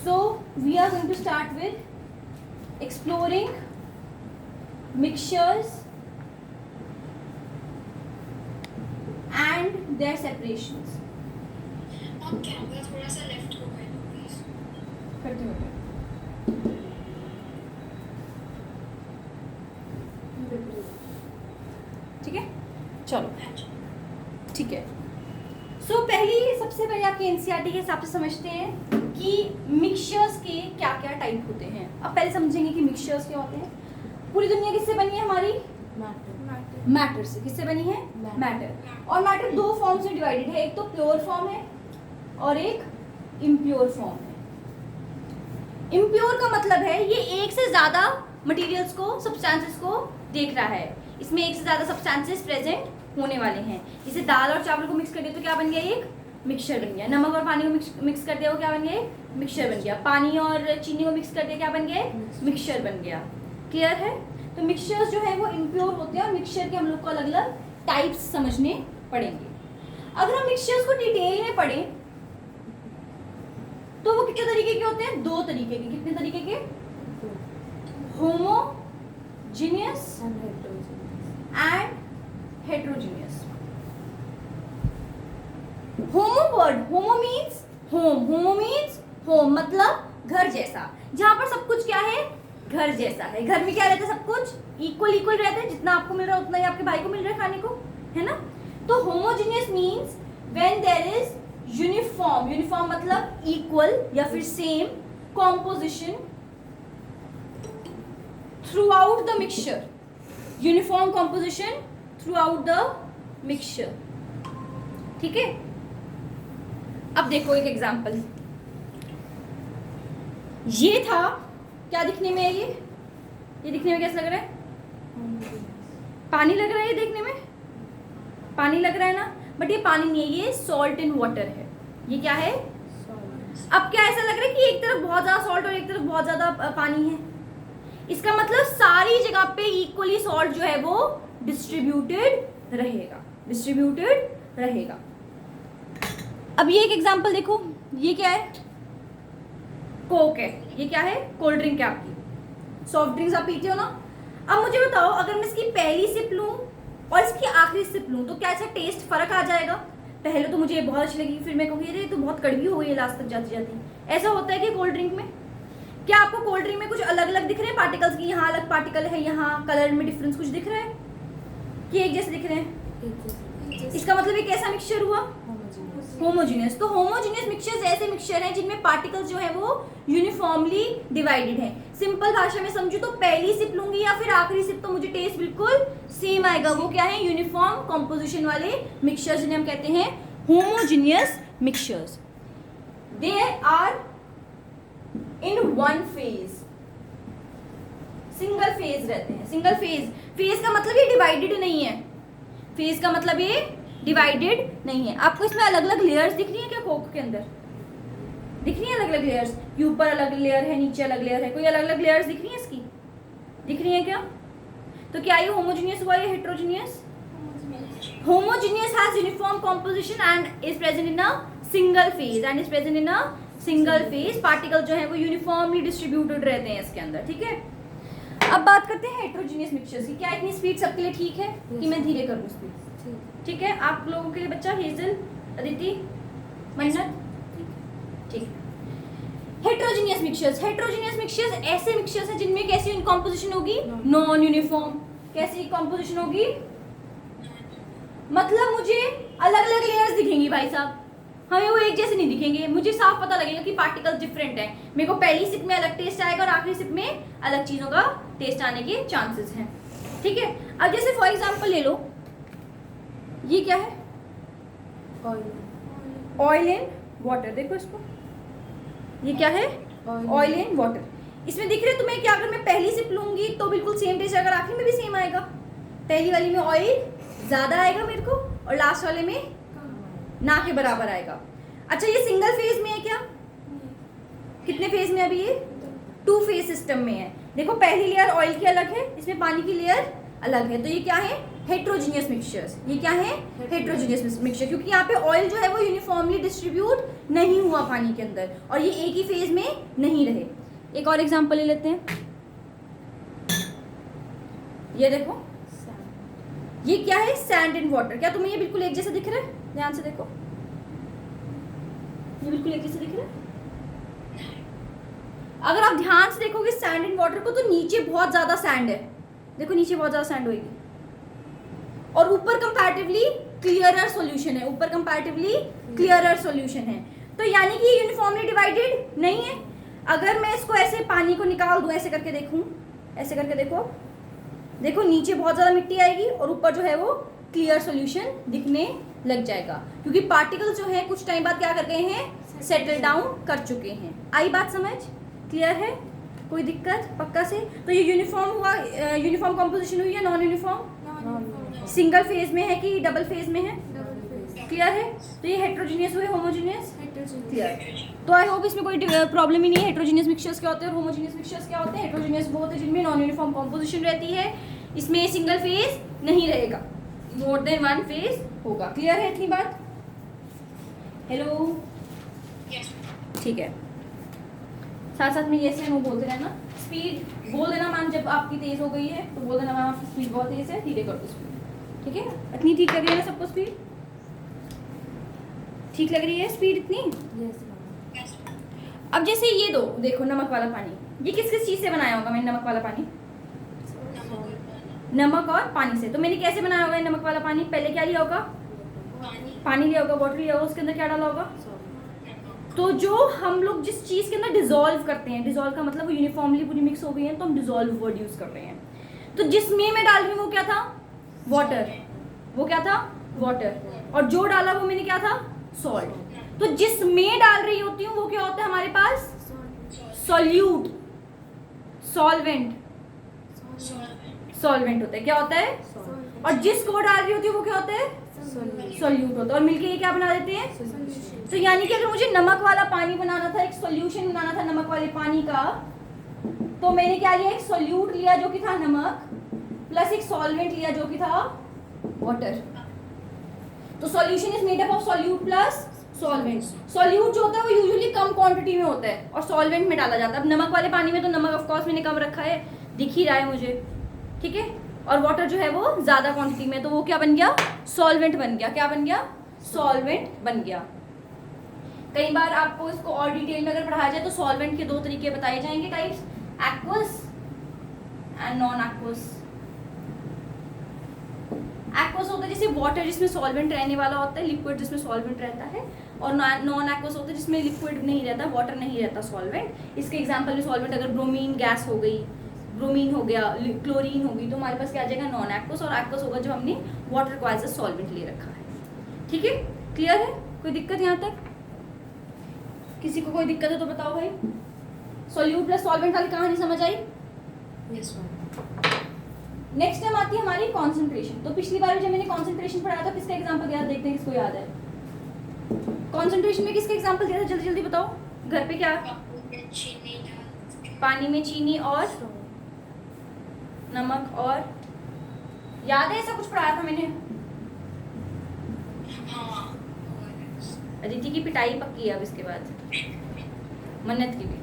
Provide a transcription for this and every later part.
So we are going to start with exploring mixtures and their separations. आप camera थोड़ा सा left को कर लो प्लीज। करते बेटे ठीक है, चलो ठीक है। सो पहली सबसे पहले आपके एनसीईआरटी के हिसाब से समझते हैं कि मिक्सचर्स के क्या क्या टाइप होते हैं। अब पहले समझेंगे कि मिक्सचर्स क्या होते हैं। पूरी दुनिया किससे बनी है हमारी? मैटर से। किससे बनी है? मैटर। और मैटर दो फॉर्म से डिवाइडेड है, एक तो प्योर फॉर्म है और एक इम्प्योर फॉर्म है। इम्प्योर का मतलब है ये एक से ज्यादा मटेरियल्स को, सब्सटेंसेस को देख रहा है, इसमें एक से ज्यादा सब्सटेंसेस प्रेजेंट होने वाले हैं। जैसे दाल और चावल को मिक्स कर दिया तो क्या बन गया? एक मिक्सचर बन गया। नमक और पानी को मिक्स कर दिया वो क्या बन गया? एक मिक्सचर बन गया। पानी और चीनी को मिक्स कर दिया क्या बन गया? मिक्सचर बन गया। क्लियर है? तो मिक्सचर्स जो है वो इम्प्योर होते हैं और मिक्सचर के हम लोग को अलग अलग टाइप्स समझने पड़ेंगे। अगर हम मिक्सचर्स को डिटेल में पढ़ें तो वो कितने तरीके के होते हैं? दो तरीके के। कितने तरीके के? Homogeneous and heterogeneous. Homo word, homo means home, homo means home मतलब घर जैसा, जहां पर सब कुछ क्या है? घर जैसा है। घर में क्या रहता है? सब कुछ इक्वल इक्वल रहता है, जितना आपको मिल रहा है उतना ही आपके भाई को मिल रहा है खाने को, है ना? तो homogeneous means when there is uniform, uniform मतलब इक्वल या फिर same composition throughout the mixture, uniform composition throughout the mixture. ठीक है, अब देखो एक एग्जांपल। ये था, क्या दिखने में है? ये दिखने में कैसा लग रहा है? पानी लग रहा है। ये देखने में पानी लग रहा है ना, बट ये पानी नहीं है, ये सॉल्ट इन वाटर है। ये क्या है? अब क्या ऐसा लग रहा है कि एक तरफ बहुत ज्यादा सॉल्ट और एक तरफ बहुत ज्यादा पानी है? इसका मतलब सारी जगह पे इक्वली सॉल्ट जो है वो डिस्ट्रीब्यूटेड रहेगा, डिस्ट्रीब्यूटेड रहेगा। अब ये एक एग्जांपल देखो, ये क्या है? कोक है। ये क्या है? कोल्ड ड्रिंक है आपकी। सॉफ्ट ड्रिंक्स आप पीते हो ना। अब मुझे बताओ, अगर मैं इसकी पहली सिप लूं और इसकी आखिरी सिप लूं तो क्या ऐसा टेस्ट फर्क आ जाएगा? पहले तो मुझे बहुत अच्छी लगी, फिर मैं कहूँगी अरे तो बहुत कड़वी हो गई है लास्ट तक जाती जाती। ऐसा होता है कि कोल्ड ड्रिंक में? क्या आपको कोल्ड ड्रिंक में कुछ अलग अलग दिख रहे हैं पार्टिकल्स की? यहाँ अलग पार्टिकल है, यहाँ कलर में डिफरेंस कुछ दिख रहा है कि एक जैसे दिख रहे हैं? इसका मतलब ये कैसा मिक्सचर हुआ? होमोजीनियस। तो होमोजीनियस मिक्सचर्स ऐसे मिक्सचर हैं जिनमें पार्टिकल्स जो है वो यूनिफॉर्मली डिवाइडेड है। सिंपल भाषा में समझू तो पहली सिप लूंगी या फिर आखिरी सिप तो मुझे टेस्ट बिल्कुल सेम आएगा। वो क्या है? यूनिफॉर्म कॉम्पोजिशन वाले मिक्सचर्स जिन्हें हम कहते हैं homogeneous mixtures. They are in one phase, single phase रहते हैं। सिंगल फेज, फेज का मतलब ये डिवाइडेड नहीं है। फेज का मतलब ये डिवाइडेड नहीं है। आपको इसमें अलग अलग लेयर्स दिख रही है क्या? कोक के अंदर दिख रही है अलग अलग लेयर्स? कि ऊपर अलग लेयर है, नीचे अलग लेयर है, कोई अलग अलग लेयर्स दिख रही है इसकी? दिख रही है क्या? तो क्या ये होमोजीनियस हुआ या heterogeneous? Homogeneous has uniform composition and is present in a single phase, and is present in a single phase. Particle जो है वो यूनिफॉर्मली डिस्ट्रीब्यूटेड रहते हैं इसके अंदर। ठीक है, अब बात करते हैं हेट्रोजीनियस मिक्सचर्स की। क्या इतनी स्पीड सबके लिए ठीक है कि मैं धीरे करूँ स्पीड? ठीक है, आप लोगों के लिए बच्चा, हेजल, अदिति, मन्नत, ठीक। हेट्रोजीनियस मिक्सचर्स, हेट्रोजीनियस मिक्सचर्स ऐसे मिक्सचर्स हैं जिनमें कैसी कॉम्पोजिशन होगी? Non uniform. कैसी कॉम्पोजिशन होगी? मतलब मुझे अलग अलग लेयर्स दिखेंगी भाई साहब, हमें वो एक जैसे नहीं दिखेंगे। मुझे साफ पता लगेगा कि पार्टिकल्स डिफरेंट हैं। मेरे को पहली सिप में अलग टेस्ट आएगा और आखिरी सिप में अलग चीजों का टेस्ट आने के चांसेस हैं। ठीक है, अब जैसे फॉर एग्जांपल ले लो, ये क्या है? Oil and water. देखो इसको, ये क्या है? Oil and water. इसमें दिख रहा है तुम्हें कि अगर मैं पहली सिप लूंगी तो बिल्कुल सेम टेस्ट, अगर आखिरी में भी सेम आएगा। पहली वाली में ऑयल ज्यादा आएगा मेरे को और लास्ट वाले में ना के बराबर आएगा। अच्छा, ये सिंगल फेज में है क्या? कितने फेज में? अभी ये 2 फेज सिस्टम में है। देखो पहली लेयर ऑयल की अलग है, इसमें पानी की लेयर अलग है, तो ये क्या है? Heterogeneous mixtures. ये क्या है? हेट्रोजीनियस मिक्सचर, क्योंकि यहाँ पे ऑयल जो है वो यूनिफॉर्मली डिस्ट्रीब्यूट नहीं हुआ पानी के अंदर और ये एक ही फेज में नहीं रहे। एक और एग्जांपल ले लेते हैं, ये देखो, ये क्या है? Sand and water. क्या तुम्हें ये बिल्कुल एक जैसा दिख रहा है? ध्यान से देखो, ये बिल्कुल एक जैसा दिख रहा है। अगर आप ध्यान से देखोगे सैंड एंड वाटर को, तो नीचे बहुत ज्यादा सैंड है, देखो नीचे बहुत ज्यादा सैंड होगी, और ऊपर कंपैरेटिवली क्लियरर सॉल्यूशन है, ऊपर कंपैरेटिवली क्लियरर सॉल्यूशन है। तो यानी कि ये यूनिफॉर्मली डिवाइडेड नहीं है। अगर मैं इसको ऐसे पानी को निकाल दूं, ऐसे करके देखूं, ऐसे करके देखो, देखो नीचे बहुत ज्यादा मिट्टी आएगी और ऊपर जो है वो क्लियर सॉल्यूशन दिखने लग जाएगा, क्योंकि पार्टिकल्स जो है कुछ टाइम बाद क्या कर गए हैं? सेटल डाउन कर चुके हैं। आई बात समझ? क्लियर है? कोई दिक्कत? पक्का से? तो ये यूनिफॉर्म हुआ, यूनिफॉर्म कंपोजिशन हुई या नॉन यूनिफॉर्म? सिंगल फेज में है कि डबल फेज में है? क्लियर है? तो ये हेट्रोजीनियस हुए, होमोजीनियस? क्लियर। तो आई होप इसमें कोई प्रॉब्लम ही नहीं है। हेट्रोजीनियस मिक्सचर्स क्या होते हैं और होमोजीनियस मिक्सचर्स क्या होते हैं? हेट्रोजीनियस वो होते हैं जिनमें नॉन यूनिफॉर्म कंपोजिशन रहती है, इसमें सिंगल फेज नहीं रहेगा, मोर देन वन फेज होगा। क्लियर है इतनी बात? हेलो, ठीक है। साथ साथ में यस या नो बोलते रहना। स्पीड बोल देना मैम जब आपकी तेज हो गई है, तो बोल देना मैम आपकी स्पीड बहुत तेज है, धीरे कर दो स्पीड। ठीक है? इतनी ठीक लग रही है ना सबको? स्पीड ठीक लग रही है? स्पीड इतनी? अब जैसे ये दो, देखो नमक वाला पानी, ये किस किस चीज से बनाया होगा मैंने? नमक वाला पानी नमक और पानी से। तो मैंने कैसे बनाया होगा नमक वाला पानी? पहले क्या लिया होगा? पानी लिया होगा, वाटर लिया होगा, उसके अंदर क्या डाला होगा? तो जो हम लोग जिस चीज के अंदर डिसॉल्व करते हैं, डिसॉल्व का मतलब वो यूनिफॉर्मली पूरी मिक्स हो गई है, तो हम डिसॉल्व वर्ड यूज कर रहे हैं। तो जिसमें मैं डाल रही हूँ वो क्या था? वाटर। वो क्या था? वाटर। और जो डाला वो मैंने क्या था? सॉल्ट। तो जिसमें डाल रही होती हूँ वो क्या होता है हमारे पास? सॉल्यूट, सॉल्वेंट, सॉल्वेंट होता है। क्या होता है? और जिसको डाल रही होती है वो क्या होता है? सॉल्यूट होता है। और मिलके ये क्या बना देते हैं? तो यानी कि अगर मुझे नमक वाला पानी बनाना था, एक सॉल्यूशन बनाना था नमक वाले पानी का, तो मैंने क्या लिया? एक सॉल्यूट लिया जो कि था नमक, प्लस एक सॉल्वेंट लिया जो कि था वाटर। तो solution is made up of solute plus solvent. Solute जो होता है वो यूजुअली कम क्वांटिटी में होता है और सॉल्वेंट में डाला जाता है। अब नमक वाले पानी में तो नमक ऑफ कोर्स मैंने कम रखा है, दिख ही रहा है मुझे, ठीक है? और वाटर जो है वो ज्यादा क्वांटिटी में, तो वो क्या बन गया? सॉल्वेंट बन गया। क्या बन गया? सॉल्वेंट बन गया। कई बार आपको इसको और डिटेल में अगर पढ़ाया जाए तो सॉल्वेंट के दो तरीके बताए जाएंगे, types, aqueous and non aqueous. Aqueous होता है जैसे वाटर जिसमें सॉल्वेंट रहने वाला होता है, लिक्विड जिसमें सॉल्वेंट रहता है, और नॉन एक्वस होता है जिसमें लिक्विड नहीं रहता, वाटर नहीं रहता, सॉल्वेंट। इसके एग्जांपल में सॉल्वेंट अगर ब्रोमीन गैस हो गई, ब्रोमीन हो गया, क्लोरीन होगी, तो हमारे पास क्या आ जाएगा? Non aqueous. और एक्वस होगा जो हमने वाटर को एज अ सॉल्वेंट ले रखा है। ठीक है? क्लियर है? कोई दिक्कत यहाँ तक? किसी को कोई दिक्कत है तो बताओ भाई। सॉल्यूट प्लस सॉल्वेंट वाली कहानी समझ आई? Yes ma'am. नेक्स्ट टाइम आती है हमारी कॉन्सेंट्रेशन। तो पिछली बार जब मैंने कॉन्सेंट्रेशन पढ़ाया था, किसका एग्जांपल दिया? देखते हैं किसको याद है। कॉन्सेंट्रेशन में किसका एग्जांपल दिया था? जल्दी जल्दी बताओ। घर पे क्या? पानी में चीनी और नमक, और याद है ऐसा कुछ पढ़ाया था मैंने? अदिति की पिटाई पक्की है अब इसके बाद, मन्नत की भी।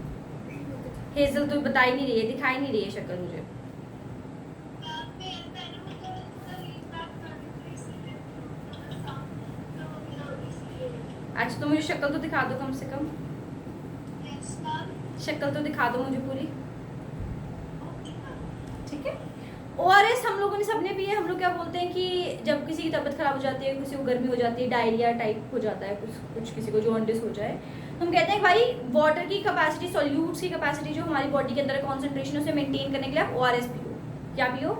हेजल तो बता ही नहीं रही है, दिखाई नहीं रही है शक्ल मुझे। अच्छा तो मुझे शक्ल तो दिखा दो कम से कम, शक्ल तो दिखा दो मुझे पूरी, ठीक है? ओआरएस हम लोगों ने सबने पिए। हम लोग क्या बोलते हैं कि जब किसी की तबीयत खराब हो जाती है, किसी को गर्मी हो जाती है, डायरिया टाइप हो जाता है, कुछ किसी को जॉन्डिस हो जाए, तो हम कहते हैं भाई वाटर की कैपेसिटी, सॉल्यूट्स की कैपेसिटी जो हमारी बॉडी के अंदर कॉन्सेंट्रेशन है उसे मेंटेन करने के लिए आप ओआरएस पियो। क्या पियो?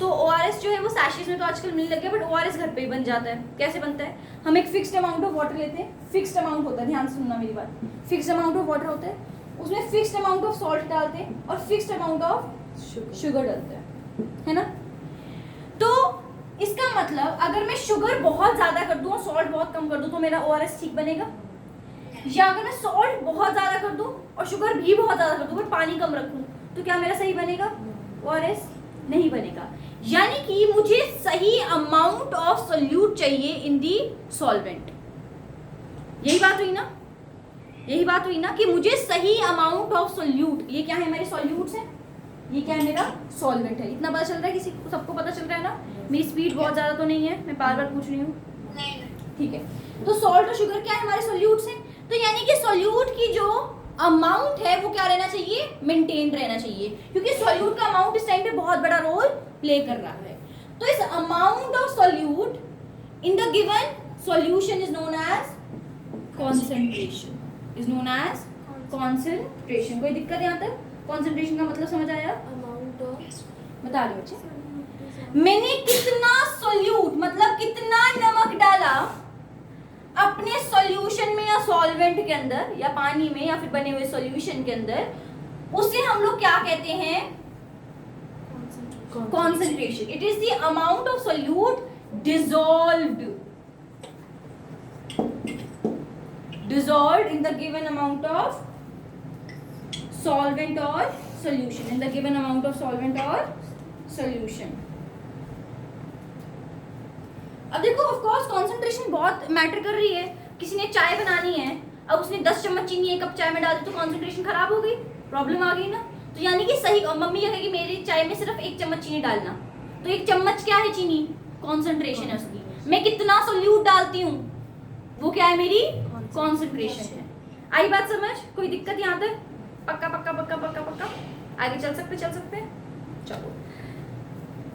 तो ओआरएस जो है वो सैशेज में तो आजकल मिलने लग गया, बट ओआरएस घर पे ही बन जाता है। कैसे बनता है? हम एक फिक्स्ड अमाउंट ऑफ वाटर लेते हैं, फिक्स्ड अमाउंट होता है, ध्यान से सुनना मेरी बात, फिक्स्ड अमाउंट ऑफ वाटर होता है, उसमें फिक्स्ड अमाउंट ऑफ सॉल्ट डालते हैं और फिक्स्ड अमाउंट ऑफ शुगर डालते हैं, है ना? तो इसका मतलब अगर मैं शुगर बहुत ज्यादा कर दूं और सॉल्ट बहुत कम कर दूं तो मेरा ओआरएस ठीक बनेगा? या अगर मैं सॉल्ट बहुत ज्यादा कर दूं और शुगर भी बहुत ज्यादा कर दूं पर पानी कम रखूं तो क्या मेरा सही बनेगा ओआरएस? नहीं बनेगा। यानी कि मुझे सही अमाउंट ऑफ सोल्यूट चाहिए इन दी सॉल्वेंट। यही बात हुई ना, यही बात हुई ना कि मुझे सही अमाउंट ऑफ सोल्यूट, ये क्या है हमारे सॉल्यूट्स हैं, ये क्या है मेरा सॉल्वेंट है। इतना पता चल रहा है किसी को, सबको पता चल रहा है ना? मेरी स्पीड बहुत ज्यादा तो नहीं है, मैं बार बार पूछ रही हूँ। नहीं ठीक है, तो सॉल्ट और शुगर क्या है हमारे सॉल्यूट्स हैं। तो यानी कि सॉल्यूट की जो अमाउंट है वो क्या रहना चाहिए, मेंटेन रहना चाहिए, क्योंकि सॉल्यूट का अमाउंट इस टाइम पे बहुत बड़ा रोल प्ले कर रहा है। तो इस amount of solute in the given solution is known as concentration, is known as concentration. कोई दिक्कत यहाँ तक? कॉन्सेंट्रेशन का मतलब समझ आया? अमाउंट ऑफ बता रहे बच्चे, मैंने कितना सोल्यूट मतलब कितना नमक डाला अपने सॉल्यूशन में या सॉल्वेंट के अंदर या पानी में या फिर बने हुए सॉल्यूशन के अंदर, उसे हम लोग क्या कहते हैं, concentration. It is the amount of solute dissolved in the given amount of solvent or solution, in the given amount of solvent or solution। अब देखो ऑफ कोर्स कंसंट्रेशन बहुत मैटर कर रही है। किसी ने चाय बनानी है, अब उसने 10 चम्मच चीनी एक कप चाय में डाल दी तो कंसंट्रेशन खराब हो गई, प्रॉब्लम आ गई ना। तो यानी कि सही, और मम्मी क्या कहेगी मेरी चाय में सिर्फ 1 चम्मच चीनी डालना, तो 1 चम्मच क्या है चीनी, कंसंट्रेशन है उसकी। मैं कितना सोल्यूट डालती हूँ वो क्या है, मेरी कंसंट्रेशन है। आई बात समझ? कोई दिक्कत यहाँ तक? पक्का पक्का पक्का पक्का पक्का? आगे चल सकते हैं? चलो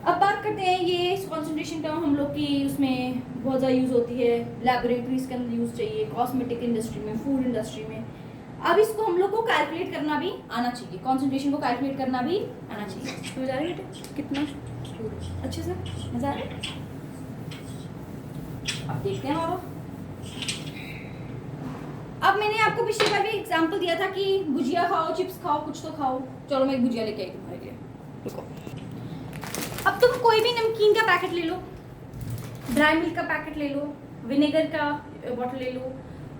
अब बात करते हैं, ये कंसंट्रेशन टर्म हम लोग की उसमें बहुत ज़्यादा यूज़ होती है, लैबोरेटरीज के अंदर यूज़ चाहिए, कॉस्मेटिक इंडस्ट्री में, फूड इंडस्ट्री में। अब इसको हम लोग को कैलकुलेट करना भी आना चाहिए, कंसंट्रेशन को कैलकुलेट करना भी आना चाहिए। समझ आ रही है बेटे? कितना अच्छे से मजा आ रहा है? अब देखते हैं बाबा। अब मैंने आपको पिछली बार भी एग्जांपल दिया था कि भुजिया खाओ, चिप्स खाओ, कुछ तो खाओ। चलो मैं एक भुजिया लेके आई तुम्हारे लिए, रुको। अब तुम कोई भी नमकीन का पैकेट ले लो, ड्राई मिल्क का पैकेट ले लो, विनेगर का बॉटल ले लो,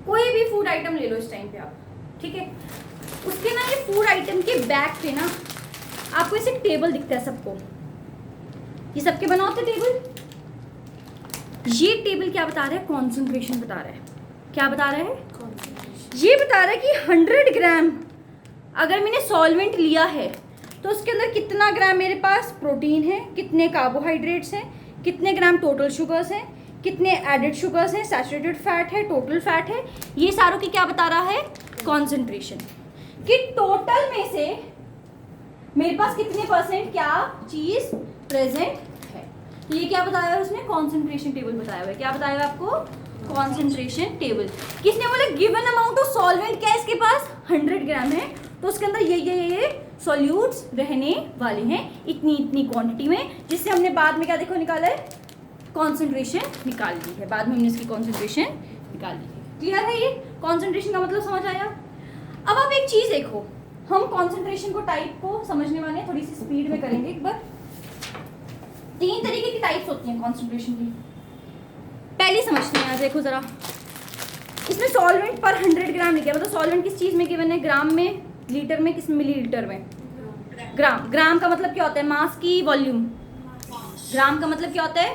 कोई भी फूड आइटम ले लो इस टाइम पे आप, ठीक है। उसके ना ये फूड आइटम के बैक पे ना आपको ऐसे टेबल दिखता है सबको, ये सबके बना होता है टेबल। ये टेबल क्या बता रहा है, कॉन्सेंट्रेशन बता रहा है। क्या बता रहा है? ये बता रहा है कि 100 ग्राम अगर मैंने सॉल्वेंट लिया है तो उसके अंदर कितना ग्राम मेरे पास प्रोटीन है, कितने कार्बोहाइड्रेट्स हैं, कितने ग्राम टोटल शुगर्स हैं, कितने एडेड शुगर्स हैं, सैचुरेटेड फैट है, टोटल फैट है। ये सारों की क्या बता रहा है, कॉन्सेंट्रेशन। कि टोटल में से मेरे पास कितने % क्या चीज प्रेजेंट है। तो ये क्या बताया है उसने, कॉन्सेंट्रेशन टेबल बताया हुआ है। क्या बताया हुआ है आपको, कॉन्सेंट्रेशन टेबल। किसने बोला गिवन अमाउंट ऑफ सॉल्वेंट क्या है इसके पास, 100 ग्राम है, तो उसके अंदर ये सॉल्यूट्स रहने वाले हैं इतनी क्वांटिटी में, जिससे हमने बाद में क्या देखो निकाला है, कॉन्सेंट्रेशन निकाल ली है। बाद में हमने इसकी कॉन्सेंट्रेशन निकाल ली है। क्लियर है? ये कॉन्सेंट्रेशन का मतलब समझ आया। अब आप एक चीज देखो, हम कॉन्सेंट्रेशन को टाइप को समझने वाले हैं, थोड़ी सी स्पीड में करेंगे एक बार। 3 तरीके की टाइप्स होती हैं कॉन्सेंट्रेशन की। पहली समझते हैं, देखो जरा, इसमें सॉल्वेंट पर 100 ग्राम लिखा है, मतलब सॉल्वेंट किस चीज में गिवन है, ग्राम में, लीटर में, किस मिलीलीटर में, ग्राम। ग्राम का मतलब क्या होता है, मास की वॉल्यूम। ग्राम का मतलब क्या होता है,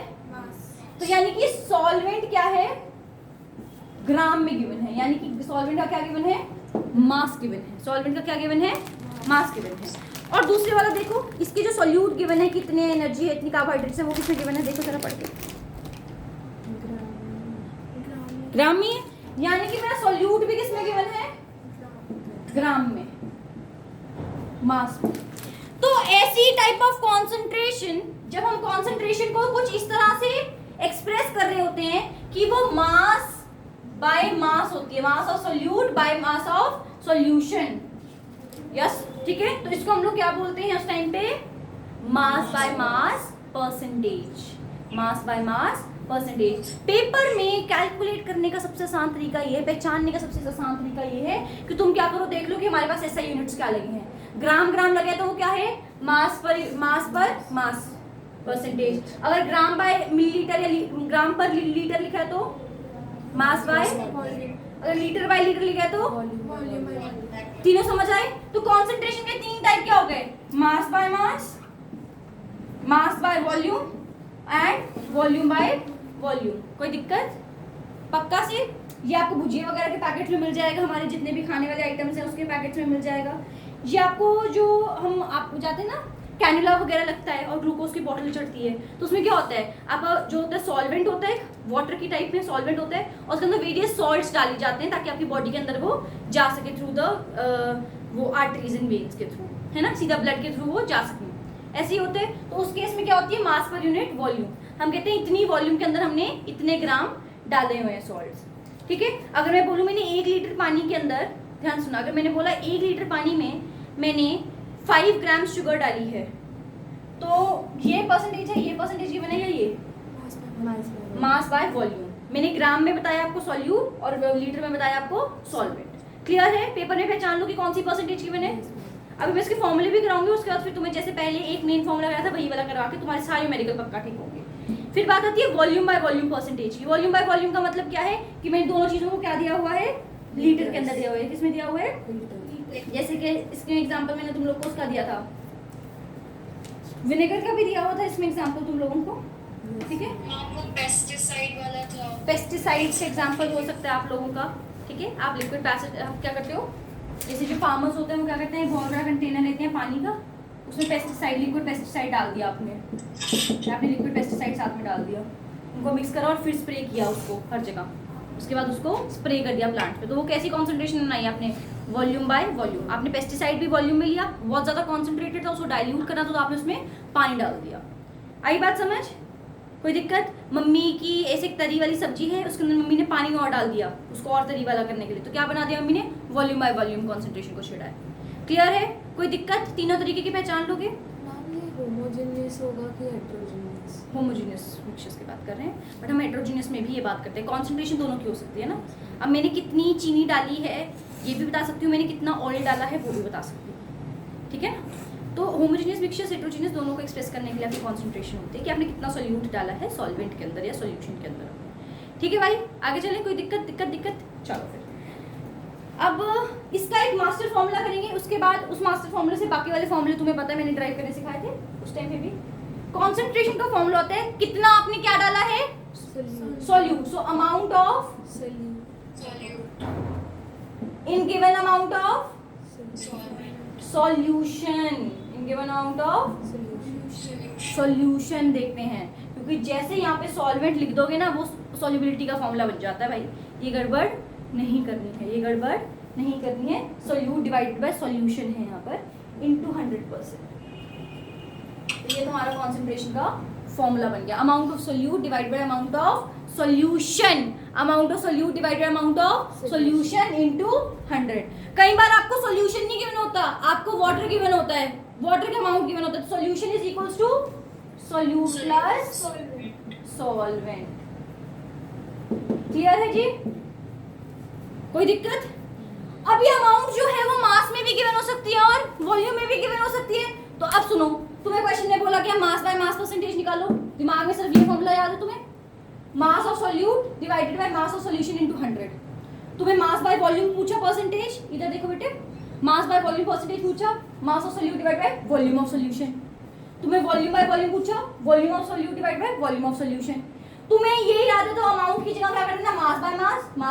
तो यानी कि सॉल्वेंट क्या है, ग्राम में गिवन है, यानी कि सॉल्वेंट का क्या गिवन है, मास गिवन है। सॉल्वेंट का क्या गिवन है, मास गिवन है। और दूसरे वाला देखो, इसकी जो सॉल्यूट गिवन है, कितने एनर्जी है, इतनी कार्बोहाइड्रेट्स है, वो किसमें गिवन है, देखो जरा पढ़ के, ग्राम में। यानी कि मेरा सॉल्यूट भी किसमें गिवन है, ग्राम में, मास में। तो ऐसी टाइप ऑफ कंसंट्रेशन, जब हम कंसंट्रेशन को कुछ इस तरह से एक्सप्रेस कर रहे होते हैं कि वो मास बाय मास होती है, mass of solute by mass of solution. Yes, ठीक है। तो इसको हम लोग क्या बोलते हैं उस टाइम पे, mass by mass percentage, mass by mass percentage. Paper में कैलकुलेट करने का सबसे आसान तरीका ये है, पहचानने का सबसे आसान तरीका ये है कि तुम क्या करो, देख लो कि हमारे पास ऐसा यूनिट्स क्या लगे हैं। ग्राम लगे तो वो क्या है, मास पर मास परसेंटेज। अगर ग्राम बाय मिलीलीटर या ग्राम पर लीटर लिखा है तो मास बाय, अगर लीटर बाय लीटर लिखा है तो तीनों समझ आए। तो कॉन्सेंट्रेशन के 3 टाइप क्या हो गए, mass by mass, mass by volume and volume by volume. कोई दिक्कत? पक्का से ये आपको भुजिया वगैरह के पैकेट में मिल जाएगा, हमारे जितने भी खाने वाले आइटम्स हैं उसके पैकेट्स में मिल जाएगा। ये आपको जो हम आपको जाते हैं ना कैनुला वगैरह लगता है और ग्लूकोज की बॉटल चढ़ती है, तो उसमें क्या होता है, आपका जो होता है सॉल्वेंट होता है, वाटर की टाइप में सॉल्वेंट होता है और उसके अंदर वेरियस सॉल्ट्स डाले जाते हैं ताकि आपकी बॉडी के अंदर वो जा सके थ्रू द वो आर्टरीज एंड वेन्स के थ्रू, है ना, सीधा ब्लड के थ्रू वो जा सके। ऐसे ही होते हैं। तो उस केस में क्या होती है, मास पर यूनिट वॉल्यूम। हम कहते हैं इतनी वॉल्यूम के अंदर हमने इतने ग्राम डाले हुए हैं सॉल्ट्स। ठीक है, अगर मैं बोलूँ मैंने 1 लीटर पानी के अंदर, ध्यान सुना, अगर मैंने बोला 1 लीटर पानी में मैंने 5 ग्राम शुगर डाली है, तो ये परसेंटेज है, ये परसेंटेज गिवन है, या ये मास बाय वॉल्यूम। मैंने ग्राम में बताया आपको सॉल्यूट और लीटर में बताया आपको सॉल्वेंट। क्लियर है? पेपर में पहचान लो कि कौन सी परसेंटेज गिवन है। अभी मैं इसके फॉर्मूले भी कराऊंगी, उसके बाद फिर तुम्हें जैसे पहले एक मेन फॉर्मूला कराया था वही वाला करवा के तुम्हारे सारे मेडिकल पक्का ठीक होंगे। फिर बात आती है वॉल्यूम बाय वॉल्यूम परसेंटेज की। वॉल्यूम बाय वॉल्यूम का मतलब क्या है कि मैंने दोनों चीजों को क्या दिया हुआ है, लीटर के अंदर दिया हुआ है। किसमें दिया हुआ है? जैसे कि इसके एग्जांपल मैंने तुम लोग को उसका दिया था, विनेगर का भी दिया हुआ था इसमें एग्जांपल तुम लोगों को। ठीक है, वो पेस्टिसाइड वाला था। पेस्टिसाइड से एग्जांपल हो सकता है आप लोगों का। ठीक है, आप लिक्विड पैसेज आप क्या करते हो, जैसे जो फार्मर्स होते हैं वो क्या करते हैं, बहुत बड़ा कंटेनर लेते हैं पानी का, उसमें पेस्टिसाइड, लिक्विड पेस्टिसाइड डाल दिया आपने लिक्विड पेस्टिसाइड साथ में डाल दिया, उनको मिक्स करा और फिर स्प्रे किया उसको हर जगह, उसके बाद उसको स्प्रे कर दिया प्लांट पे। तो वो कैसी कॉन्सेंट्रेशन बनाई आपने, वॉल्यूम बाय वॉल्यूम। आपने पेस्टिसाइड भी वॉल्यूम में लिया, बहुत ज़्यादा कॉन्सेंट्रेटेड था, उसको डाइल्यूट करना, तो आपने उसमें पानी डाल दिया। आई बात समझ? कोई दिक्कत? मम्मी की ऐसे एक तरी वाली सब्जी है, उसके अंदर मम्मी ने पानी और डाल दिया उसको और तरी वाला करने के लिए, तो क्या बना दिया मम्मी ने, वॉल्यूम बाय वॉल्यूम कॉन्सेंट्रेशन को छेड़ा है। क्लियर है? कोई दिक्कत? तीनों तरीके की पहचान लोगे। होमोजेनियस होगा कि हेटेरोजेनियस? होमोजीनियस मिक्सचर्स की बात कर रहे हैं, बट हम हेटेरोजीनियस में भी ये बात करते हैं। कॉन्सेंट्रेशन दोनों की हो सकती है ना। अब मैंने कितनी चीनी डाली है ये भी बता सकती हूँ, मैंने कितना ऑयल डाला है वो भी बता सकती हूँ। ठीक है ना? तो होमोजीनियस मिक्सचर्स हेटेरोजीनियस दोनों को एक्सप्रेस करने के लिए आपकी कॉन्सेंट्रेशन होती है कि आपने कितना सोल्यूट डाला है सॉल्वेंट के अंदर या सोल्यूशन के अंदर। ठीक है भाई, आगे चलें। कोई दिक्कत? चलो फिर अब इसका एक मास्टर फॉर्मूला करेंगे, उसके बाद उस मास्टर फॉर्मूले से बाकी वाले फॉर्मूले तुम्हें पता है मैंने ड्राइव करने सिखाए थे उस टाइम पे भी। कॉन्सेंट्रेशन का फॉर्मूला होता है कितना आपने क्या डाला है, solute. So amount of solute in given amount of solvent solution, in given amount of solution देखते हैं, क्योंकि जैसे यहाँ पे सॉल्वेंट लिख दोगे ना वो सॉल्युबिलिटी का फॉर्मूला बन जाता है भाई। ये गड़बड़ नहीं करनी है, ये गड़बड़ नहीं करनी है। सोल्यूट डिवाइडेड बाय सॉल्यूशन है यहाँ पर इनटू 100%। तो ये तुम्हारा कॉन्सेंट्रेशन का फॉर्मूला बन गया, amount of solute divided by amount of solution, amount of solute divided by amount of solution into 100। कई बार आपको सॉल्यूशन नहीं गिवन होता, आपको वाटर गिवन होता है, वाटर का अमाउंट गिवन होता है। Solution is equals to solute plus solvent. Clear है जी? कोई दिक्कत? अब ये अमाउंट जो है वो मास में भी गिवन हो सकती है और वॉल्यूम में भी गिवन हो सकती है। तो अब सुनो, तुम्हें क्वेश्चन ने बोला कि मास बाय मास परसेंटेज निकालो, दिमाग में सिर्फ ये फॉर्मूला याद है तुम्हें, mass of solute divided by mass of solution into 100। तुम्हें मास बाय वॉल्यूम पूछा परसेंटेज, इधर देखो बेटे, मास बाय वॉल्यूम परसेंटेज पूछा, mass of solute divided by volume of solution. तुम्हें वॉल्यूम बाय वॉल्यूम पूछा, volume of solute divided by volume of solution. तुम्हें ये याद है तो अमाउंट की जगह क्या कर देना, मास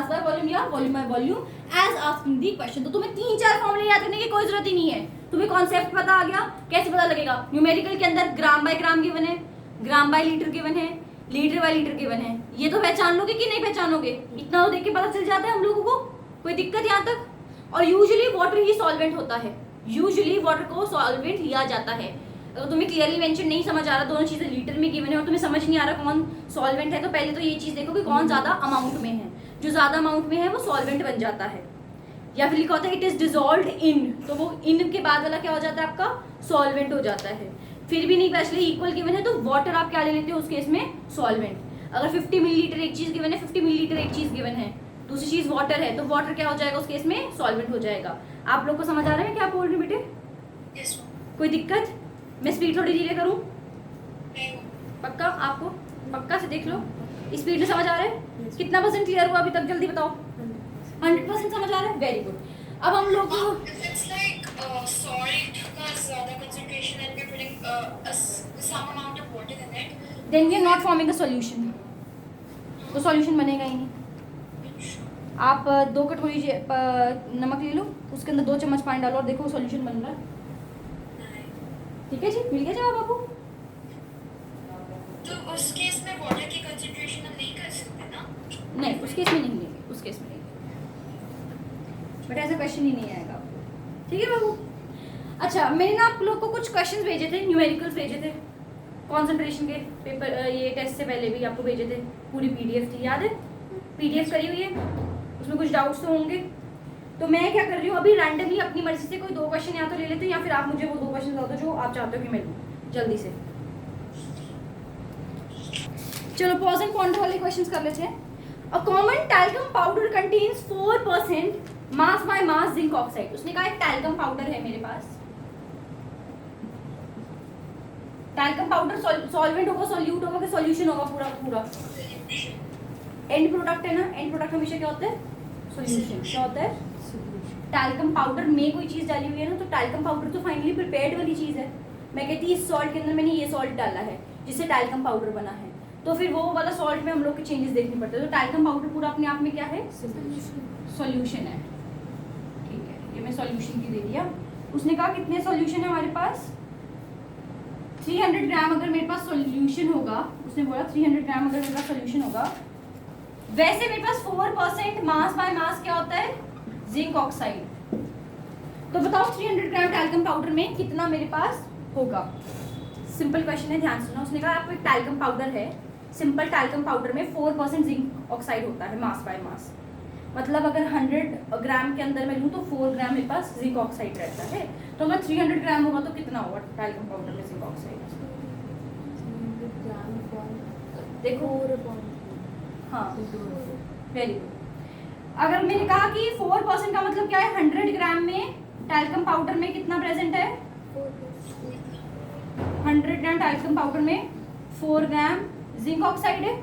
बाय वॉल्यूम या volume by volume as asked the question. तो तुम्हें 3-4 फॉर्मूले याद करने की कोई जरूरत ही नहीं है, तुम्हें कॉन्सेप्ट पता आ गया। कैसे पता लगेगा, न्यूमेरिकल के अंदर ग्राम बाय ग्राम गिवन है, ग्राम बाय लीटर गिवन है, लीटर बाय लीटर गिवन है, ये तो पहचान लोगे कि नहीं पहचानोगे, इतना तो देख के पता चल जाता है हम लोगों को। कोई दिक्कत यहाँ तक? और यूजुअली वाटर ही सॉल्वेंट होता है, यूजुअली वाटर को सॉल्वेंट लिया जाता है। अगर तुम्हें क्लियरली मेंशन नहीं समझ आ रहा, दोनों चीजें लीटर में गिवन है और तुम्हें समझ नहीं आ रहा कौन सॉल्वेंट है, तो पहले तो ये चीज देखो कि कौन ज्यादा अमाउंट में है। जो ज्यादा अमाउंट में है वो सॉल्वेंट बन जाता है, या फिर लिखा होता है इट इज डिसॉल्व्ड इन, तो वो इन के बाद वाला क्या हो जाता है आपका, सॉल्वेंट हो जाता है। फिर भी नहीं वैसे इक्वल गिवन है तो वाटर आप क्या ले लेते हो उस केस में, सॉल्वेंट। अगर 50 मिलीलीटर एक चीज गिवन है, 50 मिलीलीटर एक चीज गिवन है, दूसरी चीज वाटर है, तो वाटर क्या हो जाएगा उस केस में, सॉल्वेंट हो जाएगा। आप लोग को समझ आ रहा है क्या बोल रही बेटे? यस कोई दिक्कत? मैं स्पीड थोड़ी धीरे करूं? नहीं पक्का? आपको पक्का से देख लो, स्पीड में समझ आ रहा है? कितना परसेंट क्लियर हुआ अभी तक, जल्दी बताओ। 100% समझ आ रहा है, वेरी गुड। अब हम लोग If it's like salt का ज़्यादा concentration and we're putting some amount of water in it. Then we are not forming a solution, तो सॉल्यूशन बनेगा ही नहीं। आप 2 कटोरी नमक ले लो, उसके अंदर 2 चम्मच पानी डालो और देखो सॉल्यूशन बन रहा है। ठीक है जी, मिल गया जवाब आपको। तो उस केस में वाटर की कंसंट्रेशन हम नहीं कर सकते ना? नहीं, उस केस में नहीं लेंगे, उस केस में नहीं लेंगे, बट ऐसा क्वेश्चन ही नहीं आएगा आपको। ठीक है बाबू। अच्छा, मैंने ना आप लोग को कुछ क्वेश्चंस भेजे थे, न्यूमेरिकल्स भेजे थे कंसंट्रेशन के पेपर, ये टेस्ट से पहले भी आपको भेजे थे, पूरी पीडीएफ थी, याद है? पीडीएफ करी हुई है, उसमें कुछ डाउट्स तो होंगे। तो मैं क्या कर रही हूँ, अभी रैंडमली अपनी मर्जी से कोई 2 क्वेश्चन या तो ले लेते हैं, या फिर आप मुझे वो 2 क्वेश्चन बता दो जो आप चाहते हो कि मैं लूँ जल्दी से। चलो पॉज एंड पॉन्डर वाले क्वेश्चंस कर लेते हैं। A common talcum powder contains 4% mass by mass zinc oxide. उसने कहा एक टैल्कम पाउडर है मेरे पास, टैल्कम पाउडर सॉल्वेंट होगा, सॉल्यूट होगा कि सॉल्यूशन होगा? पूरा पूरा एंड प्रोडक्ट है ना, एंड प्रोडक्ट हमेशा क्या होता है? सॉल्यूशन। क्या होता है? टैल्कम पाउडर में कोई चीज डाली हुई है ना, तो टैल्कम पाउडर तो फाइनली प्रिपेयर्ड वाली चीज है। मैं कहती इस सॉल्ट के अंदर मैंने ये सॉल्ट डाला है जिससे टैल्कम पाउडर बना है, तो फिर वो वाला सॉल्ट में हम लोग के चेंजेस देखने पड़ते हैं। तो टैल्कम पाउडर पूरा अपने आप में क्या है? सॉल्यूशन है। ठीक है, ये मैं सॉल्यूशन की दे दिया। उसने कहा कितने सॉल्यूशन है हमारे पास? 300 ग्राम अगर मेरे पास सॉल्यूशन होगा, उसने बोला 300 ग्राम अगर मेरे पास सॉल्यूशन होगा, वैसे मेरे पास 4% मास बाय मास क्या होता है? Zinc oxide. तो बताओ 300 ग्राम टैल्कम पाउडर में कितना मेरे पास होगा? सिंपल क्वेश्चन है, ध्यान सुनो। उसने कहा आपको एक टैल्कम पाउडर है, सिंपल टैल्कम पाउडर में 4% जिंक ऑक्साइड होता है मास बाय मास। मतलब अगर 100 ग्राम के अंदर मैं लूँ तो 4 ग्राम मेरे पास जिंक ऑक्साइड रहता है। तो अगर 300 ग्राम होगा तो कितना होगा टैल्कम पाउडर में जिंक ऑक्साइड? देखो, हाँ वेरी गुड। अगर मैंने कहा कि 4% का मतलब क्या है? 100 ग्राम में टैल्कम पाउडर में कितना प्रेजेंट है? 100 ग्राम टैल्कम पाउडर में 4 ग्राम जिंक ऑक्साइड है।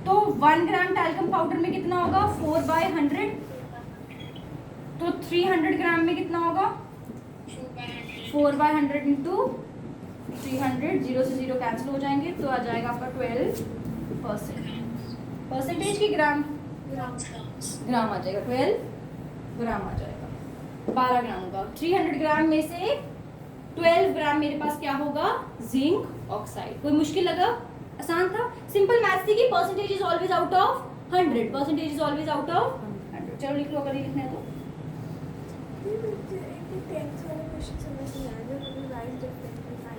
तो 1 ग्राम टैल्कम पाउडर में कितना होगा? 4/100। तो 300 ग्राम में कितना होगा? 4/100 इंटू 300, 0 से 0 कैंसिल हो जाएंगे, तो आ जाएगा आपका 12%। परसेंटेज की ग्राम? ग्राम आ जाएगा, 12 ग्राम आ जाएगा, 12 ग्राम होगा। 300 ग्राम में से 12 ग्राम मेरे पास क्या होगा? Zinc oxide. कोई मुश्किल लगा? आसान था, सिंपल मैथ्स थी कि percentage is always out of 100, percentage is always out of 100। चलो लिख लो अगर ये लिखना है तो।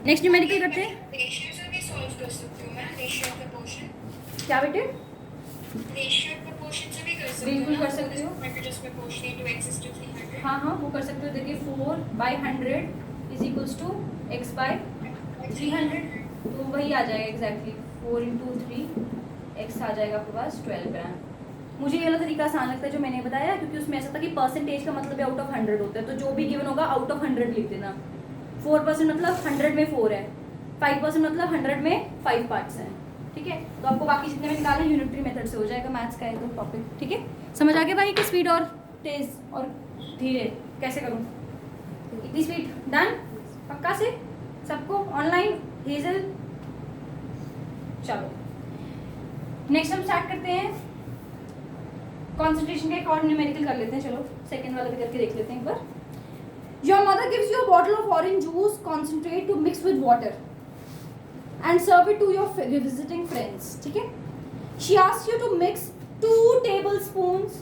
नेक्स्ट न्यूमेरिकल करते हैं। रेशियो से भी सॉल्व कर सकती हूँ मैं, रेशियो प्रोपोर्शन। क्या बेटे? रेशियो प्रोपोर्शन से भी कर सकती हूँ। बिल्कुल कर सकते हो। Just proportionate to x is to 300. हाँ हाँ, वो कर सकते हो। देखिए 4/100 इज इक्वल्स टू x/300, तो वही आ जाएगा एग्जैक्टली 4 × 3 x आ जाएगा आपके पास 12 ग्राम। मुझे ये वाला तरीका आसान लगता है जो मैंने बताया, क्योंकि उसमें ऐसा था कि परसेंटेज का मतलब आउट ऑफ 100 होता है, तो जो भी गिवन होगा आउट ऑफ 100 लिख देना। 4% मतलब 100 में 4 है, 5% मतलब 100 में 5 पार्ट्स हैं। ठीक है, तो आपको बाकी जितने में निकालना यूनिटरी मेथड से हो जाएगा। मैथ्स का है तो टॉपिक। ठीक है, समझ आ गया भाई कि स्पीड और तेज और धीरे कैसे करूँ? इतनी स्पीड डन पक्का से सबको ऑनलाइन हेजल। चलो नेक्स्ट हम स्टार्ट करते हैं कंसंट्रेशन का एक और न्यूमेरिकल कर लेते हैं। चलो सेकंड वाला भी करके देख लेते हैं एक बार। Your mother gives you a bottle of orange juice concentrate to mix with water and serve it to your visiting friends. ठीक है, she asks you to mix 2 tablespoons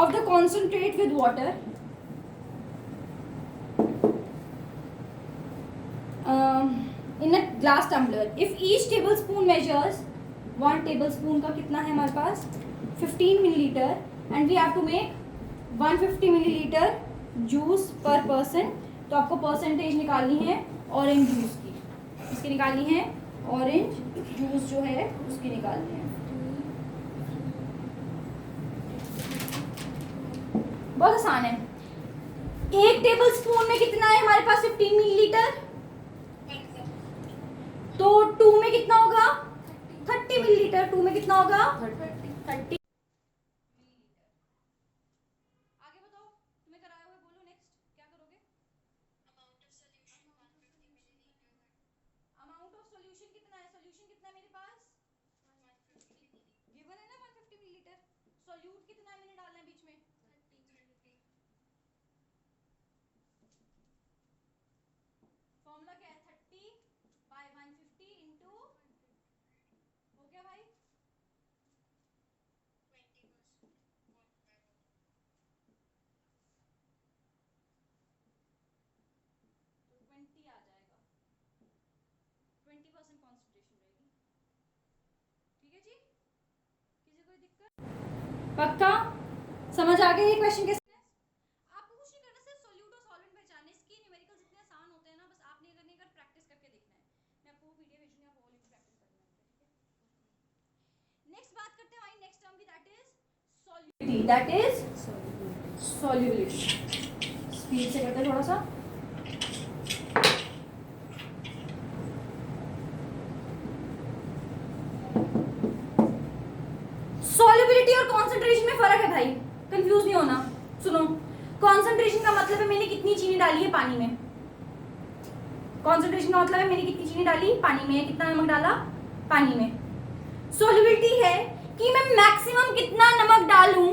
of the concentrate with water in a glass tumbler. If each tablespoon measures 1 tablespoon का कितना है हमारे पास? 15 milliliter, and we have to make 150 milliliter juice per person. तो आपको percentage निकालनी है orange juice की। इसकी निकालनी है, ऑरेंज जूस जो है उसकी निकालनी है। बहुत आसान है। 1 टेबलस्पून में कितना है हमारे पास? 15 मिलीलीटर। तो 2 में कितना होगा? 30 मिलीलीटर। 2 में कितना होगा? 30। आगे बताओ, तुम्हें कराया हुआ, बोलो नेक्स्ट क्या करोगे? सॉल्यूट कितना मैंने डालना है बीच में? 30 फॉर्मूला क्या है? 30/150 इंटू, हो गया भाई? 20 आ जाएगा, 20% कॉन्सेंट्रेशन रहेगी। ठीक है जी, किसी कोई दिक्कत? पक्का समझ आ गया ये क्वेश्चन कैसे? आपको कुछ नहीं करना, सिर्फ सॉल्यूट और सॉल्वेंट पहचानने। इसके न्यूमेरिकल्स इतने आसान होते हैं ना, बस आपने अगर नहीं कर प्रैक्टिस करके देखना है। मैं आपको वो वीडियो भेजूंगी, आप वो वाली प्रैक्टिस करना है। ठीक है, नेक्स्ट बात करते हैं हमारी नेक्स्ट टर्म की, that is solubility. That is solubility. Speed से करते हैं थोड़ा सा। सॉल्युबिलिटी और कॉन्सेंट्रेशन में फर्क है भाई, कंफ्यूज नहीं होना। सुनो, कॉन्सेंट्रेशन का मतलब है मैंने कितनी चीनी डाली है पानी में। कॉन्सेंट्रेशन का मतलब है मैंने कितनी चीनी डाली पानी में, कितना नमक डाला पानी में। सॉल्युबिलिटी है कि मैं मैक्सिमम कितना नमक डालूं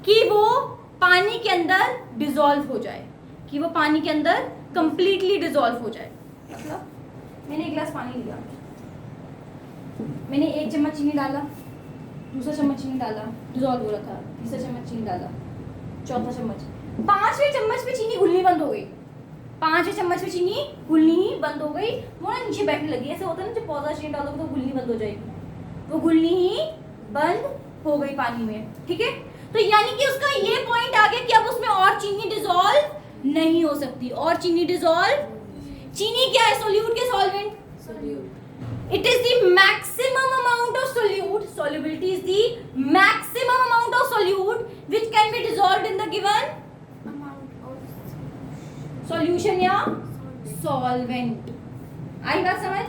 कि वो पानी के अंदर डिसॉल्व हो जाए, कि वो पानी के अंदर कंप्लीटली डिसॉल्व हो जाए। मतलब मैंने एक गिलास पानी लिया, मैंने 1 चम्मच चीनी डाला, दूसरा चम्मच चीनी डाला, डिसॉल्व हो रखा, तीसरा चम्मच चीनी डाला, चौथा चम्मच, 5वें चम्मच पे चीनी घुलनी बंद हो गई। 5वें चम्मच पे चीनी घुलनी ही बंद हो गई, वो ना नीचे बैठने लगी। ऐसे होता है ना, जब पौधा चीनी डालोगे तो घुलनी बंद हो जाएगी, वो घुलनी ही बंद हो गई पानी में। ठीक है, तो यानी कि उसका ये पॉइंट आ गया कि अब उसमें और चीनी डिसॉल्व नहीं हो सकती। और चीनी डिसॉल्व, चीनी क्या है सोल्यूट के solvent? Solute. It is the maximum amount of solute. Solubility is the maximum amount of solute which can be dissolved in the given Amount of solution या solvent. आई बात समझ?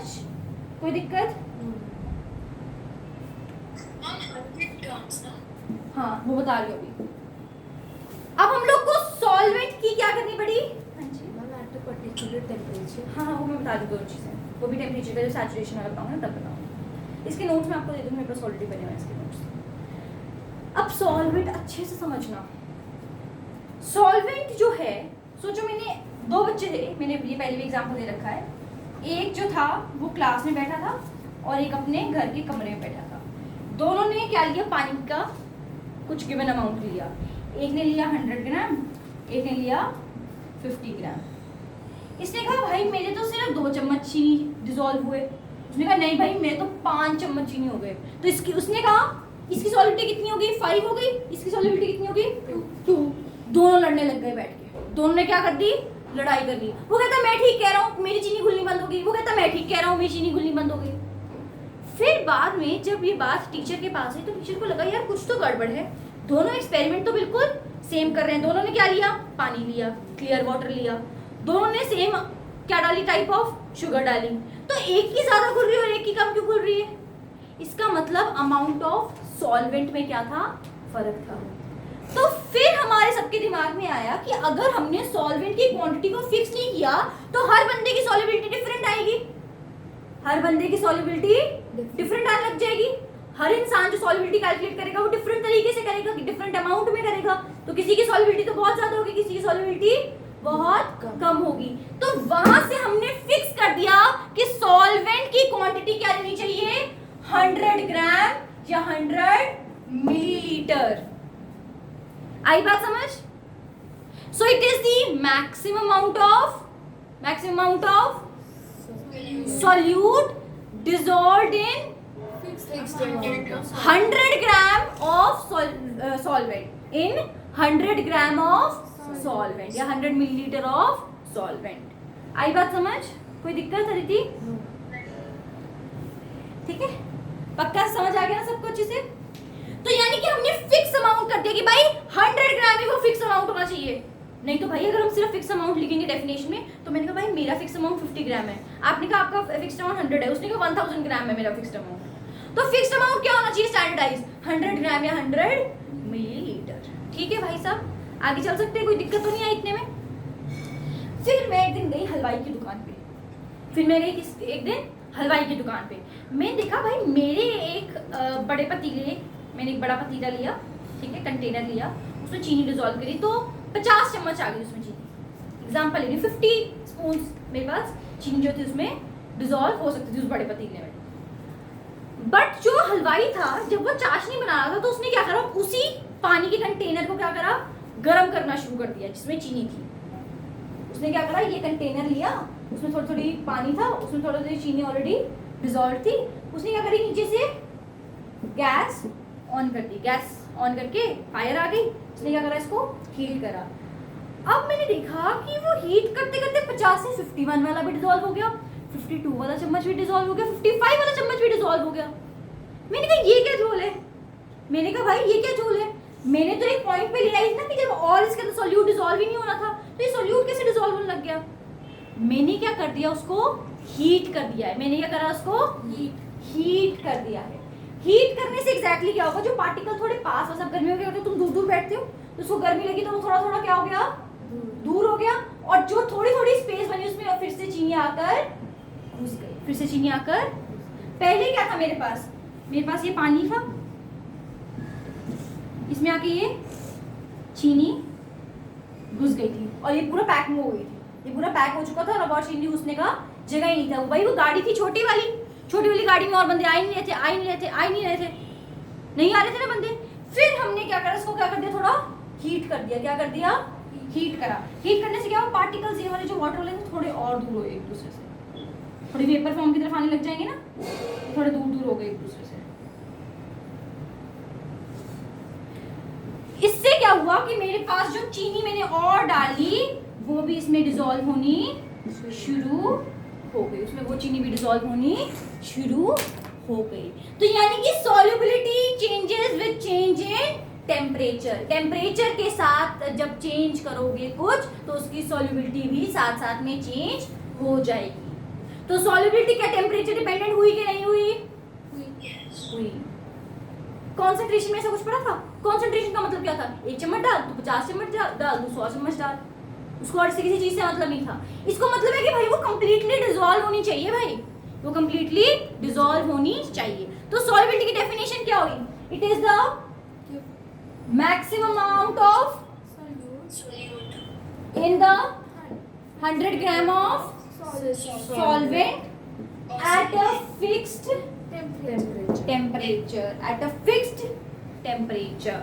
कोई दिक्कत? Mom, 100 grams ना? हाँ, वो बता रही हूँ अभी। अब हम लोग को सॉल्वेंट की क्या करनी पड़ी? हाँ जी, Ma'am, at a particular temperature. हाँ वो मैं बता दूँ, दोनों चीज़ें, वो भी टेम्परेचर का जो सैचुरेशन वाला बताऊँ ना तब बताऊँ। इसके नोट्स मैं आपको दे दूँगी, मेरे पास ऑलरेडी बने हुए हैं इसके नोट्स। अब सॉल्वेंट अच्छे से समझना। सॉल्वेंट जो है, सोचो मैंने 2 बच्चे थे, मैंने ये पहले भी एग्जाम्पल दे रखा है। एक जो था वो क्लास में बैठा था और एक अपने घर के कमरे में बैठा था। दोनों ने क्या लिया? पानी का कुछ गिवन अमाउंट लिया। एक ने लिया 100 ग्राम, एक ने लिया 50 ग्राम। इसने कहा भाई मेरे तो सिर्फ 2 चम्मच चीनी डिसॉल्व हुए। उसने कहा नहीं भाई मेरे तो 5 चम्मच चीनी हो गए। तो इसकी, उसने कहा इसकी सॉल्युबिलिटी कितनी हो गई? 5 हो गई। इसकी सॉल्युबिलिटी कितनी हो गई? 2। दोनों लड़ने लग गए बैठ के। दोनों ने क्या कर दी? लड़ाई कर ली। वो कहता मैं ठीक कह रहा हूँ, मेरी चीनी घुलनी बंद हो गई। वो कहता मैं ठीक कह रहा हूँ, मेरी चीनी घुलनी बंद हो गई। फिर बाद में जब ये बात टीचर के पास आई तो टीचर को लगा यार कुछ तो गड़बड़ है। दोनों एक्सपेरिमेंट तो बिल्कुल सेम कर रहे हैं। दोनों ने क्या लिया? पानी लिया, क्लियर वाटर लिया। दोनों ने सेम क्या डाली? टाइप ऑफ शुगर डाली। तो एक की ज्यादा घुल रही है और एक की कम क्यों घुल रही है? इसका मतलब अमाउंट ऑफ सॉल्वेंट में क्या था? फर्क था। तो फिर हमारे सबके दिमाग में आया कि अगर हमने सॉल्वेंट की क्वांटिटी को फिक्स नहीं किया तो हर बंदे की सॉल्युबिलिटी डिफरेंट आएगी। हर बंदे की सॉल्युबिलिटी डिफरेंट आने लग जाएगी। हर इंसान जो सॉल्युबिलिटी कैलकुलेट करेगा वो डिफरेंट तरीके से करेगा, डिफरेंट अमाउंट में करेगा। तो किसी की सॉल्युबिलिटी तो बहुत ज्यादा होगी, किसी की सॉल्युबिलिटी बहुत कम होगी। तो वहां से हमने फिक्स कर दिया कि सॉल्वेंट की क्वांटिटी क्या लेनी चाहिए? 100 ग्राम या 100 मिलीलीटर। आई बात समझ? So it is the maximum amount of solute dissolved in Fixed amount of 100 gram of solvent, in 100 gram of solvent या 100 मिलीलीटर ऑफ सॉल्वेंट। आई बात समझ? कोई दिक्कत अदिति? ठीक है, पक्का समझ आ गया ना सबको अच्छे से? तो यानी कि हमने फिक्स अमाउंट कर दिया कि भाई 100 ग्राम ही वो फिक्स अमाउंट होना चाहिए। नहीं तो भाई अगर हम सिर्फ फिक्स अमाउंट लिखेंगे डेफिनेशन में, तो मैंने कहा भाई मेरा फिक्स अमाउंट 50 ग्राम है, आपने कहा आपका फिक्स अमाउंट 100 है, उसने कहा 1000 ग्राम है मेरा फिक्स अमाउंट। तो फिक्स अमाउंट क्या होना चाहिए? स्टैंडर्डाइज 100 ग्राम या 100 मिलीलीटर। ठीक है भाई साहब, आगे चल सकते हैं, कोई दिक्कत तो नहीं आई इतने में। फिर मैं एक दिन गई हलवाई की दुकान पे। एक दिन हलवाई की दुकान पे मैं देखा भाई मेरे एक बड़े पतीले मैंने एक बड़ा पतीला लिया, ठीक है, कंटेनर लिया, उसमें चीनी डिजोल्व करी तो 50 चम्मच आ गई उसमें चीनी। एग्जाम्पल ले रही, 50 स्पून मेरे पास चीनी जो थी उसमें डिजोल्व हो सकती थी उस बड़े पतीले में। बट जो हलवाई था जब वो चाशनी बना रहा था तो उसने क्या करा, उसी पानी के कंटेनर को क्या करा, गर्म करना शुरू कर दिया जिसमें चीनी थी। उसने क्या करा, ये कंटेनर लिया, उसमें थोड़ी थोड़ी पानी था, उसमें थोड़ी थोड़ी चीनी ऑलरेडी डिजोल्व थी, उसने क्या करी, नीचे से गैस ऑन कर दी, गैस ऑन करके फायर आ गई, उसने क्या करा, इसको हीट करा। अब मैंने देखा कि वो हीट करते करते 50 से 51 वाला भी डिजोल्व हो गया, 52 वाला चम्मच भी डिजोल्व हो गया, 55 वाला चम्मच भी डिजोल्व हो गया। मैंने कहा ये क्या झोल है, मैंने कहा भाई ये क्या झोल है। मैंने तो एक पॉइंट पे ले आई ना कि जब और इसके अंदर सॉल्यूट डिसॉल्व ही नहीं होना था तो ये सॉल्यूट कैसे डिसॉल्व होने लग गया। मैंने क्या कर दिया, उसको हीट कर दिया है। मैंने क्या करा, उसको हीट कर दिया है। हीट करने से एग्जैक्टली क्या होगा, जो पार्टिकल थोड़े पास, मतलब गर्मियों के होते तुम दूर दूर बैठते हो तो उसको गर्मी लगी तो वो थोड़ा थोड़ा क्या हो गया, दूर हो गया, और जो थोड़ी थोड़ी स्पेस बनी उसमें फिर से चीनी आकर घुस गई, फिर से चीनी आकर। पहले क्या था मेरे पास ये पानी था, इसमें आके ये चीनी घुस गई थी और ये पूरा पैक में हो गई थी, ये पूरा पैक हो चुका था और अब और चीनी घुसने का जगह ही नहीं था। भाई वो गाड़ी थी छोटी वाली गाड़ी में और बंदे आ ही नहीं रहे थे, नहीं आ रहे थे ना बंदे। फिर हमने क्या करा, इसको क्या कर दिया, थोड़ा हीट कर दिया। क्या कर दिया, हीट करा। हीट करने से क्या हुआ, पार्टिकल्स ये वाले जो वाटर वाले थोड़े और दूर हो गए एक दूसरे से, थोड़ी वेपर फॉर्म की तरफ आने लग जाएंगे ना, थोड़े दूर दूर हो गए एक दूसरे से। इससे क्या हुआ कि मेरे पास जो चीनी मैंने और डाली वो भी इसमें डिसॉल्व होनी शुरू हो गई, उसमें वो चीनी भी डिसॉल्व होनी शुरू हो गई। तो यानी कि solubility changes with change in temperature. Temperature के साथ जब चेंज करोगे कुछ तो उसकी सॉल्युबिलिटी भी साथ साथ में चेंज हो जाएगी। तो सॉल्युबिलिटी क्या टेम्परेचर डिपेंडेंट हुई कि नहीं हुई? हुई। कॉन्सेंट्रेशन में ऐसा कुछ पड़ा था? कॉन्सेंट्रेशन का मतलब क्या था, 1 चम्मच डाल तो 50 चम्मच डाल तो 100 चम्मच डाल, उसको और किसी चीज से मतलब नहीं था। इसको मतलब है कि भाई वो कंप्लीटली डिसॉल्व होनी चाहिए, भाई वो कंप्लीटली डिसॉल्व होनी चाहिए। तो सॉल्युबिलिटी की डेफिनेशन क्या होगी, it is the maximum amount of in the 100 gram of solvent at a fixed temperature at a fixed temperature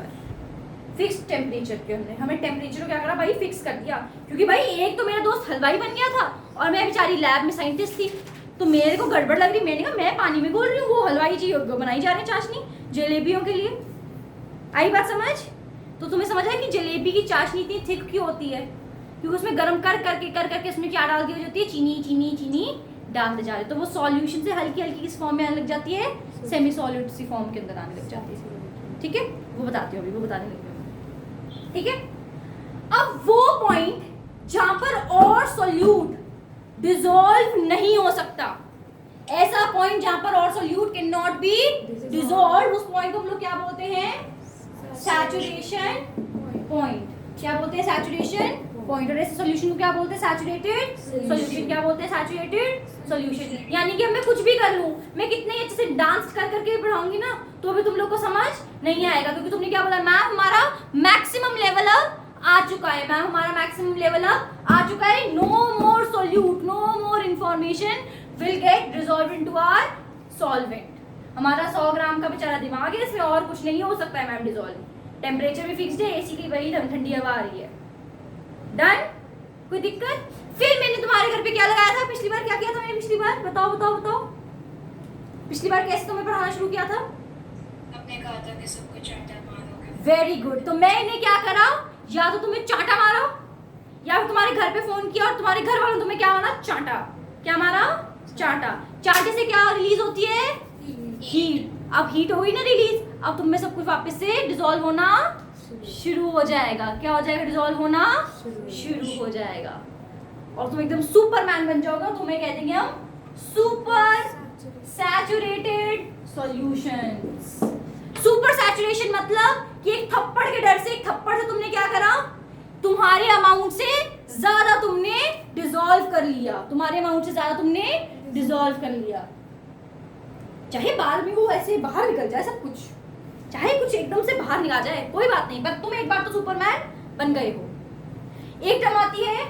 के हमें टेम्परेचर को क्या करा भाई, फिक्स कर दिया। क्योंकि भाई एक तो मेरा दोस्त हलवाई बन गया था और मैं बेचारी लैब में साइंटिस्ट थी, तो मेरे को गड़बड़ लग रही। मैंने कहा मैं पानी में घोल रही हूँ, वो हलवाई जी बनाई जा रहे हैं चाशनी जलेबियों के लिए। आई बात समझ? तो तुम्हें समझ आया कि जलेबी की चाशनी इतनी थिक क्यों होती है, क्योंकि उसमें गर्म कर करके उसमें क्या डाल दी जाती है, चीनी डालते जा रहे, तो वो सॉल्यूशन से हल्की किस फॉर्म में आने लग जाती है, सेमी सॉलिड सी फॉर्म के अंदर आने लग जाती है। ठीक है, वो बताती हूँ अभी, वो बताने लगी हूँ। ठीक है, अब वो पॉइंट जहां पर और सॉल्यूट डिसॉल्व नहीं हो सकता, ऐसा पॉइंट जहां पर और solute can not be dissolve, उस पॉइंट को हम लोग क्या बोलते हैं, सैचुरेशन पॉइंट। क्या बोलते हैं, सैचुरेशन पॉइंट। और ऐसे सॉल्यूशन को क्या बोलते हैं, सैचुरेटेड सॉल्यूशन। क्या बोलते हैं, सैचुरेटेड सॉल्यूशन। यानी कि अब मैं कुछ भी कर लूं, मैं कितने अच्छे से डांस करके पढ़ाऊंगी ना तो भी तुम लोग को समझ नहीं आएगा, क्योंकि तुमने क्या बोला, मैम हमारा मैक्सिमम लेवल अब आ चुका है, मैम हमारा मैक्सिमम लेवल अब आ चुका है, no more solute, no more information will get dissolve into our solvent. हमारा 100 ग्राम का बेचारा दिमाग है, इसमें और कुछ नहीं हो सकता है मैम डिसॉल्व। टेम्परेचर भी फिक्स्ड है, एसी की वही ठंडी हवा आ रही है। डन, कोई दिक्कत? फिर मैंने तुम्हारे घर पे क्या लगाया था पिछली बार, क्या किया था मैंने पिछली बार, बताओ पिछली बार कैसे तुम्हें पढ़ाना शुरू किया था? आपने कहा था कि सबको चांटा मारोगे। Very good. तो मैंने क्या करा, या तो तुम्हें चांटा मारो या फिर तुम्हारे घर पे फोन किया और तुम्हारे घर वालों तुम्हें क्या मारा, चांटा। क्या मारा, चांटा। चांटे से क्या रिलीज होती है, हीट। अब हीट हो गई ना रिलीज, अब तुम में सब कुछ वापस से डिसॉल्व होना शुरू हो जाएगा। क्या हो जाएगा, डिसॉल्व होना शुरू हो जाएगा और तुम एकदम सुपरमैन बन जाओगे और तुम्हें कह देंगे हम super saturated solutions. Super saturation मतलब कि एक थप्पड़ के डर से, एक थप्पड़ से तुमने क्या करा, तुम्हारे अमाउंट से ज्यादा तुमने डिसॉल्व कर लिया, तुम्हारे अमाउंट से ज्यादा तुमने डिसॉल्व कर लिया। चाहे बाद में वो ऐसे बाहर निकल जाए सब कुछ, चाहे कुछ एकदम से बाहर निकल जाए कोई बात नहीं, पर तुम एक बार तो सुपरमैन बन गए हो। एक टर्म आती है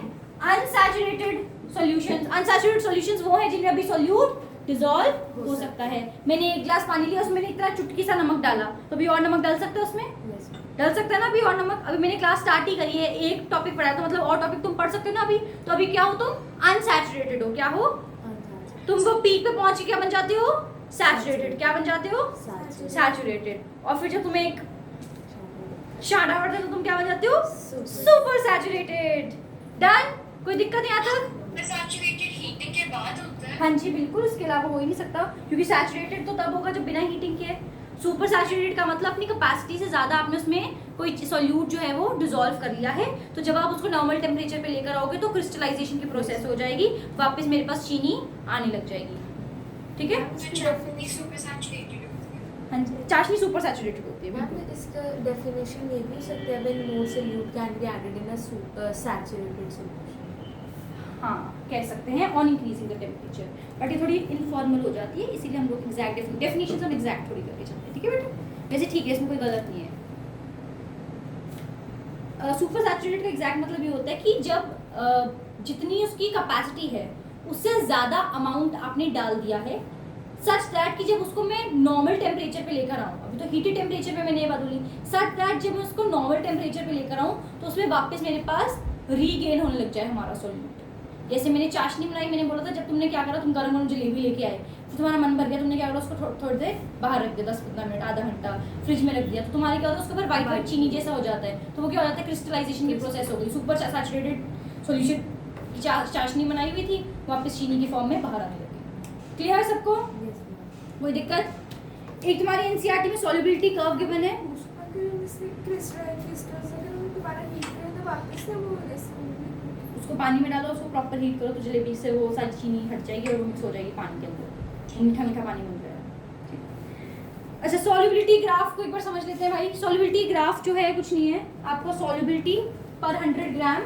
अनसैचुरेटेड सॉल्यूशंस। अनसैचुरेटेड सॉल्यूशंस वो है जिनमें अभी सॉल्यूट डिसॉल्व हो सकता है। मैंने एक गिलास पानी लिया, उसमें मैंने एक तरह चुटकी सा नमक डाला, तो अभी और नमक डाल सकते हो उसमें? Yes, ma'am. डाल सकते हैं ना अभी और नमक। अभी मैंने क्लास स्टार्ट ही करी है, एक टॉपिक पढ़ाया था, मतलब और टॉपिक तुम पढ़ सकते हो ना अभी। तो अभी क्या हो तुम? अनसैचुरेटेड हो। क्या हो तुम? वो पीक पे पहुंच के क्या बन जाते हो? सैचुरेटेड। क्या बन जाते हो? सैचुरेटेड। और फिर जब तुम्हें एक शाडा बढ़ता है तो तुम क्या बन जाते हो? Super saturated. डन? कोई दिक्कत नहीं आता? सैचुरेटेड हीटिंग के बाद होता है। हाँ जी बिल्कुल, उसके अलावा हो ही नहीं सकता, क्योंकि सैचुरेटेड तो तब होगा जब बिना हीटिंग के। सुपर सैचुरेटेड का मतलब अपनी कैपेसिटी से ज़्यादा आपने उसमें कोई सॉल्यूट जो है वो डिसॉल्व कर लिया है, तो जब आप उसको नॉर्मल टेम्परेचर पे लेकर आओगे तो क्रिस्टलाइजेशन की प्रोसेस हो जाएगी, वापस मेरे पास चीनी आने लग जाएगी। ठीक है? चाशनी सुपर सैचुरेटेड होती है। हाँ जी, चाशनी सुपर सैचुरेटेड होती है। मैम इसका डेफिनेशन ये भी हो सकता है when more solute can be added in a saturated solution. हाँ कह सकते हैं on increasing the temperature, but ये थोड़ी इनफॉर्मल हो जाती है, इसीलिए हम लोग एग्जैक्ट डेफिनेशन हम एग्जैक्ट थोड़ी करके चलते हैं। ठीक है बेटा? वैसे ठीक है, इसमें कोई गलत नहीं है। सुपर सैचुरेटेड का एग्जैक्ट मतलब ये होता है कि जब जितनी उसकी कैपेसिटी है उससे ज़्यादा अमाउंट आपने डाल दिया है, सच दैट कि जब उसको मैं नॉर्मल टेम्परेचर पे लेकर आऊँ, अभी तो हीटेड टेम्परेचर पे मैंने ये बात बोली, सच दैट जब मैं उसको नॉर्मल टेम्परेचर पे लेकर आऊँ तो उसमें वापस मेरे पास रीगेन होने लग जाए हमारा सॉल्यूट। जैसे मैंने चाशनी बनाई, मैंने बोला था जब तुमने क्या करा, तुम गरम गरम जलेबी लेके आए, फिर तुम्हारा मन भर गया, तुमने क्या करा, उसको थोड़ी देर बाहर रख दिया, 10-15 मिनट, आधा घंटा फ्रिज में रख दिया, तो तुम्हारे क्या होता है, उसके ऊपर वाइट वाइट चीनी जैसा हो जाता है, तो वो क्या हो जाता है, क्रिस्टलाइजेशन की प्रोसेस हो गई। सुपर सैचुरेटेड सॉल्यूशन चाशनी बनाई हुई थी, वापस चीनी की फॉर्म में बाहर आने लगी। क्लियर है सबको? कोई दिक्कत? एक तुम्हारी एनसीईआरटी में सॉल्युबिलिटी कर्व गिवन है, उसको पानी में डालो, उसको प्रॉपर हीट करो, तो जलेबी से वो सारी चीनी हट जाएगी और वो मिक्स हो जाएगी पानी के अंदर, मीठा मीठा पानी बन जाएगा। अच्छा, सॉल्युबिलिटी ग्राफ को एक बार समझ लेते हैं भाई। सॉल्युबिलिटी ग्राफ जो है कुछ नहीं है, आपका सॉल्युबिलिटी पर 100 ग्राम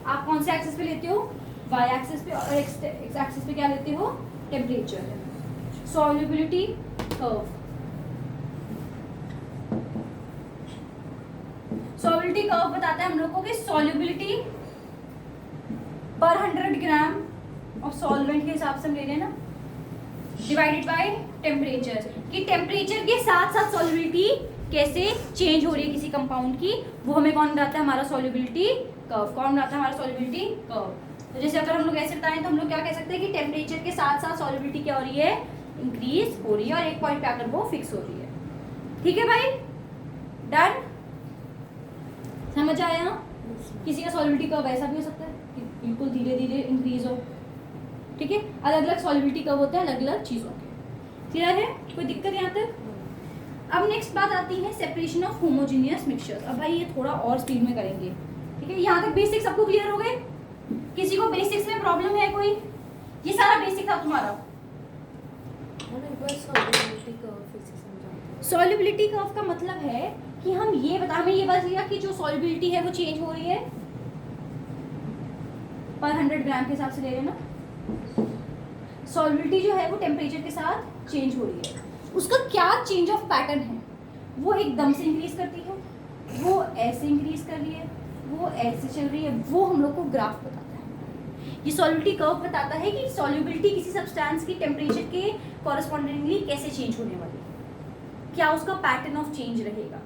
आप कौन से एक्सिस पे लेते हो? वाई एक्सिस पे, और एक्स एक्सिस पे क्या लेते हो? Temperature. Solubility curve, solubility curve बताता है हम लोग को कि सॉल्युबिलिटी पर 100 ग्राम ऑफ सॉल्वेंट के हिसाब से हम ले रहे हैं ना, डिवाइडेड बाय टेम्परेचर, कि टेम्परेचर के साथ साथ सॉल्युबिलिटी कैसे चेंज हो रही है किसी कंपाउंड की, वो हमें कौन बताता है? हमारा सॉल्युबिलिटी कर्व। कौन बताता है? हमारा सॉल्युबिलिटी कर्व। तो जैसे अगर हम लोग ऐसे बताएं तो हम लोग क्या कह सकते हैं कि टेम्परेचर के साथ साथ सॉल्युबिलिटी क्या हो रही है? इंक्रीज हो रही है, और एक पॉइंट पे आकर वो फिक्स हो रही है। ठीक है भाई? डन? समझ आया? किसी का सॉल्युबिलिटी कर्व ऐसा भी हो सकता है कि बिल्कुल धीरे धीरे इंक्रीज हो। ठीक है? अलग अलग सॉल्युबिलिटी कर्व होते हैं अलग अलग चीज़ों के। क्लियर है? कोई दिक्कत यहाँ तक? अब नेक्स्ट बात आती है सेपरेशन ऑफ होमोजीनियस मिक्सचर्स। अब भाई ये थोड़ा और स्पीड में करेंगे। ठीक है? यहाँ तक बेसिक सबको क्लियर हो गए? किसी को बेसिक्स में प्रॉब्लम है कोई? ये सारा बेसिक था तुम्हारा। सॉल्युबिलिटी कर्व का मतलब है कि हम ये हमें ये बता दिया कि जो सॉल्युबिलिटी है वो चेंज हो रही है पर 100 ग्राम के हिसाब से ले रहे हैं ना। सॉल्युबिलिटी जो है वो टेम्परेचर के साथ चेंज हो रही है, उसका क्या चेंज ऑफ पैटर्न है? वो एकदम से इंक्रीज करती है, वो ऐसे इंक्रीज कर रही है, वो ऐसे चल रही है, वो हम लोग को ग्राफ बताता है। ये सॉल्युबिलिटी कर्व बताता है कि सॉल्युबिलिटी किसी सब्सटेंस की टेम्परेचर के कॉरस्पॉन्डिंगली कैसे चेंज होने वाली है, क्या उसका पैटर्न ऑफ चेंज रहेगा।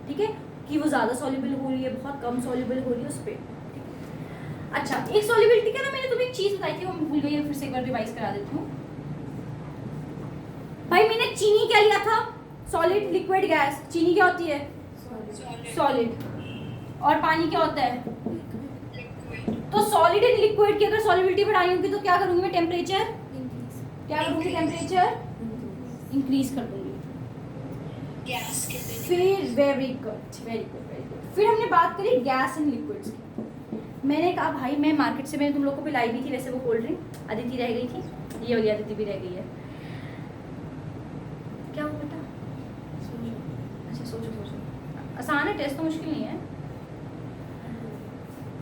ठीक है? कि वो ज़्यादा सॉल्युबल हो रही है, बहुत कम सॉल्युबल हो रही है, उस पर। अच्छा, एक सॉल्युबिलिटी का ना मैंने तुम्हें एक चीज़ बताई थी, वो मैं भूल गई, फिर से एक बार रिवाइज करा देती हूँ। भाई मैंने चीनी क्या लिया था? Solid, liquid, gas. चीनी क्या होती है? सॉलिड। और पानी क्या होता है? तो सॉलिड एंड लिक्विड की अगर सॉल्युबिलिटी बढ़ानी होगी तो क्या करूंगी मैं? टेम्परेचर क्या करूंगी? टेम्परेचर इंक्रीज कर दूंगी। गैस के लिए फिर very good, very good, very good. फिर हमने बात करी गैस एंड लिक्विड्स की। मैंने कहा भाई मैं मार्केट से मैंने तुम लोग को भी लाई भी थी वैसे वो कोल्ड ड्रिंक, अदिति रह गई थी, ये वाली अदिति भी रह गई है। क्या हुआ बेटा? अच्छा सोचो सोचो, आसान है, टेस्ट तो मुश्किल नहीं है।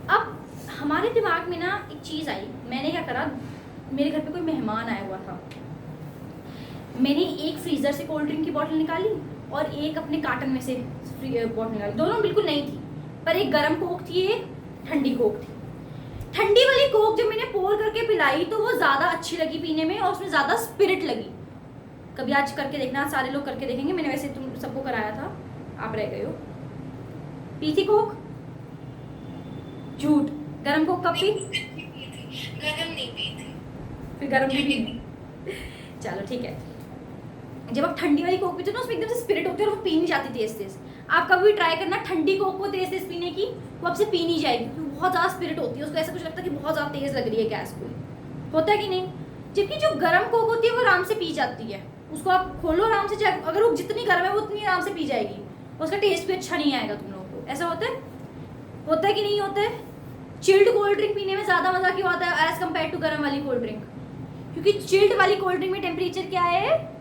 अब हमारे दिमाग में ना एक चीज़ आई, मैंने क्या करा, मेरे घर पे कोई मेहमान आया हुआ था, मैंने एक फ्रीज़र से कोल्ड ड्रिंक की बोतल निकाली और एक अपने कार्टन में से बॉटल निकाली, दोनों बिल्कुल नई थी, पर एक गर्म कोक थी, एक ठंडी कोक थी। ठंडी वाली कोक जब मैंने पोर करके पिलाई तो वो ज़्यादा अच्छी लगी पीने में और उसमें ज़्यादा स्पिरिट लगी। कभी आज करके देखना, सारे लोग करके देखेंगे, मैंने वैसे तुम सबको कराया था, आप रह गए हो। पी थी कोक? झूठ। गर्म कोक कब पी? गरम नहीं पी थी। फिर गर्म भी पी। चलो ठीक है। जब आप ठंडी वाली कोक पीते हो ना उसमें एकदम से स्पिरिट होती है और वो पी नहीं जाती तेज तेज। आप कभी भी ट्राई करना ठंडी कोक को तेज तेज पीने की, वो आपसे पी नहीं जाएगी क्योंकि बहुत ज़्यादा स्पिरिट होती है, उसको ऐसा कुछ लगता है कि बहुत ज़्यादा तेज लग रही है गैस को, होता है कि नहीं? जबकि जो गर्म कोक होती है वो आराम से पी जाती है, उसको आप खोलो आराम से, अगर वो जितनी गर्म है वो उतनी आराम से पी जाएगी, उसका टेस्ट भी अच्छा नहीं आएगा तुम लोगों को। ऐसा होता है कि नहीं होता है? चिल्ड कोल्ड ड्रिंक पीने में ज़्यादा मज़ा क्यों आता है एज कम्पेयर टू गर्म वाली कोल्ड ड्रिंक? क्योंकि चिल्ड वाली कोल्ड ड्रिंक में टेम्परेचर क्या है?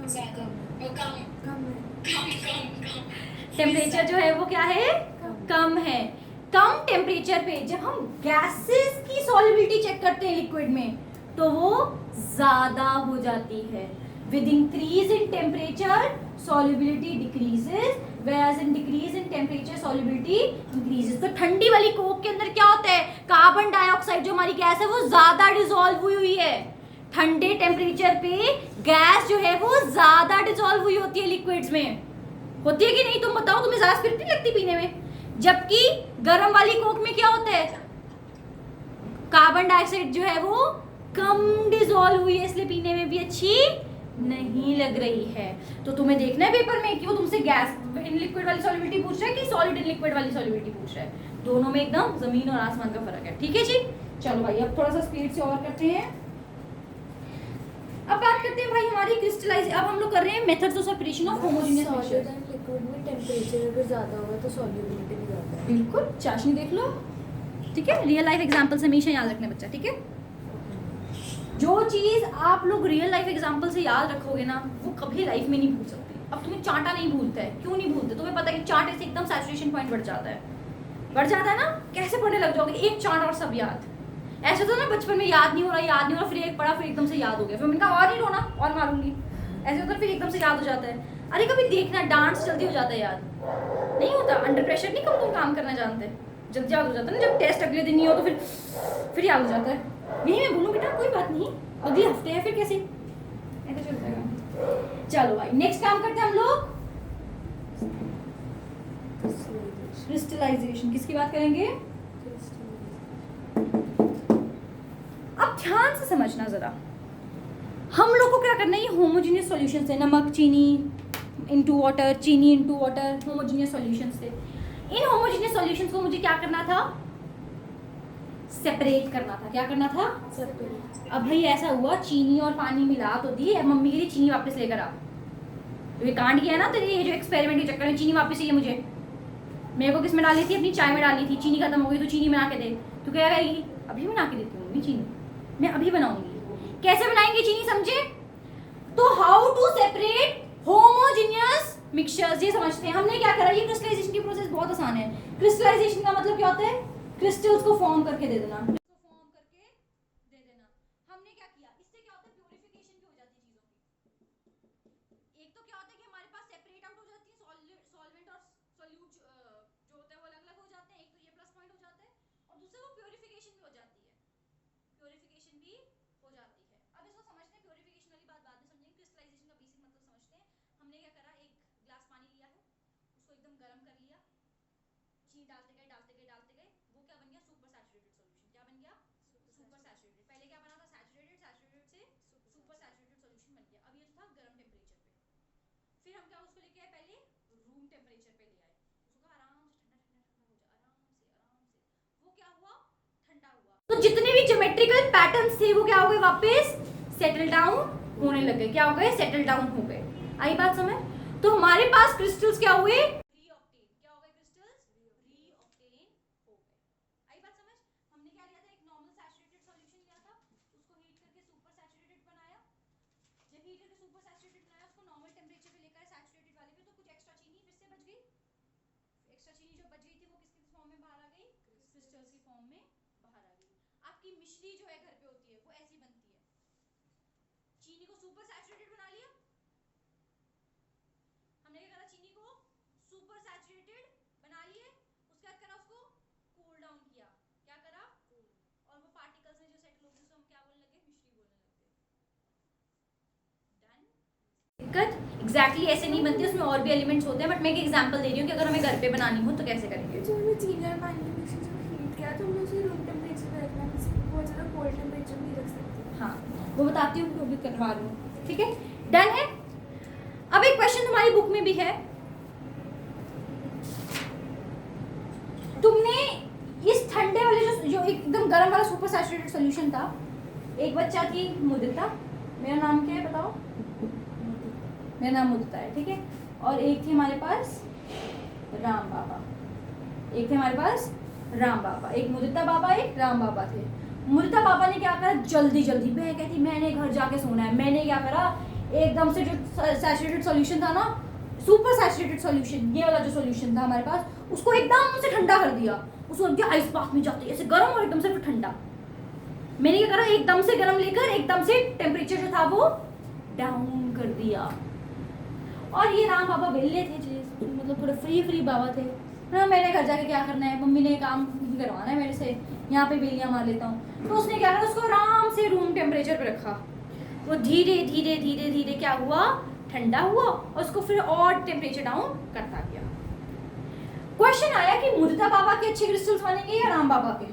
ज्यादा कम कम है। टेम्परेचर जो है वो क्या है? कम है। कम टेम्परेचर पे जब हम गैसेस की सॉल्युबिलिटी चेक करते हैं लिक्विड में तो वो ज्यादा हो जाती है। With increase in temperature solubility decreases whereas in decrease in temperature solubility increases। तो ठंडी वाली कोक के अंदर क्या होता है? कार्बन डाइऑक्साइड जो हमारी गैस है वो ज्यादा डिसॉल्व हुई है। ठंडे टेम्परेचर पे गैस जो है वो ज्यादा डिसॉल्व हुई होती है लिक्विड्स में, होती है कि नहीं? तुम बताओ, तुम्हें ज्यादा स्पिरिट नहीं लगती पीने में? जबकि गर्म वाली कोक में क्या होता है? कार्बन डाइऑक्साइड जो है वो कम डिसॉल्व हुई है, इसलिए पीने में भी अच्छी नहीं लग रही है। तो तुम्हें देखना है पेपर में कि वो तुमसे गैस इन लिक्विड वाली सॉल्युबिलिटी पूछ रहा है कि सॉलिड इन लिक्विड वाली सॉल्युबिलिटी पूछ रहा है। दोनों में एकदम जमीन और आसमान का फर्क है। ठीक है जी, चलो भाई अब थोड़ा सा स्पीड से और करते हैं। अब बात करते हैं भाई हमारी क्रिस्टलाइज। अब हम लोग कर रहे हैं methods of separation of homogeneous solid mixtures. And liquid में टेम्परेचर अगर ज़्यादा होगा तो सॉल्युबिलिटी भी ज़्यादा है। बिल्कुल, चाशनी देख लो। ठीक है, रियल लाइफ एग्जांपल से हमेशा याद रखना बच्चा। ठीक है, जो चीज़ आप लोग रियल लाइफ एग्जांपल से याद रखोगे ना वो कभी लाइफ में नहीं भूल सकते। अब तुम्हें चाटा नहीं भूलता है, क्यों नहीं भूलते? तुम्हें पता है कि चाटे से एकदम सैचुरेशन पॉइंट बढ़ जाता है ना? कैसे पढ़ने लग जाओगे? एक चाट और सब याद। ऐसे तो ना बचपन में याद नहीं हो रहा, फिर एक पढ़ा, फिर एकदम से याद हो गया, फिर मैंने कहा और नहीं रोना और मारूंगी, ऐसे होता है, फिर एकदम से याद हो जाता है। अरे कभी देखना, डांस जल्दी हो जाता है याद, नहीं होता अंडर प्रेशर नहीं कम तुम काम करना जानते, जल्दी याद हो जाता है ना। जब टेस्ट अगले दिन नहीं हो तो फिर याद हो जाता है। नहीं मैं बोलूँ बेटा कोई बात नहीं, अगले हफ्ते है, फिर कैसे ऐसे चल जाएगा। चलो भाई नेक्स्ट काम करते हैं हम लोग, क्रिस्टलाइजेशन। किसकी बात करेंगे? अब ध्यान से समझना जरा, हम लोग को क्या करना है? ये होमोजेनियस सॉल्यूशंस है, नमक चीनी इनटू वाटर, चीनी इनटू वाटर, होमोजेनियस सॉल्यूशंस थे। इन होमोजेनियस सॉल्यूशंस को मुझे क्या करना था? सेपरेट करना था। क्या करना था? सेपरेट। अब भाई ऐसा हुआ चीनी और पानी मिला तो दी, अब मम्मी के लिए चीनी वापस लेकर आ। ये कांड किया ना तेरे, ये जो एक्सपेरिमेंट के चक्कर में चीनी वापस चाहिए मुझे। मेरे को किस में डाली थी? अपनी चाय में डाली थी, चीनी खत्म हो गई तो चीनी बना के दे। तू क्या कहेगी? अभी बना के देती हूँ मम्मी चीनी, मैं अभी बनाऊंगी। कैसे बनाएंगे चीनी, समझे? तो how to separate homogeneous mixtures, ये समझते हैं। हमने क्या करा, ये क्रिस्टलाइजेशन की प्रोसेस बहुत आसान है। क्रिस्टलाइजेशन का मतलब क्या होता है? क्रिस्टल्स को फॉर्म करके दे देना। हमने क्या किया, इससे क्या होता है? प्यूरिफिकेशन भी हो जाती है चीजों की। एक तो क्या होता है कि हमारे पास सेपरेट आउट हो जाती है सॉल्वेंट और सोल्यूट जो होता है वो अलग अलग हो जाते हैं। एक तो ये प्लस पॉइंट हो जाता है और दूसरा वो प्यूरिफिकेशन भी हो जाती है। प्यूरिफिकेशन भी हो जाती है। अब इसको समझते हैं, प्यूरिफिकेशन वाली बात बाद में समझेंगे। क्रिस्टलाइजेशन का बेसिक मतलब समझते हैं। हमने क्या करा, एक ग्लास पानी लिया है, उसको एकदम गर्म कर लिया, चीनी डालते गए वो क्या बन गया? Super saturated solution. क्या बन गया? Super saturated. पहले क्या बना था? सैचुरेटेड, सैचुरेटेड से सुपर सैचुरेटेड सॉल्यूशन बन गया। अब ये था गर्म टेम्परेचर पे। फिर हम क्या उसको लेके आए? पहले रूम टेम्परेचर पे ले आए, उसको कहा आराम से ठंडा हो जा, आराम से। वो क्या हुआ? ठंडा हुआ। तो जितने भी ज्योमेट्रिकल पैटर्न्स थे वो क्या हो गए? वापस सेटल डाउन होने लग गए। क्या हो गए? सेटल डाउन हो गए। आई बात समझ? तो हमारे पास क्रिस्टल्स क्या हुए? रीऑब्टेन। क्या हो गए? क्रिस्टल्स रीऑब्टेन हो गए। आई बात समझ? हमने क्या लिया था? एक नॉर्मल सैचुरेटेड सॉल्यूशन लिया था, उसको हीट करके सुपर सैचुरेटेड बनाया। जब हीट करके सुपर सैचुरेटेड बनाया, उसको नॉर्मल टेम्परेचर पे लेकर सैचुरेटेड वाले पे, तो कुछ एक्स्ट्रा चीनी फिर से बच गई। एक्स्ट्रा चीनी जो बच गई थी वो किसकी फॉर्म में बाहर आ गई? क्रिस्टल्स की फॉर्म में बाहर आ गई। आपकी मिश्री जो है घर पे होती है वो ऐसी बनती है, चीनी को सुपर सैचुरेटेड बना लिया, हमने क्या दिक्कत? एग्जैक्टली ऐसे नहीं बनती, उसमें और भी एलिमेंट्स होते हैं, बट मैं एक एग्जांपल दे रही हूँ कि अगर हमें घर पे बनानी हो तो कैसे करेंगे। जो हमने चीनी और पानी में से जो हीट किया तो हमने उसे रूम टेम्परेचर पे रखना है, बहुत ज़्यादा कोल्ड टेम्परेचर नहीं रख सकते। हाँ वो बताती हूँ, वो भी करवा रही हूँ, ठीक है, डन है। अब एक क्वेश्चन तुम्हारी बुक में भी है, तुमने इस ठंडे वाले जो एकदम गर्म वाला सुपर सैचुरेटेड सॉल्यूशन था, एक बच्चा थी मुदिता, मेरा नाम क्या है बताओ? मेरा नाम मुदिता है, ठीक है, और एक थी हमारे पास राम बाबा, एक थे हमारे पास राम बाबा, एक मुदिता बाबा एक राम बाबा थे। मुदिता बाबा ने क्या करा, जल्दी जल्दी मैं कहती मैंने घर जाके सोना है, मैंने क्या करा एकदम से जो सैचुरेटेड सॉल्यूशन था ना, सुपर सैचुरेटेड सॉल्यूशन, ये वाला जो सॉल्यूशन था हमारे पास, उसको एकदम से ठंडा कर दिया, उसको क्या आइस बाथ में जाते ऐसे गर्म और एकदम से फिर ठंडा। मैंने क्या करा, एकदम से गर्म लेकर एकदम से टेम्परेचर जो था वो डाउन कर दिया। और ये राम बाबा बेले थे, मतलब थोड़े फ्री बाबा थे ना, मैंने घर जाके क्या करना है, मम्मी ने काम नहीं करवाना है मेरे से, यहाँ पे बेलियाँ मार लेता हूँ। तो उसने क्या करा, उसको आराम से रूम टेम्परेचर पे रखा, वो धीरे धीरे धीरे धीरे क्या हुआ, ठंडा हुआ, और उसको फिर और टेम्परेचर डाउन करता गया। क्वेश्चन आया कि मुदिता बाबा के अच्छे क्रिस्टल्स बनेंगे या राम बाबा के?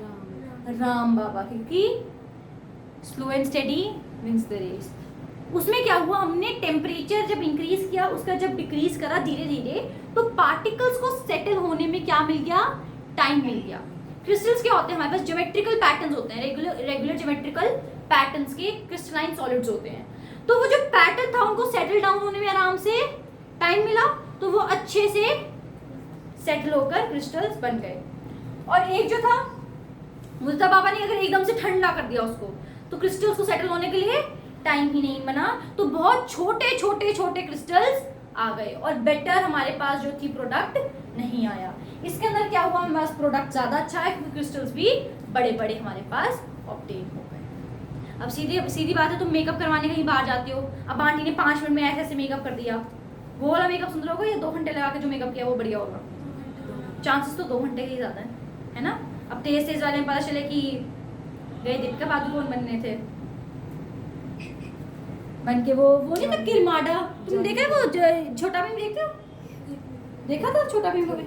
राम बाबा के, क्योंकि slow and steady wins the race. उसमें क्या हुआ, हमने टेम्परेचर जब इंक्रीज किया, उसका जब डिक्रीज करा धीरे धीरे, तो पार्टिकल्स को सेटल होने में क्या मिल गया, टाइम मिल गया। क्रिस्टल्स क्या होते हैं, हमारे पास ज्योमेट्रिकल पैटर्न्स होते हैं, रेगुलर ज्योमेट्रिकल पैटर्न्स के क्रिस्टलाइन सॉलिड्स होते हैं। तो वो जो पैटर्न था उनको सेटल डाउन होने में आराम से टाइम मिला, तो वो अच्छे से सेटल होकर क्रिस्टल्स बन गए। और एक जो था मुदिता बाबा ने अगर एकदम से ठंडा कर दिया उसको, तो क्रिस्टल्स को सेटल होने के लिए टाइम ही नहीं बना, तो बहुत छोटे छोटे छोटे क्रिस्टल्स आ गए, और बेटर हमारे पास जो थी प्रोडक्ट नहीं आया। इसके अंदर क्या हुआ, हमारे पास प्रोडक्ट ज़्यादा अच्छा है, क्योंकि क्रिस्टल्स भी बड़े बड़े हमारे पास ऑब्टेन हो गए। अब सीधी बात है, तुम मेकअप करवाने कहीं बाहर जाते हो, अब आंटी ने 5 मिनट में ऐसे ऐसे मेकअप कर दिया, वो वाला मेकअप सुंदर होगा या 2 घंटे लगा के जो मेकअप किया वो बढ़िया होगा? चांसेस तो 2 घंटे के ही ज़्यादा है ना। अब तेज वाले में पता चले कि गए दीपिका पादुकोण बनने थे, बन के वो नहीं था किरमाडा, तुम देखा है वो छोटा भीम देखते हो? देखा था छोटा भीम को भी,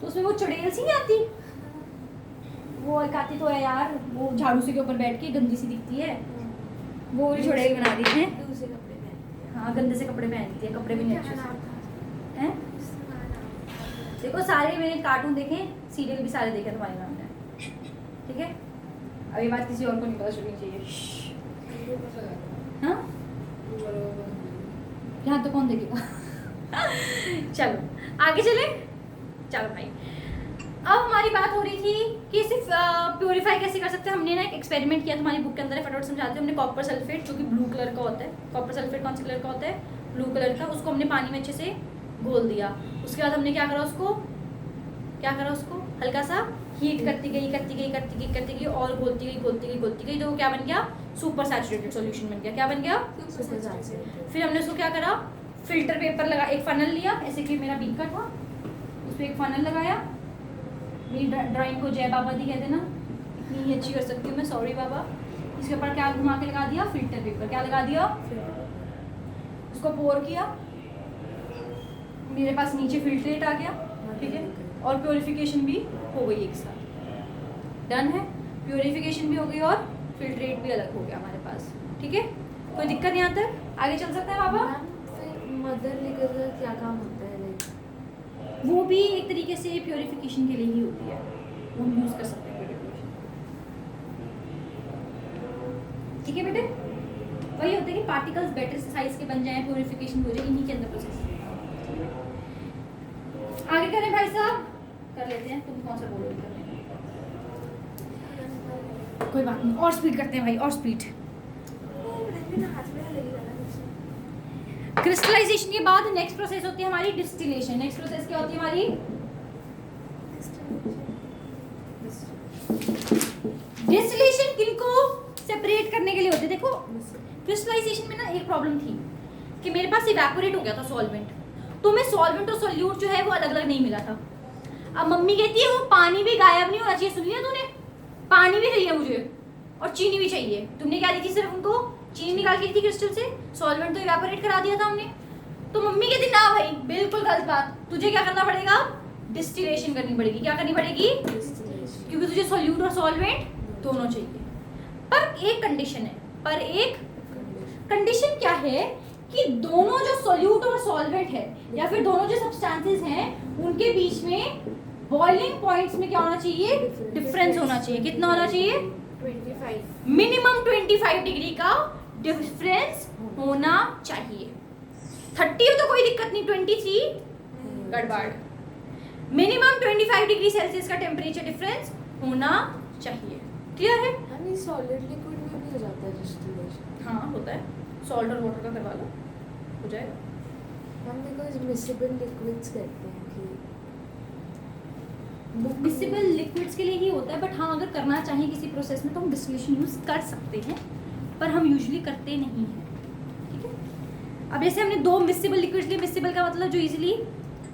तो उसमें वो चुड़ैल सी नहीं आती, वो एक आती तो है यार, वो झाड़ू से के ऊपर बैठ के गंदी सी दिखती है, वो वाली चुड़ैल बना दी है। हाँ गंदे से कपड़े पहनती है, कपड़े भी नहीं अच्छे से हैं। देखो सारे मैंने कार्टून देखे, सीरियल भी सारे देखे तुम्हारे नाम ने, ठीक है। अब ये बात किसी और को नहीं पता चलनी चाहिए। हाँ यहाँ तो कौन देखेगा। चलो आगे चले, चलो भाई। अब हमारी बात हो रही थी कि सिर्फ प्योरीफाई कैसे कर सकते हैं। हमने ना एक एक्सपेरिमेंट किया, तुम्हारी बुक के अंदर है, फटाफट समझाते हैं। हमने कॉपर सल्फेट, जो कि ब्लू कलर का होता है, कॉपर सल्फेट कौन से कलर का होता है, ब्लू कलर का, उसको हमने पानी में अच्छे से घोल दिया। उसके बाद हमने क्या करा, उसको हल्का सा हीट करती गई और घोलती गई, तो क्या बन गया, सुपर सैचुरेटेड सॉल्यूशन बन गया। क्या बन गया? फिर हमने उसको क्या करा, फिल्टर पेपर लगा, एक फनल लिया, ऐसे कि मेरा बीकर था, उस पर एक फनल लगाया। मेरी ड्राइंग को जय बाबा दी कहते ना, इतनी ही अच्छी कर सकती हूँ मैं, सॉरी बाबा। इसके ऊपर क्या घुमा के लगा दिया, फिल्टर पेपर। क्या लगा दिया, उसको पोर किया, मेरे पास नीचे फिल्ट्रेट आ गया, ठीक है, और प्योरिफिकेशन भी हो गई एक साथ। डन है, प्योरिफिकेशन भी हो गई और फिल्ट्रेट भी अलग हो गया हमारे पास, ठीक है। कोई दिक्कत यहाँ तक, आगे चल सकते हैं बाबा। मदर लिकर क्या काम होता है? वो भी एक तरीके से प्योरिफिकेशन के लिए ही होती है, वो हम यूज़ कर सकते हैं प्योरिफिकेशन, ठीक है बेटे। वही होता है कि पार्टिकल्स बेटर साइज के बन जाएं, प्योरिफिकेशन हो जाए, इन्हीं के अंदर प्रोसेस। आगे करें भाई साहब, कर लेते हैं। तुम कौन सा बोलोगे? कोई बात नहीं, और स्पीड करते हैं भाई, और स्पीड। क्रिस्टलाइजेशन के बाद नेक्स्ट प्रोसेस होती है हमारी डिस्टिलेशन। नेक्स्ट प्रोसेस क्या होती है हमारी? डिस्टिलेशन किनको सेपरेट करने के लिए होती है? देखो क्रिस्टलाइजेशन में ना एक प्रॉब्लम थी कि मेरे पास इवेपोरेट हो गया था सॉल्वेंट, तो मैं सॉल्वेंट और सोल्यूट जो है वो अलग अलग नहीं मिला था। अब मम्मी कहती है वो पानी भी गायब नहीं होना चाहिए, सुन लिया तूने? पानी भी चाहिए मुझे और चीनी भी चाहिए। तुमने क्या दी थी? सिर्फ उनको चीनी निकाल के दी थी क्रिस्टल से, सॉल्वेंट तो इवेपोरेट करा दिया था हमने। तो मम्मी कहती ना भाई बिल्कुल गलत बात, तुझे क्या करना पड़ेगा, डिस्टिलेशन करनी पड़ेगी। क्या करनी पड़ेगी, क्योंकि तुझे सॉल्यूट और सॉल्वेंट दोनों चाहिए। पर एक कंडीशन है, पर एक कंडीशन क्या है कि दोनों जो सॉल्यूट और सॉल्वेंट है या फिर दोनों जो सब्सटेंसेस हैं उनके बीच में बॉइलिंग पॉइंट्स में क्या होना चाहिए, डिफरेंस होना चाहिए। कितना होना चाहिए, 25। मिनिमम 25 डिग्री का डिफरेंस होना चाहिए। 30 हो तो कोई दिक्कत नहीं, 23 गड़बड़। मिनिमम 25 डिग्री सेल्सियस का टेम्परेचर डिफरेंस होना चाहिए। क्लियर है? यानी सॉलिड लिक्विड में भी हो जाता है डिस्टिलेशन। हाँ होता है, सॉल्ट और वाटर का करवा लो, हो जाएगा। हम देखो मिक्सेबल लिक्विड्स कहते हैं कि मिक्सेबल लिक्विड्स के लिए ही होता है, बट हाँ अगर करना चाहें किसी प्रोसेस में तो हम डिस्टिलेशन यूज़ कर सकते हैं, पर हम यूजुअली करते नहीं हैं। ठीक है, अब जैसे हमने दो मिक्सेबल लिक्विड्स लिए, मिक्सेबल का मतलब जो इजीली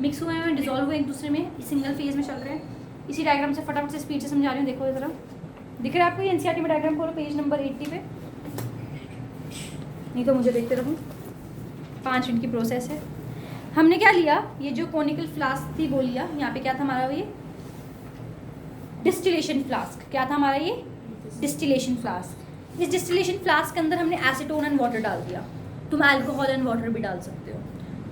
मिक्स हुए हैं, डिजॉल्व हुए एक दूसरे में, सिंगल फेज में चल रहे हैं। इसी डायग्राम से फटाफट से स्पीड से समझा रही हूँ, देखो जरा दिख रहा है आपको एनसीईआरटी में डायग्राम, खोलो पेज नंबर 80 पे, नहीं तो मुझे देखते रहूँ। 5 मिनट की प्रोसेस है। हमने क्या लिया, ये जो कोनिकल फ्लास्क थी वो लिया, यहाँ पे क्या था हमारा, ये डिस्टिलेशन फ्लास्क। क्या था हमारा ये डिस्टिलेशन फ्लास्क। इस डिस्टिलेशन फ्लास्क के अंदर हमने एसीटोन एंड वाटर डाल दिया। तुम अल्कोहल एंड वाटर भी डाल सकते हो,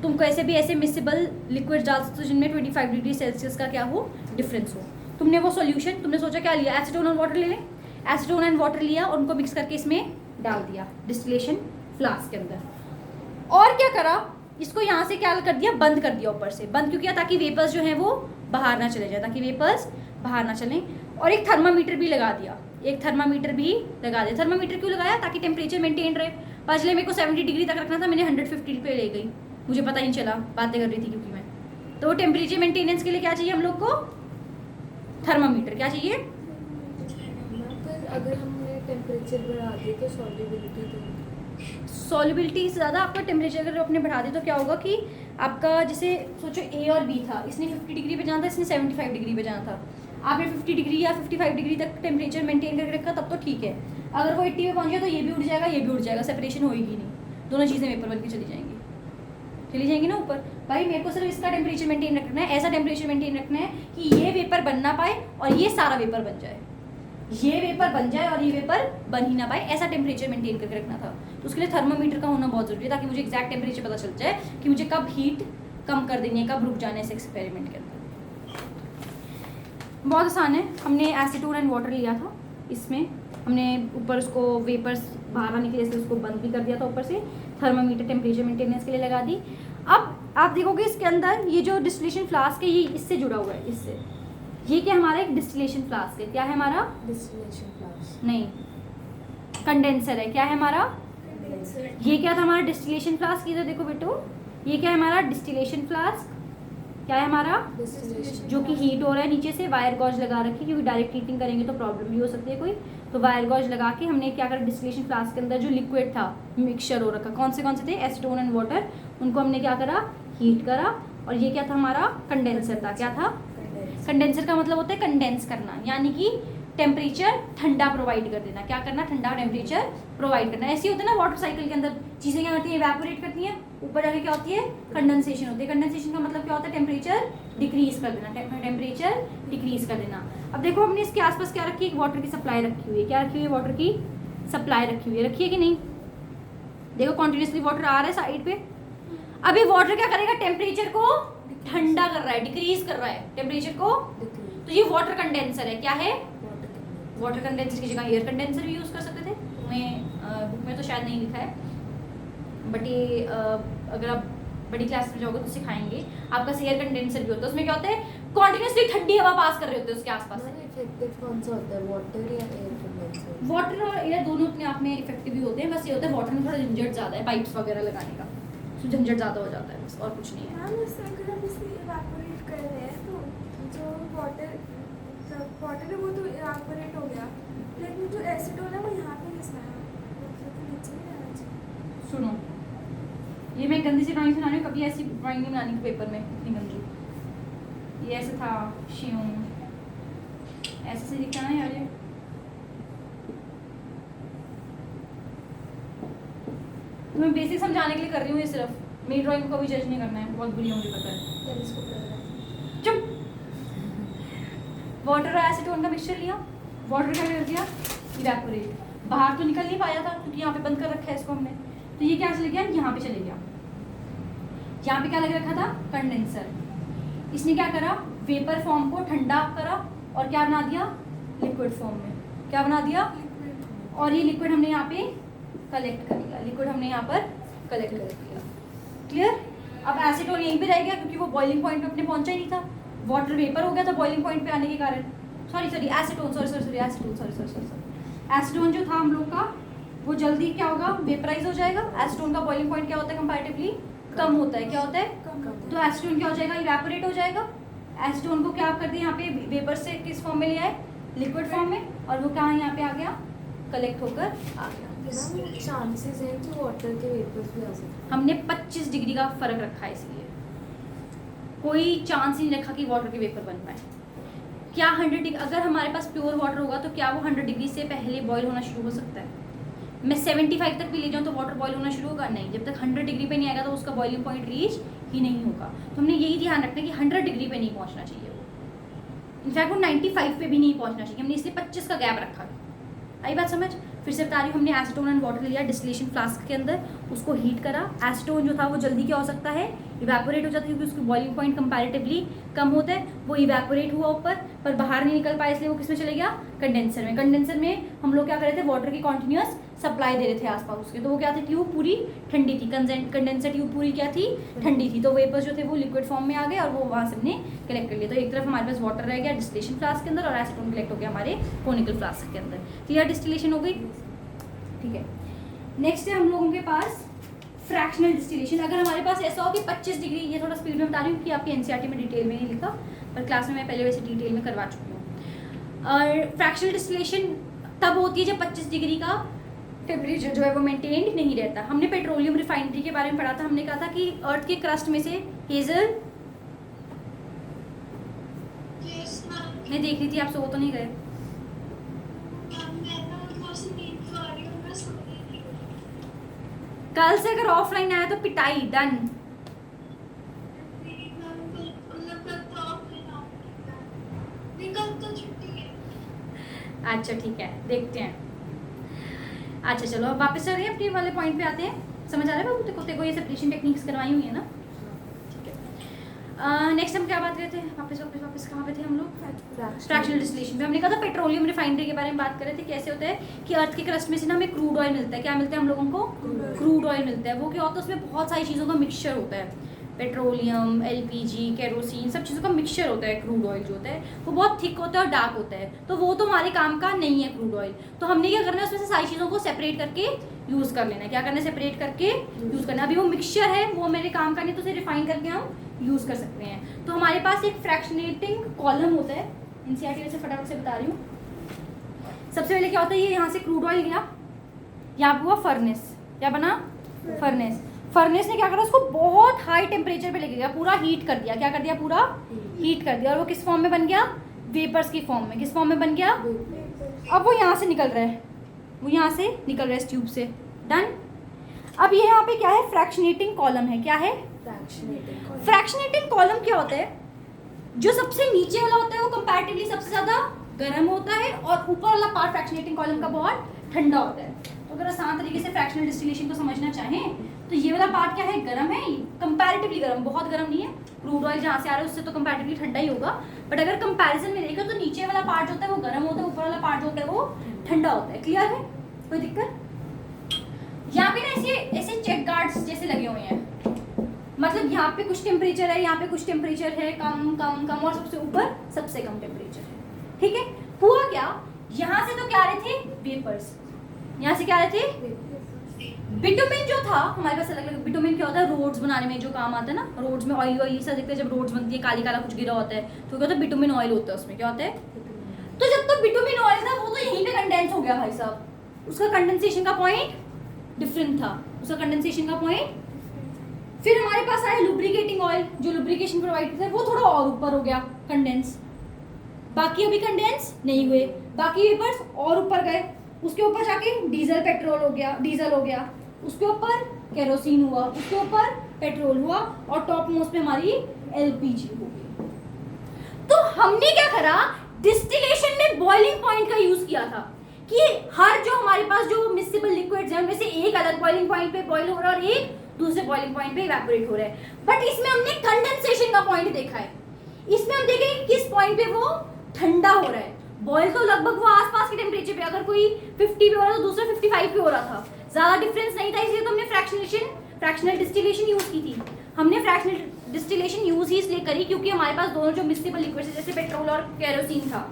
तुम कैसे भी ऐसे मिक्सेबल लिक्विड डाल सकते हो जिनमें 25 डिग्री सेल्सियस का क्या हो, डिफरेंस हो। तुमने वो सॉल्यूशन, तुमने सोचा क्या लिया, एसीटोन और वाटर ले लें, एसीटोन एंड वाटर लिया और उनको मिक्स करके इसमें डाल दिया डिस्टिलेशन फ्लास्क के अंदर। और क्या करा, इसको यहाँ से क्या कर दिया, बंद कर दिया ऊपर से। बंद क्यों किया, ताकि वेपर्स जो है वो बाहर ना चले जाए, ताकि वेपर्स बाहर ना चलें। और एक थर्मामीटर भी लगा दिया, एक थर्मामीटर भी लगा दिया। थर्मामीटर क्यों लगाया, ताकि टेम्परेचर मेंटेन रहे। पहले मेरे को 70 डिग्री तक रखना था, मैंने 150 पे ले गई, मुझे पता ही नहीं चला, बातें कर रही थी क्योंकि मैं। तो टेम्परेचर मेंटेनेंस के लिए क्या चाहिए हम लोग को, थर्मामीटर। क्या चाहिए, पर अगर हमने टेम्परेचर बढ़ा दिया तो सॉल्युबिलिटी तो सॉल्युबिलिटी से ज़्यादा आपका टेम्परेचर अगर आपने बढ़ा दी तो क्या होगा कि आपका, जैसे सोचो ए और बी था, इसने 50 डिग्री पे जाना था, इसने 75 डिग्री पे जाना था। आपने 50 डिग्री या 55 डिग्री तक टेम्परेचर मेंटेन करके रखा तब तो ठीक है। अगर वो 80 पे पहुंच गया तो ये भी उड़ जाएगा, ये भी उड़ जाएगा, सेपरेशन होगी नहीं, दोनों चीज़ें वेपर बन के चली जाएंगी ना ऊपर। भाई मेरे को सिर्फ इसका टेम्परेचर मेंटेन रखना है, ऐसा टेम्परेचर मेंटेन रखना है कि ये वेपर बन ना पाए और ये सारा वेपर बन जाए, ये वेपर बन जाए और ये वेपर बन ही ना पाए, ऐसा टेम्परेचर मेंटेन करके रखना था। तो उसके लिए थर्मामीटर का होना बहुत जरूरी है, ताकि मुझे एग्जैक्ट टेम्परेचर पता चल जाए कि मुझे कब हीट कम कर देनी है, कब रुक जाने से एक्सपेरिमेंट के अंदर। बहुत आसान है। हमने एसीटोन एंड वाटर लिया था, इसमें हमने ऊपर उसको वेपर्स बाहर आने के लिए उसको बंद भी कर दिया था, ऊपर से थर्मामीटर टेम्परेचर मेंटेनेंस के लिए लगा दी। अब आप देखोगे इसके अंदर ये जो डिस्टिलेशन फ्लास्क है ये इससे जुड़ा हुआ है, इससे। ये क्या हमारा एक डिस्टिलेशन फ्लास्क है, क्या है हमारा, डिस्टिलेशन फ्लास्क नहीं कंडेंसर है। क्या है हमारा, ये क्या था हमारा डिस्टिलेशन फ्लास्क, इधर देखो बेटो, ये क्या है हमारा डिस्टिलेशन फ्लास्क, क्या है हमारा, डिस्टिलेशन जो कि हीट हो रहा है नीचे से, वायर गॉज लगा रखी, क्योंकि डायरेक्ट हीटिंग करेंगे तो प्रॉब्लम भी हो सकती है कोई, तो वायर गॉज लगा के हमने क्या करा, डिस्टिलेशन फ्लास्क के अंदर जो लिक्विड था मिक्सचर हो रखा, कौन से थे, एसीटोन एंड वाटर, उनको हमने क्या करा, हीट करा। और ये क्या था हमारा, कंडेंसर था। क्या था, कंडेंसर का मतलब होता है कंडेंस करना, यानी कि टेम्परेचर ठंडा प्रोवाइड कर देना। क्या करना, ठंडा टेम्परेचर प्रोवाइड करना। ऐसे होता है ना वाटर साइकिल के अंदर, चीज़ें क्या करती हैं, इवेपोरेट करती हैं, ऊपर जाके क्या होती है, कंडेंसेशन होती है। कंडेंसेशन का मतलब क्या होता है, टेम्परेचर डिक्रीज कर देना, टेम्परेचर डिक्रीज कर देना। अब देखो हमने इसके आसपास क्या रखी है, वाटर की सप्लाई रखी हुई है। क्या रखी हुई है, वाटर की सप्लाई रखी हुई है, रखी है कि नहीं, देखो कॉन्टिन्यूसली वाटर आ रहा है साइड पे। अभी वाटर क्या करेगा, टेम्परेचर को ठंडा कर रहा है, डिक्रीज कर रहा है टेम्परेचर को, तो ये वाटर कंडेंसर है। क्या है, वाटर कंडेंसर की जगह एयर कंडेंसर भी यूज़ कर सकते थे, तुम्हें बुक में तो शायद नहीं लिखा है, बट ये अगर आप बड़ी क्लास में जाओगे तो सिखाएंगे। आपका एयर कंडेंसर भी होता है, उसमें क्या होता है, कॉन्टिन्यूसली ठंडी हवा पास कर रहे होते हैं उसके आसपास। इफेक्टिव कौन सा होता है, वाटर या एयर कंडेंसर? वाटर और एयर दोनों अपने आप में इफेक्टिव ही होते हैं, बस ये होता है वाटर में थोड़ा झंझट ज़्यादा है, पाइप्स वगैरह लगाने का झंझट ज़्यादा हो जाता है, बस और कुछ नहीं है। मैम उससे अगर हम इसे इवेपोरेट कर रहे हैं तो जो वाटर है वो तो इवेपोरेट हो गया, लेकिन जो एसीटोन है वो यहाँ पे घिसना है, तो नीचे नहीं रहना चाहिए। सुनो, ये मैं गंदी सी ड्राइंग सुना रही हूँ, कभी ऐसी ड्राइंग नहीं बनानी पेपर में, इतनी गंदी। ये ऐसे था, शिव ऐसे से दिखा ना यार, ये तुम्हें बेसिक समझाने के लिए कर रही हूँ ये सिर्फ। मेरी ड्राइंग को भी जज नहीं करना है, बहुत बुरी है मुझे पता है। टेलीस्कोप लग रहा है। चुप। वाटर और एसीटोन का मिक्सचर लिया, वाटर क्या कर दिया, इवेपोरेट। बाहर तो निकल नहीं पाया था क्योंकि यहाँ पे बंद कर रखा है इसको हमने, तो ये क्या चले गया, यहाँ पे चले गया। यहाँ पे क्या लग रखा था, कंडेंसर। इसने क्या करा, वेपर फॉर्म को ठंडा करा और क्या बना दिया, लिक्विड फॉर्म में। क्या बना दिया, और ये लिक्विड हमने यहाँ पे कलेक्ट कर लिया, लिक्विड हमने यहाँ पर कलेक्ट कर लिया। क्लियर। अब एसीटोन यहीं पे रह गया क्योंकि वो बॉइलिंग पॉइंट पे अपने पहुंचा ही नहीं था, वाटर वेपर हो गया था बॉइलिंग पॉइंट पे आने के कारण। एसीटोन जो था हम लोग का वो जल्दी क्या होगा, वेपराइज हो जाएगा। एसीटोन का बॉइलिंग पॉइंट क्या होता है, कंपैरेटिवली कम होता है। क्या होता है, तो एसीटोन क्या हो जाएगा, इवेपोरेट हो जाएगा। एसीटोन को क्या कर दिया, यहाँ पे वेपर से किस फॉर्म में लिया है, लिक्विड फॉर्म में, और वो क्या यहाँ पे आ गया, कलेक्ट होकर आ गया। चांसेस हैं कि वाटर के वेपर्स भी आ सकते हैं। हमने 25 डिग्री का फर्क रखा है, इसलिए कोई चांस ही नहीं रखा कि वाटर के वेपर बन पाए। क्या 100 डिग्री, अगर हमारे पास प्योर वाटर होगा तो क्या वो 100 डिग्री से पहले बॉईल होना शुरू हो सकता है। मैं 75 तक भी ले जाऊँ तो वाटर बॉईल होना शुरू होगा, नहीं। जब तक 100 डिग्री पे नहीं आएगा तो उसका बॉइलिंग पॉइंट रीच ही नहीं होगा। तो हमने यही ध्यान रखना है कि 100 डिग्री पे नहीं पहुँचना चाहिए वो, इनफैक्ट वो 95 पे भी नहीं पहुँचना चाहिए। हमने इसलिए 25 का गैप रखा। आई बात समझ। फिर से बता रही हूँ, हमने एसीटोन एंड वाटर लिया डिस्टिलेशन फ्लास्क के अंदर, उसको हीट करा। एसीटोन जो था वो जल्दी क्या हो सकता है, इवेपोरेट हो जाता है क्योंकि उसकी बॉइलिंग पॉइंट कंपैरेटिवली कम होता है। वो इवेपोरेट हुआ ऊपर, पर बाहर नहीं निकल पाया, इसलिए वो किसमें चले गया, कंडेंसर में। कंडेंसर में हम लोग क्या कर रहे थे, वाटर की कॉन्टिन्यूस सप्लाई दे रहे थे आसपास उसके, तो वो क्या थी, ट्यूब पूरी ठंडी थी। कंडेंसर ट्यूब पूरी क्या थी, ठंडी थी। तो वेपर्स जो थे वो लिक्विड फॉर्म में आ गए और वो वहाँ से हमने कलेक्ट कर लिया। तो एक तरफ हमारे पास वाटर रह गया डिस्टिलेशन फ्लास्क के अंदर और एसीटोन कलेक्ट हो गया हमारे कोनिकल फ्लास्क के अंदर। क्लियर, डिस्टिलेशन हो गई। ठीक है, नेक्स्ट है हम लोगों के पास फ्रैक्शनल डिस्टिलेशन। अगर हमारे पास ऐसा हो कि 25 डिग्री, ये थोड़ा स्पीड में बता रही हूँ कि आपकी एनसीईआरटी में डिटेल में नहीं लिखा, पर क्लास में मैं पहले वैसे डिटेल में करवा चुकी हूँ। और फ्रैक्शनल डिस्टिलेशन तब होती है जब 25 डिग्री का टेम्परेचर जो है वो मेंटेन नहीं रहता। हमने पेट्रोलियम रिफाइनरी के बारे में पढ़ा था, हमने कहा था कि अर्थ के क्रस्ट में से हेजल, Yes, ma'am. मैं देख रही थी, आप सो तो नहीं गए। मैं ना थोड़ा सा नींद तो आ रही हूँ, मैं सो नहीं रही हूँ। कल से अगर ऑफलाइन आया तो पिटाई, डन। नहीं, मैम, कल तो ऑफलाइन आऊंगी मैम। नहीं, कल तो छुट्टी है। अच्छा ठीक है, देखते हैं। अच्छा चलो, अब वापस चल रही है अपने वाले पॉइंट पे आते हैं। समझ आ रहा है बाबू, तेरे को ये सेपरेशन टेक्निक्स करवाई हुई है ना। ठीक है, नेक्स्ट हम क्या बात करते हैं, वापस कहाँ पे थे हम लोग, फ्रैक्शनल डिस्टिलेशन पे। हमने कहा था पेट्रोलियम रिफाइनरी के बारे में बात कर रहे थे। कैसे होता है कि अर्थ के क्रस्ट में से ना हमें क्रूड ऑयल मिलता है। क्या मिलता है हम लोगों को, क्रूड ऑयल मिलता है। वो क्या होता है, उसमें बहुत सारी चीज़ों का मिक्सचर होता है, पेट्रोलियम, एलपीजी, केरोसिन, सब चीज़ों का मिक्सचर होता है। क्रूड ऑयल जो होता है वो बहुत थिक होता है और डार्क होता है, तो वो तो हमारे काम का नहीं है क्रूड ऑयल। तो हमने क्या करना है, उसमें से सारी चीज़ों को सेपरेट करके यूज़ कर लेना है। क्या करना है, सेपरेट करके यूज़ करना है। अभी वो मिक्सचर है, वो मेरे काम का नहीं, तो उसे रिफाइन करके हम यूज़ कर सकते हैं। तो हमारे पास एक फ्रैक्शनेटिंग कॉलम होता है, एनसीईआरटी में से फटाफट से बता रही हूँ। सबसे पहले क्या होता है, ये यहाँ से क्रूड ऑयल गया, यहाँ पे हुआ फर्नेस। क्या बना, फर्नेस। फर्नेस ने क्या करा, उसको बहुत हाई टेम्परेचर पे लेके गया, पूरा हीट कर दिया। क्या कर दिया, पूरा हीट कर दिया। और वो किस फॉर्म में बन गया, वेपर्स की फॉर्म में। किस फॉर्म में बन गया, अब वो यहाँ से निकल रहा है, वो यहाँ से निकल रहा है इस ट्यूब से। डन। अब ये यहाँ पे क्या है, फ्रैक्शनेटिंग कॉलम है। क्या है, फ्रैक्शनेटिंग कॉलम क्या होता है, जो सबसे नीचे वाला होता है वो कंपैरेटिवली सबसे ज़्यादा गर्म होता है और ऊपर वाला पार्ट फ्रैक्शनेटिंग कॉलम का बहुत ठंडा होता है। तो अगर आसान तरीके से फ्रैक्शनल डिस्टिलेशन को समझना चाहें तो ये वाला पार्ट क्या है, गर्म है, कंपैरेटिवली गर्म, बहुत गर्म नहीं है। क्रूड ऑयल जहाँ से आ रहा है उससे तो कंपैरेटिवली ठंडा ही होगा, बट अगर कंपैरिजन में देखो तो नीचे वाला पार्ट जो होता है वो गर्म होता है, ऊपर वाला पार्ट जो होता है वो ठंडा होता है। क्लियर है, कोई दिक्कत। यहाँ पे ना ऐसे चेक गार्ड्स जैसे लगे हुए हैं, मतलब यहाँ पे कुछ टेम्परेचर है, यहाँ पे कुछ टेम्परेचर है, कम कम कम, और सबसे ऊपर सबसे कम टेम्परेचर है। ठीक है, हुआ क्या, यहाँ से तो क्या आ रहे थे, वेपर्स। यहाँ से क्या आ रहे थे, बिटुमिन जो था हमारे पास अलग अलग। बिटुमिन क्या होता है, रोड्स बनाने में जो काम आता है ना, रोड्स में ऑयल ऑयल सा दिखता है, जब रोड्स बनती है काली काला कुछ गिरा होता है तो क्या होता है, बिटुमिन ऑयल होता है उसमें। क्या होता है, तो जब तक बिटुमिन ऑयल था वो तो यहीं पे कंडेंस हो गया भाई साहब, उसका कंडेंसेशन का पॉइंट डिफरेंट था, उसका कंडेंसेशन का पॉइंट। फिर हमारे पास आया लुब्रिकेटिंग ऑयल, जो लुब्रिकेशन प्रोवाइड करता है, वो थोड़ा और ऊपर हो गया कंडेंस, बाकी अभी कंडेंस नहीं हुए, बाकी वेपर्स और ऊपर गए। उसके ऊपर जाके डीजल पेट्रोल हो गया, डीजल हो गया, उसके ऊपर केरोसिन हुआ, उसके ऊपर पेट्रोल हुआ और टॉप मोस्ट पे हमारी एलपीजी होगी। तो हमने क्या करा, डिस्टिलेशन में बॉइलिंग पॉइंट का यूज किया था कि हर जो हमारे पास जो मिक्सिबल लिक्विड्स हैं उनमें से एक अलग बॉइलिंग पॉइंट पे बॉइल हो रहा है और एक दूसरे बॉइलिंग पॉइंट पे इवेपोरेट हो रहा है। बट इसमें हमने कंडेंसेशन का पॉइंट देखा है, इसमें हम देखेंगे किस पॉइंट पे वो ठंडा हो रहा है। बॉयल तो लगभग वो आसपास के टेम्परेचर पे, अगर कोई 50 पे हो रहा था तो दूसरा 55 पे हो रहा था, ज्यादा डिफरेंस नहीं था, इसलिए तो हमने फ्रैक्शनल डिस्टिलेशन यूज की थी। हमने फ्रैक्शनल डिस्टिलेशन यूज ही इसलिए करी क्योंकि हमारे पास दोनों जो मिक्सिबल लिक्विड्स जैसे पेट्रोल और केरोसिन था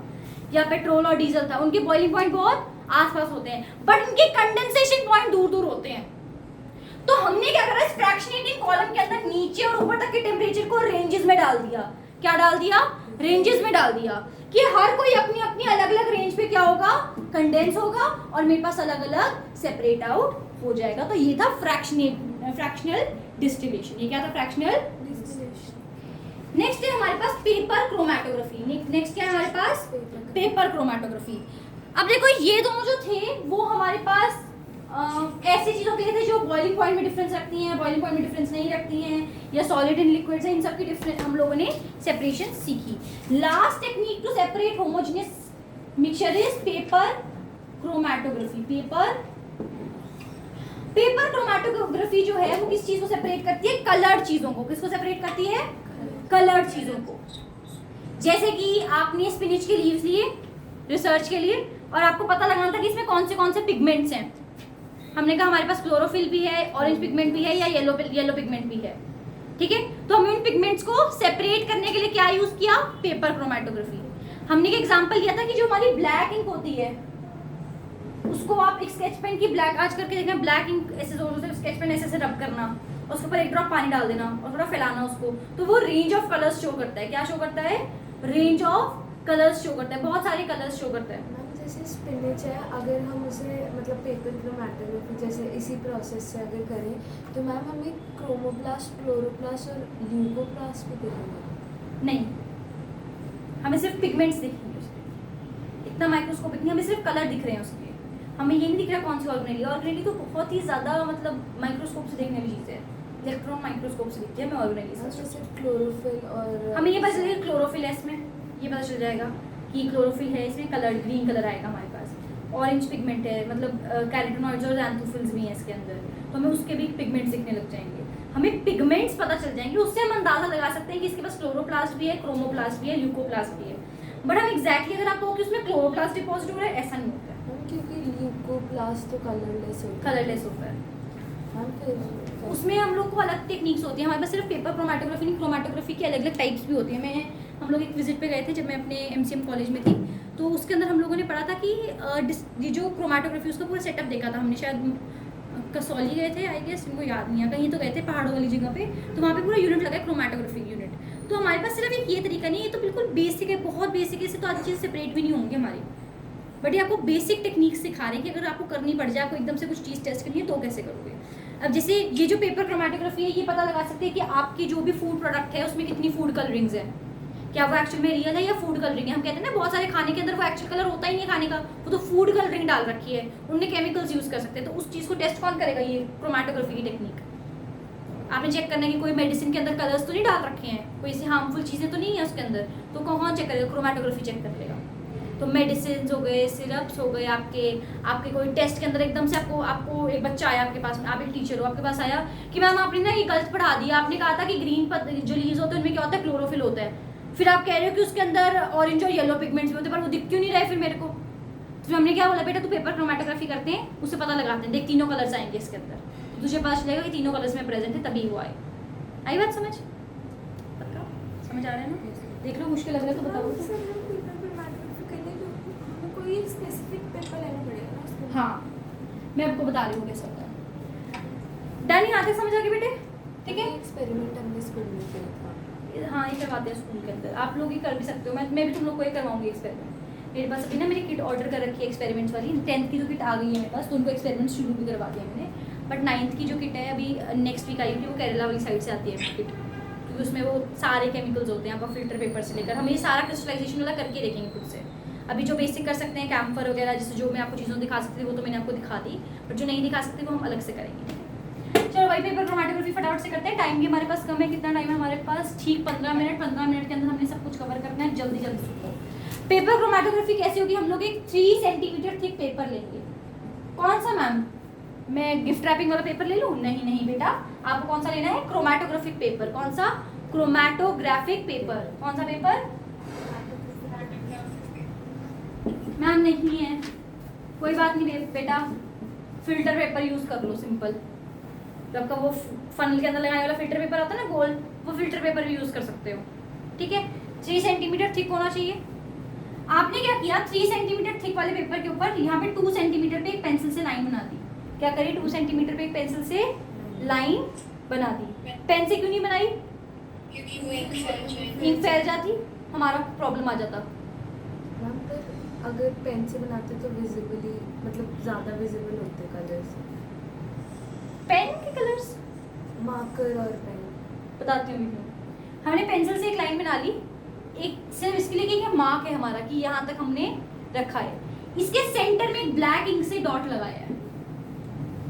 या पेट्रोल और डीजल था, उनके बॉइलिंग पॉइंट बहुत आसपास होते हैं बट उनके कंडेंसेशन पॉइंट दूर दूर होते हैं। तो हमने क्या करा, इस फ्रैक्शनेटिंग कॉलम के अंदर नीचे और ऊपर तक के टेम्परेचर को रेंजेस में डाल दिया। क्या डाल दिया, रेंजेस में डाल दिया कि हर कोई अपनी अपनी अलग अलग रेंज पे क्या होगा, कंडेंस होगा और मेरे पास अलग अलग सेपरेट आउट हो जाएगा। तो ये था फ्रैक्शनल डिस्टिलेशन। ये क्या था, फ्रैक्शनल डिस्टिलेशन। नेक्स्ट है हमारे पास पेपर क्रोमैटोग्राफी। नेक्स्ट क्या है हमारे पास, पेपर क्रोमैटोग्राफी। अब देखो ये दोनों जो थे वो हमारे पास ऐसी चीजों के लिए थे जो बॉइलिंग पॉइंट में डिफरेंस रखती हैं, बॉइलिंग पॉइंट में डिफरेंस नहीं रखती हैं, या सॉलिड एंड लिक्विड्स हैं, इन सब की डिफरेंस हम लोगों ने सेपरेशन सीखी। Last technique to separate homogeneous mixture is paper chromatography. Paper chromatography जो है वो किस चीज को सेपरेट करती है, कलर्ड चीजों को। किसको सेपरेट करती है, कलर्ड चीजों को। जैसे कि आपने स्पिनच के लीव्स लिए रिसर्च के लिए और आपको पता लगाना था कि इसमें कौन से पिगमेंट्स हैं। हमने कहा हमारे पास क्लोरोफिल भी है, ऑरेंज पिगमेंट भी है या येलो पिगमेंट भी है, ठीक है। तो हमने उन पिगमेंट्स को सेपरेट करने के लिए क्या यूज किया, पेपर क्रोमैटोग्राफी। हमने एक एग्जांपल लिया था कि जो हमारी ब्लैक इंक होती है उसको आप एक स्केच पेन की ब्लैक आज करके देखना, ब्लैक इंक ऐसे जोरों से स्केच पेन ऐसे रब करना और उसके ऊपर एक ड्रॉप पानी डाल देना और थोड़ा फैलाना उसको, तो वो रेंज ऑफ कलर्स शो करता है। क्या शो करता है, रेंज ऑफ कलर्स शो करता है, बहुत सारे कलर्स शो करता है। मैम जैसे स्पिनच है, अगर हम उसे मतलब पेपर क्रोमैटोग्राफी जैसे इसी प्रोसेस से अगर करें तो मैम हमें क्रोमोप्लास्ट, क्लोरोप्लास्ट और ल्यूकोप्लास्ट भी दिखेंगे? नहीं, हमें सिर्फ पिगमेंट्स दिखेंगे उसके, इतना माइक्रोस्कोपिक नहीं, हमें सिर्फ कलर दिख रहे हैं उसके। हमें ये नहीं दिख रहा कौन सी ऑर्गेनेली। ऑर्गेनेली तो बहुत ही ज़्यादा मतलब माइक्रोस्कोप से देखने वाली चीज़ है, इलेक्ट्रॉन माइक्रोस्कोप से दिखती है हमें ऑर्गेनेली से। जैसे क्लोरोफिल और हमें ये पता चलेगा क्लोरोफिल है इसमें, ये पता चल जाएगा कि क्लोरोफिल है, इसमें कलर ग्रीन कलर आएगा हमारे पास। ऑरेंज पिगमेंट है, मतलब कैरोटीनॉइड्स और एंथोफिल्स भी हैं इसके अंदर, तो हमें उसके भी पिगमेंट्स दिखने लग जाएंगे। हमें पिगमेंट्स पता चल जाएंगे, उससे हम अंदाजा लगा सकते हैं कि इसके पास क्लोरोप्लास्ट भी है, क्रोमोप्लास्ट भी है, ल्यूकोप्लास्ट भी है। बट हम एग्जैक्टली अगर आपको कि उसमें क्लोरोप्लास्ट डिपॉजिट हो रहा है ऐसा नहीं होता है, क्योंकि ल्यूकोप्लास्ट तो कलरलेस होता है। कलरलेस होता है। मैम फिर उसमें हम लोग को अलग टेक्निक्स होती है, हमारे पास सिर्फ पेपर क्रोमैटोग्राफी नहीं, क्रोमैटोग्राफी की अलग अलग टाइप्स भी होती है। मैं हम लोग एक विजिट पे गए थे जब मैं अपने MCM कॉलेज में थी, तो उसके अंदर हम लोगों ने पढ़ा था कि ये जो क्रोमैटोग्राफी उसका पूरा सेटअप देखा था हमने। शायद कसौली गए थे आई गेस, उनको याद नहीं है, कहीं तो गए थे पहाड़ों वाली जगह पे, तो वहाँ पे पूरा यूनिट लगा है क्रोमैटोग्राफी यूनिट। तो हमारे पास सिर्फ एक ये तरीका नहीं है, ये तो बिल्कुल बेसिक है, बहुत बेसिक है, इससे तो आधी चीज़ सेपरेट भी नहीं होंगी हमारी, बट ये आपको बेसिक टेक्निक सिखा रहे हैं कि अगर आपको करनी पड़ जाए, आपको एकदम से कुछ चीज़ टेस्ट करनी है तो कैसे करोगे। अब जैसे ये जो पेपर क्रोमैटोग्राफी है, ये पता लगा सकते हैं कि आपकी जो भी फूड प्रोडक्ट है उसमें कितनी फूड कलरिंग्स है, क्या वो एक्चुअल में रियल है या फूड कलरिंग है। हम कहते हैं ना बहुत सारे खाने के अंदर वो एक्चुअल कलर होता ही नहीं है खाने का, वो तो फूड कलरिंग डाल रखी है, उनने केमिकल्स यूज कर सकते हैं। तो उस चीज़ को टेस्ट कौन करेगा, ये क्रोमैटोग्राफी की टेक्निक। आपने चेक करना है कि कोई मेडिसिन के अंदर कलर्स तो नहीं डाल रखे हैं, कोई ऐसी हार्मफुल चीज़ें तो नहीं है उसके अंदर, तो कौन चेक करेगा, क्रोमैटोग्राफी चेक कर लेगा। तो मेडिसिन हो गए, सिरप्स हो गए, आपके कोई टेस्ट के अंदर एकदम से आपको एक बच्चा आया आपके पास, आप एक टीचर हो, आपके पास आया कि मैम आपने ना ये गलत पढ़ा दिया, आपने कहा था कि ग्रीन जो लीव्स होते हैं उनमें क्या होता है, क्लोरोफिल होता है, फिर आप कह रहे हो कि उसके अंदर ऑरेंज और येलो पिगमेंट्स भी होते हैं, पर वो दिख क्यों नहीं रहे फिर मेरे को। तो हमने क्या बोला, बेटा तू पेपर क्रोमैटोग्राफी करते हैं, उससे पता लगाते हैं, देख तीनों कलर्स आएंगे इसके अंदर, तो तुझे पता चलेगा कि तीनों कलर्स में प्रेजेंट है, तभी वो आए। आई बात समझ, पक्का समझ आ रहा है ना? देख लो मुश्किल लग रहा है तो बताओ। सर हम पेपर क्रोमैटोग्राफी करने के लिए हमें कोई एक स्पेसिफिक पेपर लेना पड़ेगा ना उसको? हाँ, मैं आपको बता रही हूँ कैसे होता है। डन, यहाँ तक समझ आ गई बेटे? ठीक है, एक्सपेरिमेंट हमने स्कूल में किया था। हाँ ये करवाते हैं स्कूल के अंदर, आप लोग ही कर भी सकते हो, मैं भी तुम लोग को ही करवाऊंगी एक्सपेरिमेंट। मेरे पास अभी ना मेरी किट ऑर्डर कर रखी है एक्सपेरिमेंट्स वाली, 10th की जो किट आ गई है मेरे पास, तो उनको एक्सपेरिमेंट शुरू भी करवा दिया मैंने। बट 9th की जो किट है अभी नेक्स्ट वीक आई, वो केरला वाली साइड से आती है किट, क्योंकि उसमें वो सारे केमिकल्स होते हैं, आपका फिल्टर पेपर से लेकर हम ये सारा क्रिस्टलाइजेशन वाला करके देखेंगे खुद से। अभी जो बेसिक कर सकते हैं कैम्फर वगैरह, जैसे जो मैं आपको चीज़ों दिखा सकती थी वो तो मैंने आपको दिखा दी, बट जो नहीं दिखा सकती वो हम अलग से करेंगे। चलो वही पेपर क्रोमेटोग्राफी फटाफट से करते हैं, टाइम भी हमारे पास कम है। कितना टाइम है हमारे पास? ठीक 15 मिनट। 15 मिनट के अंदर हमने सब कुछ कवर करना है, जल्दी जल्दी सीखो। पेपर क्रोमेटोग्राफी कैसे होगी? हम लोग एक 3 सेंटीमीटर थिक पेपर लेंगे। कौन सा मैम? मैं गिफ्ट रैपिंग वाला पेपर ले लूँ? नहीं नहीं बेटा, आपको कौन सा लेना है? Chromatographic paper. कौन सा? Chromatographic paper. कौन सा पेपर मैम? नहीं है, कोई बात नहीं बेटा, फिल्टर पेपर यूज कर लो, सिंपल। जब का वो फनल के अंदर लगाने वाला फिल्टर पेपर आता है ना गोल, वो फिल्टर पेपर भी यूज कर सकते हो, ठीक है। 3 सेंटीमीटर थिक होना चाहिए। आपने क्या किया? 3 सेंटीमीटर थिक वाले पेपर के ऊपर यहाँ पे 2 सेंटीमीटर पे एक पेंसिल से लाइन बना दी। क्या करिए? 2 सेंटीमीटर पे एक पेंसिल से लाइन बना दी। पेन से क्यों नहीं बनाई? क्योंकि वो इंक इंक फैल जाती, हमारा प्रॉब्लम आ जाता। मैम पर अगर पेन से बनाते तो विजिबली मतलब ज़्यादा विजिबल होते कलर्स, पेन के कलर्स मार्कर और पेन। बताती हूँ क्यों। हमने पेंसिल से एक लाइन बना ली, एक सिर्फ इसके लिए कि ये मार्क है हमारा कि यहाँ तक हमने रखा है। इसके सेंटर में एक ब्लैक इंक से डॉट लगाया है,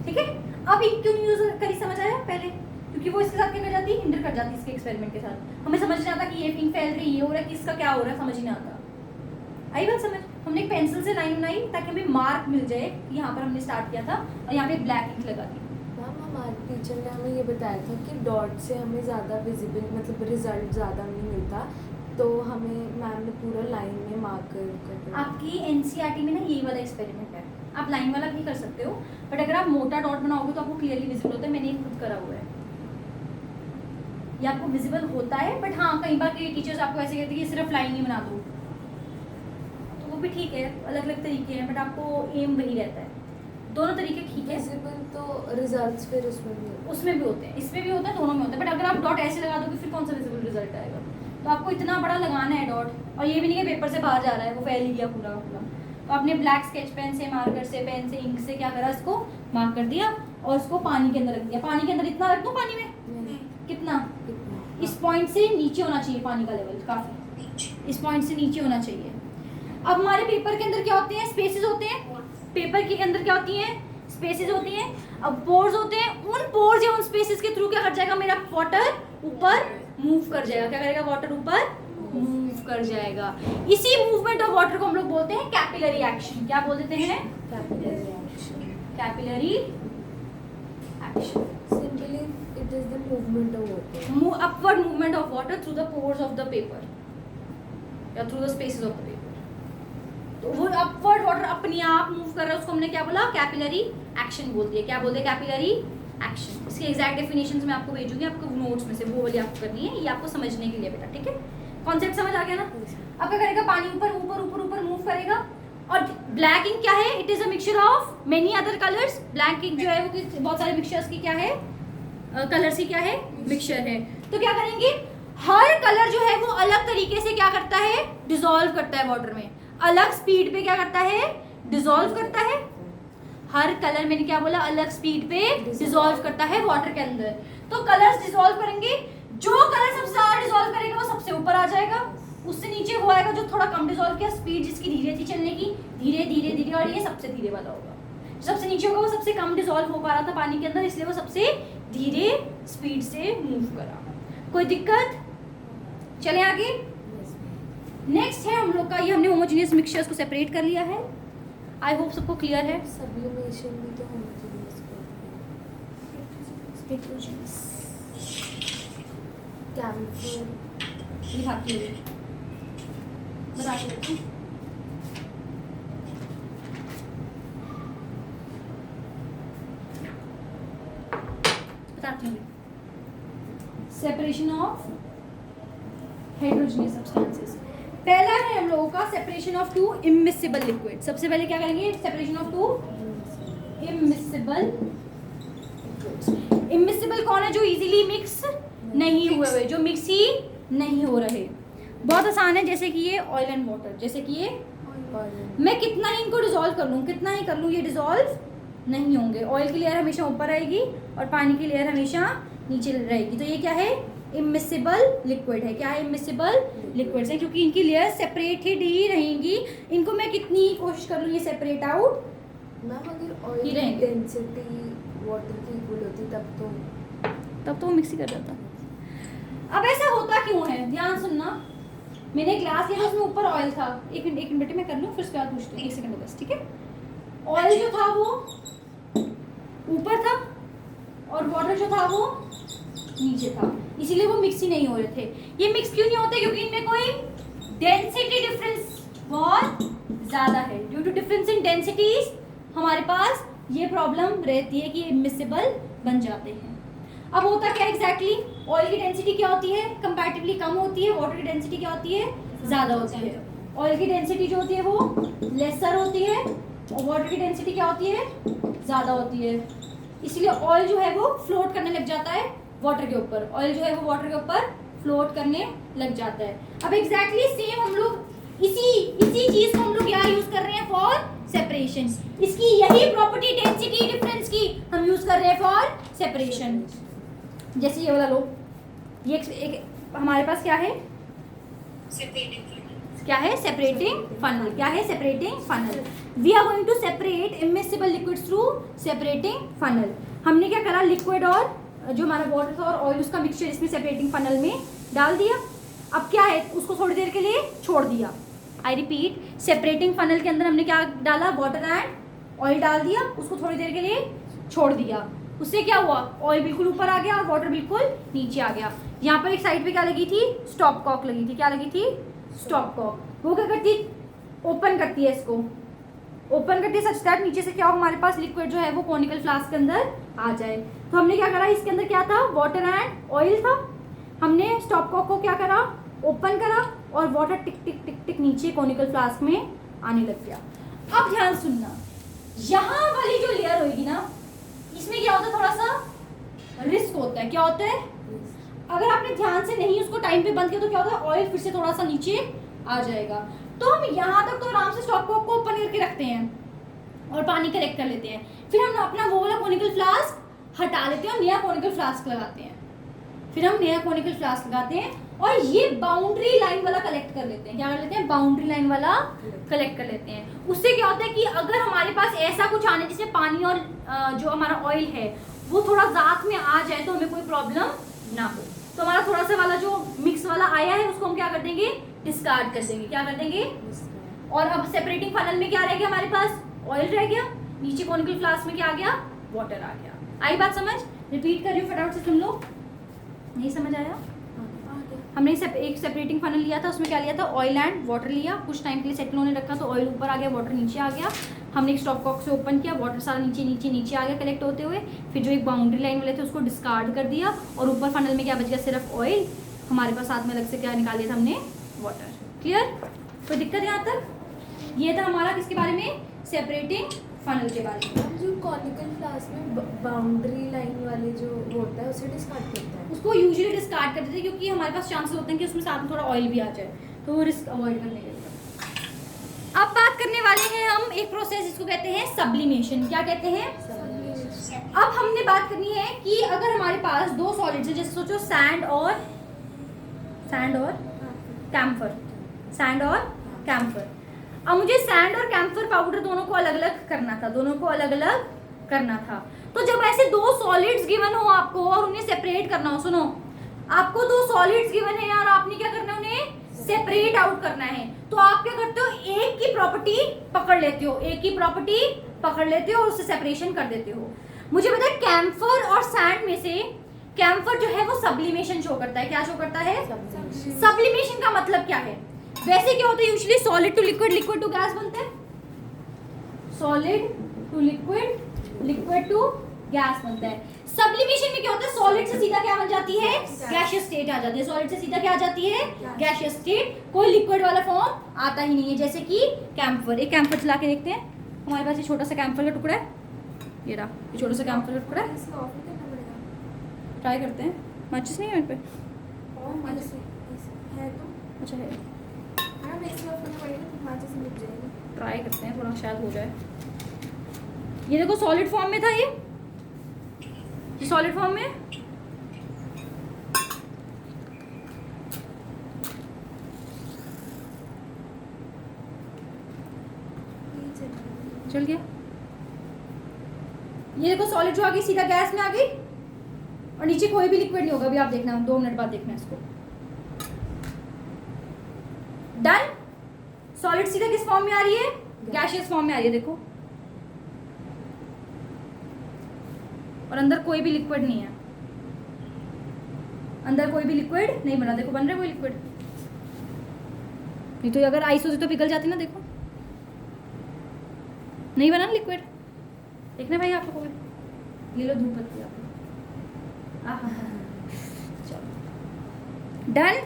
ठीक है। अब इंक क्यों यूज करी, समझ आया पहले? क्योंकि वो इसके साथ क्या कर जाती है? हिंडर कर जाती है इसके एक्सपेरिमेंट के साथ। हमें समझ नहीं आता कि ये इंक फैल रही है, ये हो रहा है, किसका क्या हो रहा है, समझ ही नहीं आता। आई बात समझ? हमने एक पेंसिल से लाइन बनाई ताकि हमें मार्क मिल जाए कि यहाँ पर हमने स्टार्ट किया था, और यहाँ पे ब्लैक इंक लगा दी। मैम हमारे टीचर ने हमें ये बताया था कि डॉट से हमें ज़्यादा विजिबल मतलब रिजल्ट ज़्यादा नहीं मिलता, तो हमें मैम ने पूरा लाइन में मार्कर कर। आपकी एनसीईआरटी में ना यही वाला एक्सपेरिमेंट है। आप लाइन वाला भी कर सकते हो, बट अगर आप मोटा डॉट बनाओगे तो आपको क्लियरली विजिबल होता है। मैंने खुद करा हुआ है, ये आपको विजिबल होता है। बट हाँ, कई बार के टीचर्स आपको ऐसे कहते हैं कि सिर्फ लाइन ही बना दो, तो वो भी ठीक है, अलग अलग तरीके हैं, बट आपको एम वही रहता है। दोनों तरीके ठीक है। विजिबल तो रिजल्ट्स फिर उसमें भी होते उसमें भी होते हैं, इसमें भी होता है, दोनों में होता है। बट अगर आप डॉट ऐसे लगा दोगे फिर कौन सा विजिबल रिजल्ट आएगा? तो आपको इतना बड़ा लगाना है डॉट, और ये भी नहीं कि पेपर से बाहर जा रहा है, वो फैल ही गया पूरा का पूरा। तो आपने ब्लैक स्केच पेन से, मार्कर से, पेन से, इंक से क्या करा? इसको मार्क कर दिया और इसको पानी के अंदर रख दिया। पानी के अंदर इतना रख दो, पानी में हैं। कितना? कितना? इस पॉइंट से नीचे होना चाहिए पानी का लेवल, काफी इस पॉइंट से नीचे होना चाहिए। अब हमारे पेपर के अंदर क्या होते हैं? स्पेसेस होते हैं। पेपर के अंदर क्या होती हैं? स्पेसेस होती हैं। अब पोर्स होते हैं, उन पोर्स या उन स्पेसेस के थ्रू क्या कर जाएगा? मेरा वाटर ऊपर मूव कर जाएगा। क्या करेगा? वाटर ऊपर मूव कर जाएगा। इसी मूवमेंट ऑफ वाटर को हम लोग बोलते हैं कैपिलरी एक्शन। क्या बोल देते हैं? Capillary action. Capillary action. Simply, it is the movement of water. Upward movement of water through the pores of the paper या through the spaces of the paper. तो वो अपवर्ड वाटर अपने आप move कर रहा है, उसको हमने क्या बोला? कैपिलरी एक्शन बोल दिया। क्या बोलते हैं? Capillary action. इसकी एग्जैक्ट डेफिनेशंस मैं आपको भेजूंगी, आपको नोट्स में से वो वाली आपको करनी है, ये आपको समझने के लिए बेटा, ठीक है। कॉन्सेप्ट समझ आ गया ना? अब क्या करेगा? पानी ऊपर ऊपर ऊपर ऊपर मूव करेगा। और ब्लैक इंक क्या है? It is a mixture of many other colours. Black ink जो है वो बहुत सारे मिक्सचर्स की क्या है? कलर्स की क्या है? मिक्सचर है। तो क्या करेंगे? हर कलर जो है वो अलग तरीके से क्या करता है? डिसॉल्व करता है वाटर में। अलग स्पीड पे क्या करता है? डिसॉल्व करता है। हर कलर मैंने क्या बोला? अलग स्पीड पे डिसॉल्व करता है वाटर के अंदर। तो कलर्स डिसॉल्व करेंगे, जो कलर सबसे ज्यादा डिसॉल्व करेगा वो सबसे ऊपर आ जाएगा, उससे नीचे वो आएगा जो थोड़ा कम डिसॉल्व किया। स्पीड जिसकी धीरे थी चलने की, धीरे धीरे धीरे, और ये सबसे धीरे वाला होगा। सबसे नीचे होगा वो सबसे कम डिसॉल्व हो पा रहा था पानी के अंदर, इसलिए वो सबसे धीरे स्पीड से मूव करा। कोई दिक्कत? चले आगे। नेक्स्ट है हम लोग का, ये हमने होमोजेनियस मिक्सचर्स को सेपरेट कर लिया है। आई होप सबको क्लियर है। Sublimation भी तो homogeneous camphor। दिखाती हूँ, बताती हूँ। बताती हूँ। Separation of heterogeneous substances. पहला है हम लोगों का separation of to immiscible liquid. सबसे पहले क्या करेंगे? Separation of to immiscible. Immiscible कौन है? जो इजीली मिक्स नहीं हुए, जो मिक्स ही नहीं हो रहे। बहुत आसान है, जैसे कि ये ऑयल एंड वाटर, जैसे कि ये मैं कितना ही इनको डिसॉल्व कर लूँ, कितना ही कर लूँ, ये डिसॉल्व नहीं होंगे। ऑयल की लेयर हमेशा ऊपर आएगी और पानी की लेयर हमेशा नीचे रहेगी। तो ये क्या है? इमिसिबल लिक्विड है। क्या है? इमिसिबल लिक्विड्स है, क्योंकि इनकी लेयर सेपरेटेड ही रहेंगी। इनको मैं कितनी ही कोशिश कर लूँ ये सेपरेट आउट मैम अगर ही ऑयल रहेंगे। डेंसिटी वाटर की इक्वल होती तब तो तब तो वो मिक्स ही कर देता। अब ऐसा होता क्यों है, ध्यान सुनना। मैंने ग्लास लिया, उसमें ऊपर ऑयल था। एक मिनट बेटे मैं कर लूँ, फिर उसके बाद पूछती हूँ, 1 सेकंड बस, ठीक है। ऑयल जो था वो ऊपर था और वाटर जो था वो नीचे था, इसीलिए वो मिक्स ही नहीं हो रहे थे। ये मिक्स क्यों नहीं होते? क्योंकि इनमें कोई डेंसिटी डिफरेंस बहुत ज़्यादा है। Due to difference in densities हमारे पास ये प्रॉब्लम रहती है कि इमिसिबल बन जाते हैं। अब होता क्या एग्जैक्टली, ऑयल की डेंसिटी क्या होती है? कंपैरेटिवली कम होती है। वाटर की डेंसिटी क्या होती है? ज़्यादा होती है। ऑयल की डेंसिटी जो होती है वो लेसर होती है और वाटर की डेंसिटी क्या होती है? ज़्यादा होती है। इसलिए ऑयल जो है वो फ्लोट करने लग जाता है वाटर के ऊपर। ऑयल जो है वो वाटर के ऊपर फ्लोट करने लग जाता है। अब एग्जैक्टली सेम हम लोग इसी चीज को हम लोग यहाँ यूज कर रहे हैं फॉर सेपरेशन। इसकी यही प्रॉपर्टी डेंसिटी डिफरेंस की हम यूज कर रहे हैं फॉर सेपरेशन। जैसे ये वाला लो, ये एक हमारे पास क्या है? क्या है? Separating funnel. क्या है? Separating funnel. We are going to separate immiscible liquids through separating funnel. हमने क्या करा, लिक्विड और जो हमारा वाटर था और ऑयल उसका मिक्सचर इसमें सेपरेटिंग फनल में डाल दिया। अब क्या है, उसको थोड़ी देर के लिए छोड़ दिया। आई रिपीट, सेपरेटिंग फनल के अंदर हमने क्या डाला? वाटर एंड ऑयल डाल दिया, उसको थोड़ी देर के लिए छोड़ दिया। उससे क्या हुआ? ऑयल बिल्कुल ऊपर आ गया और वाटर बिल्कुल नीचे आ गया। यहाँ पर एक साइड पे क्या लगी थी? स्टॉप कॉक लगी थी। क्या लगी थी? Stopcock. वो क्या करती? ओपन करती है इसको, ओपन करती है सच दैट नीचे से क्या हो, हमारे पास लिक्विड जो है वो कॉनिकल फ्लास्क के अंदर आ जाए। तो हमने क्या करा, इसके अंदर क्या था? वाटर एंड ऑयल था। हमने स्टॉप कॉक को क्या करा? ओपन करा और वाटर टिक टिक टिक टिक नीचे कॉनिकल फ्लास्क में आने लग गया। अब ध्यान सुनना, यहाँ वाली जो लेयर होगी ना, इसमें क्या होता है? थोड़ा सा रिस्क होता है। क्या होता है? अगर आपने ध्यान से नहीं उसको टाइम पे बंद किया तो क्या होता है? ऑयल फिर से थोड़ा सा नीचे आ जाएगा। तो हम यहाँ तक तो आराम से स्टॉप कॉक को ओपन करके रखते हैं और पानी कलेक्ट कर लेते हैं। फिर हम अपना वो वाला कॉनिकल फ्लास्क हटा लेते हैं और नया कॉनिकल फ्लास्क लगाते हैं। फिर हम नया कॉनिकल फ्लास्क लगाते हैं और ये बाउंड्री लाइन वाला कलेक्ट कर लेते हैं। क्या कर लेते हैं? बाउंड्री लाइन वाला कलेक्ट कर लेते हैं। उससे क्या होता है कि अगर हमारे पास ऐसा कुछ आने जिसमें पानी और जो हमारा ऑयल है वो थोड़ा साथ में आ जाए तो हमें कोई प्रॉब्लम ना हो। तो हमारा थोड़ा सा वाला जो मिक्स वाला आया है उसको हम क्या कर देंगे? डिस्कार्ड कर देंगे। क्या कर देंगे? और अब सेपरेटिंग फनल में क्या रह गया? हमारे पास ऑयल रह गया, नीचे कॉनिकल फ्लास्क में क्या आ गया? वाटर आ गया। आई बात समझ? रिपीट कर रही हूँ, फटाफट से सुन लो। नहीं समझ आया? हमने एक सेपरेटिंग फनल लिया था, उसमें क्या लिया था? ऑयल एंड वाटर लिया, कुछ टाइम के लिए सेटल होने रखा तो ऑयल ऊपर आ गया, वाटर नीचे आ गया। हमने एक स्टॉप कॉक से ओपन किया, वाटर सारा नीचे नीचे नीचे आ गया कलेक्ट होते हुए। फिर जो एक बाउंड्री लाइन वाले थे उसको डिस्कार्ड कर दिया और ऊपर फनल में क्या बच गया? सिर्फ ऑयल। हमारे पास साथ में अलग से क्या निकाल लिया था हमने? वाटर। क्लियर? कोई दिक्कत यहाँ तक? ये था हमारा किसके बारे में? सेपरेटिंग फनल के बारे में। जो कॉनिकल फ्लास्क में बाउंड्री लाइन वाले जो होता है उसे डिस्कार्ड करता है। उसको यूजुअली डिस्कार्ड कर देते हैं क्योंकि हमारे पास चांसेस होते हैं कि उसमें साथ में थोड़ा ऑयल भी आ जाए, तो वो रिस्क अवॉइड करने के लिए। अब बात करने वाले हैं हम एक प्रोसेस जिसको कहते हैं सब्लिमेशन। क्या कहते हैं? अब हमने बात करनी है कि अगर हमारे पास दो सॉलिड्स हैं, जैसे सोचो सैंड और कैम्फर। सैंड और कैम्फर। अब मुझे सैंड और कैम्फर पाउडर दोनों को अलग अलग करना था। तो जब ऐसे दो सॉलिड्स गिवन हो आपको और उन्हें सेपरेट करना हो, सुनो, आपको दो सॉलिड्स गिवन है और आपने क्या करना है? उन्हें सेपरेट आउट करना है। तो आप क्या करते हो? एक की प्रॉपर्टी पकड़ लेते हो और उससे सेपरेशन कर देते हो। मुझे पता है कैम्फर और सैंड में से कैम्फर जो है वो सब्लिमेशन शो करता है। क्या शो करता है? सब्लिमेशन का मतलब क्या है? वैसे क्या होता है? Usually solid to liquid, liquid to gas बनता है। Solid to liquid, liquid to gas बनता है। सब्लिमेशन में क्या होता है? सॉलिड से सीधा क्या बन जाती है? गैसियस स्टेट आ जाती है। सॉलिड से सीधा क्या आ जाती है? Gaseous state. कोई लिक्विड वाला फॉर्म आता ही नहीं है। जैसे कि कैम्फर। एक कैम्फर चला के देखते हैं। हमारे पास ये छोटा सा कैम्फर का टुकड़ा है, ये रहा, ये छोटा सा कैम्फर का टुकड़ा है। इसको ऑफ नहीं करना पड़ेगा। ट्राई करते हैं। माचिस नहीं है मेरे पे? है तो अच्छा है, हाँ, मैं इसको ऑफ करना पड़ेगा तो माचिस से मिट जाएगी। ट्राई करते हैं, थोड़ा शायद हो जाए। ये देखो सॉलिड फॉर्म में था, ये सॉलिड फॉर्म में। चल गया। ये देखो सॉलिड जो आ गई सीधा गैस में आ गई और नीचे कोई भी लिक्विड नहीं होगा। अभी आप देखना, 2 मिनट बाद देखना इसको। डन। सॉलिड सीधा किस फॉर्म में आ रही है? गैसियस फॉर्म में आ रही है, देखो। और अंदर कोई भी लिक्विड नहीं है, अंदर कोई भी लिक्विड नहीं बना। देखो बन रहा है कोई लिक्विड नहीं, तो अगर आइस होती तो पिघल जाती ना। देखो नहीं बना ना लिक्विड। देखना भाई आप लोगों को, ये लो धूप बत्ती आप। चलो डन।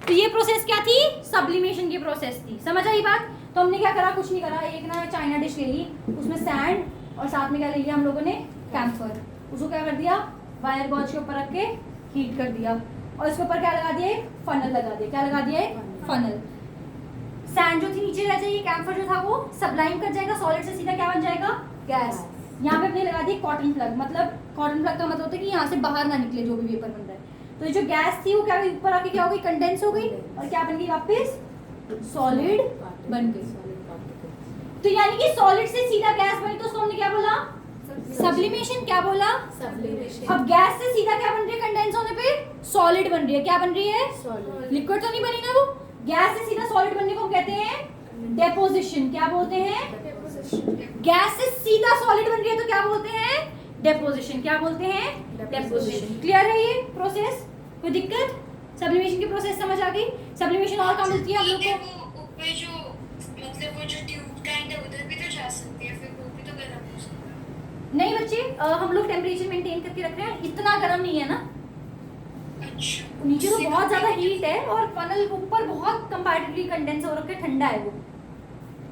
तो ये प्रोसेस क्या थी? सब्लिमेशन की प्रोसेस थी। समझ आई बात? तो हमने क्या करा? कुछ नहीं करा। एक ना चाइना डिश ले ली, उसमें सैंड और साथ में क्या ले लिया हम लोगों ने? कैम्फर। उसको क्या कर दिया? वायर गॉज के ऊपर रख के हीट कर दिया, और इसके ऊपर क्या लगा दिया? एक फनल लगा दिया। क्या लगा दिया? एक फनल। सैंड जो थी नीचे रह जाएगी, कैम्फर जो था वो सब्लाइम कर जाएगा, सॉलिड से सीधा क्या बन जाएगा? गैस। यहाँ पे अपने लगा दी कॉटन प्लग। मतलब कॉटन प्लग का मतलब होता है कि यहाँ से बाहर ना निकले जो भी वेपर बन रहा है। तो ये जो गैस थी वो क्या हुई? ऊपर आके क्या हो गई? कंडेंस हो गई, और क्या बन गई? वापस सॉलिड बन गई। तो यानी कि सॉलिड से सीधा गैस बनी, तो उसको हमने क्या बोला? सब्लिमेशन। क्या बोला? सब्लिमेशन। अब गैस से सीधा क्या बन रही है? कंडेंस होने पे सॉलिड बन रही है। क्या बन रही है? सॉलिड। लिक्विड तो नहीं बनी ना वो। गैस से सीधा सॉलिड बनने को कहते हैं डेपोजिशन। क्या बोलते हैं? गैस से सीधा सॉलिड बन रही है तो क्या बोलते हैं? डेपोजिशन। क्या बोलते हैं? डेपोजिशन। क्लियर है ये प्रोसेस? कोई दिक्कत? सब्लिमेशन की प्रोसेस समझ आ गई? सब्लिमेशन और कहाँ मिलती है हम लोग को? वो ऊपर जो मतलब वो जो ट्यूब काइंड है उधर भी तो जा सकती है, फिर वो भी तो गर्म हो सकता है। नहीं बच्चे, हम लोग टेम्परेचर मेंटेन करके रख रहे हैं। इतना गर्म नहीं है ना, अच्छा। नीचे तो बहुत ज्यादा हीट है, और फनल ऊपर बहुत कंपैरेटिवली कंडेंस हो रखा है, ठंडा है वो।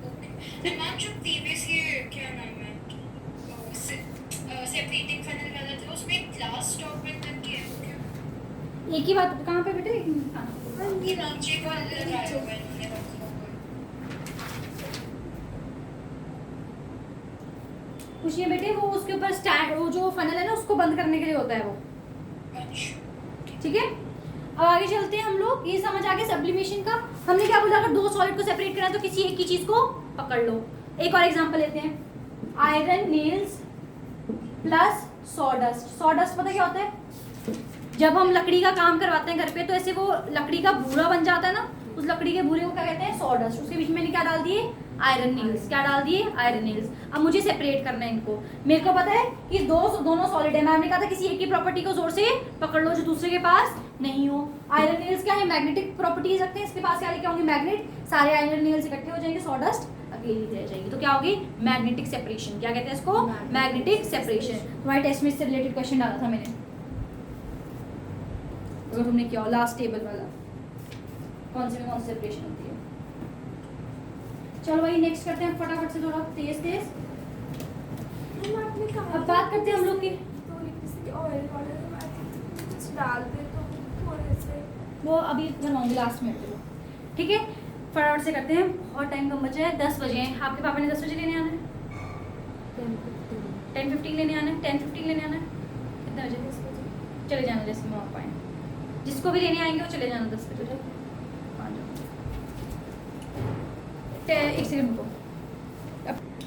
ओके। मैम जो प्रीवियस ये क्या नाम है सेपरेटिंग फनल वाला था, उसमें ग्लास टॉप में करके है वो क्या? एक ही बात कहाँ पे बेटे? हाँ। ये नीचे का लगाया हुआ है इन्होंने रखा हुआ है। कुछ नहीं बेटे, वो उसके ऊपर स्टैंड, वो जो फनल है ना उसको बंद करने के लिए होता है वो। अच्छा ठीक है, अब आगे चलते हैं हम लोग। ये समझ आ गया सब्लिमेशन का। हमने क्या बोला? अगर 2 सॉलिड को सेपरेट करना है तो किसी एक की चीज को पकड़ लो। एक और एग्जांपल लेते हैं, iron nails plus sawdust. Sawdust पता क्या होता है? जब हम लकड़ी का काम करवाते हैं घर पे, तो ऐसे वो लकड़ी का भूरा बन जाता है ना, उस लकड़ी के भूरे को क्या कहते हैं? सॉडस्ट। उसके बीच में मैंने क्या डाल दिए? Iron nails. क्या डाल दिए? Iron nails. अब मुझे सेपरेट करना है इनको। मेरे को पता है कि दोनों सॉलिड है। मैम ने कहा था किसी एक की प्रॉपर्टी को जोर से पकड़ लो जो दूसरे के पास नहीं हो। आयरन नेल्स क्या है? मैग्नेटिक प्रॉपर्टीज रखते हैं। इसके पास क्या लेके होंगे? मैग्नेट। सारे आयरन नेल्स इकट्ठे हो जाएंगे, सॉडस्ट अकेली रह जाएगी। तो क्या होगी? Magnetic separation. क्या कहते हैं इसको? Magnetic separation. तुम्हारे टेस्ट में इससे रिलेटेड क्वेश्चन डाला था मैंने, अगर तुमने किया लास्ट टेबल वाला, कौन से में कौन सी सेपरेशन होती है। चलो भाई नेक्स्ट करते हैं फटाफट से, थोड़ा तेज तेज। मैम आपने कहा अब बात करते हैं हम लोग की, तो जैसे ऑयल वाटर में कुछ डाल दे तो थोड़े से वो अभी बनवाऊंगी लास्ट में। चलो ठीक है, फटाफट से करते हैं, बहुत टाइम कम बचा है। 10 बजे हैं। आपके पापा ने 10 बजे लेने आना है, 10:15 लेने आना है, 10:15 लेने आना है। कितने बजे? 10 बजे। चले जाना जैसे मैं आप आए। जिसको भी लेने आएंगे वो चले जाना 10 बजे। एक सेकंड रुको।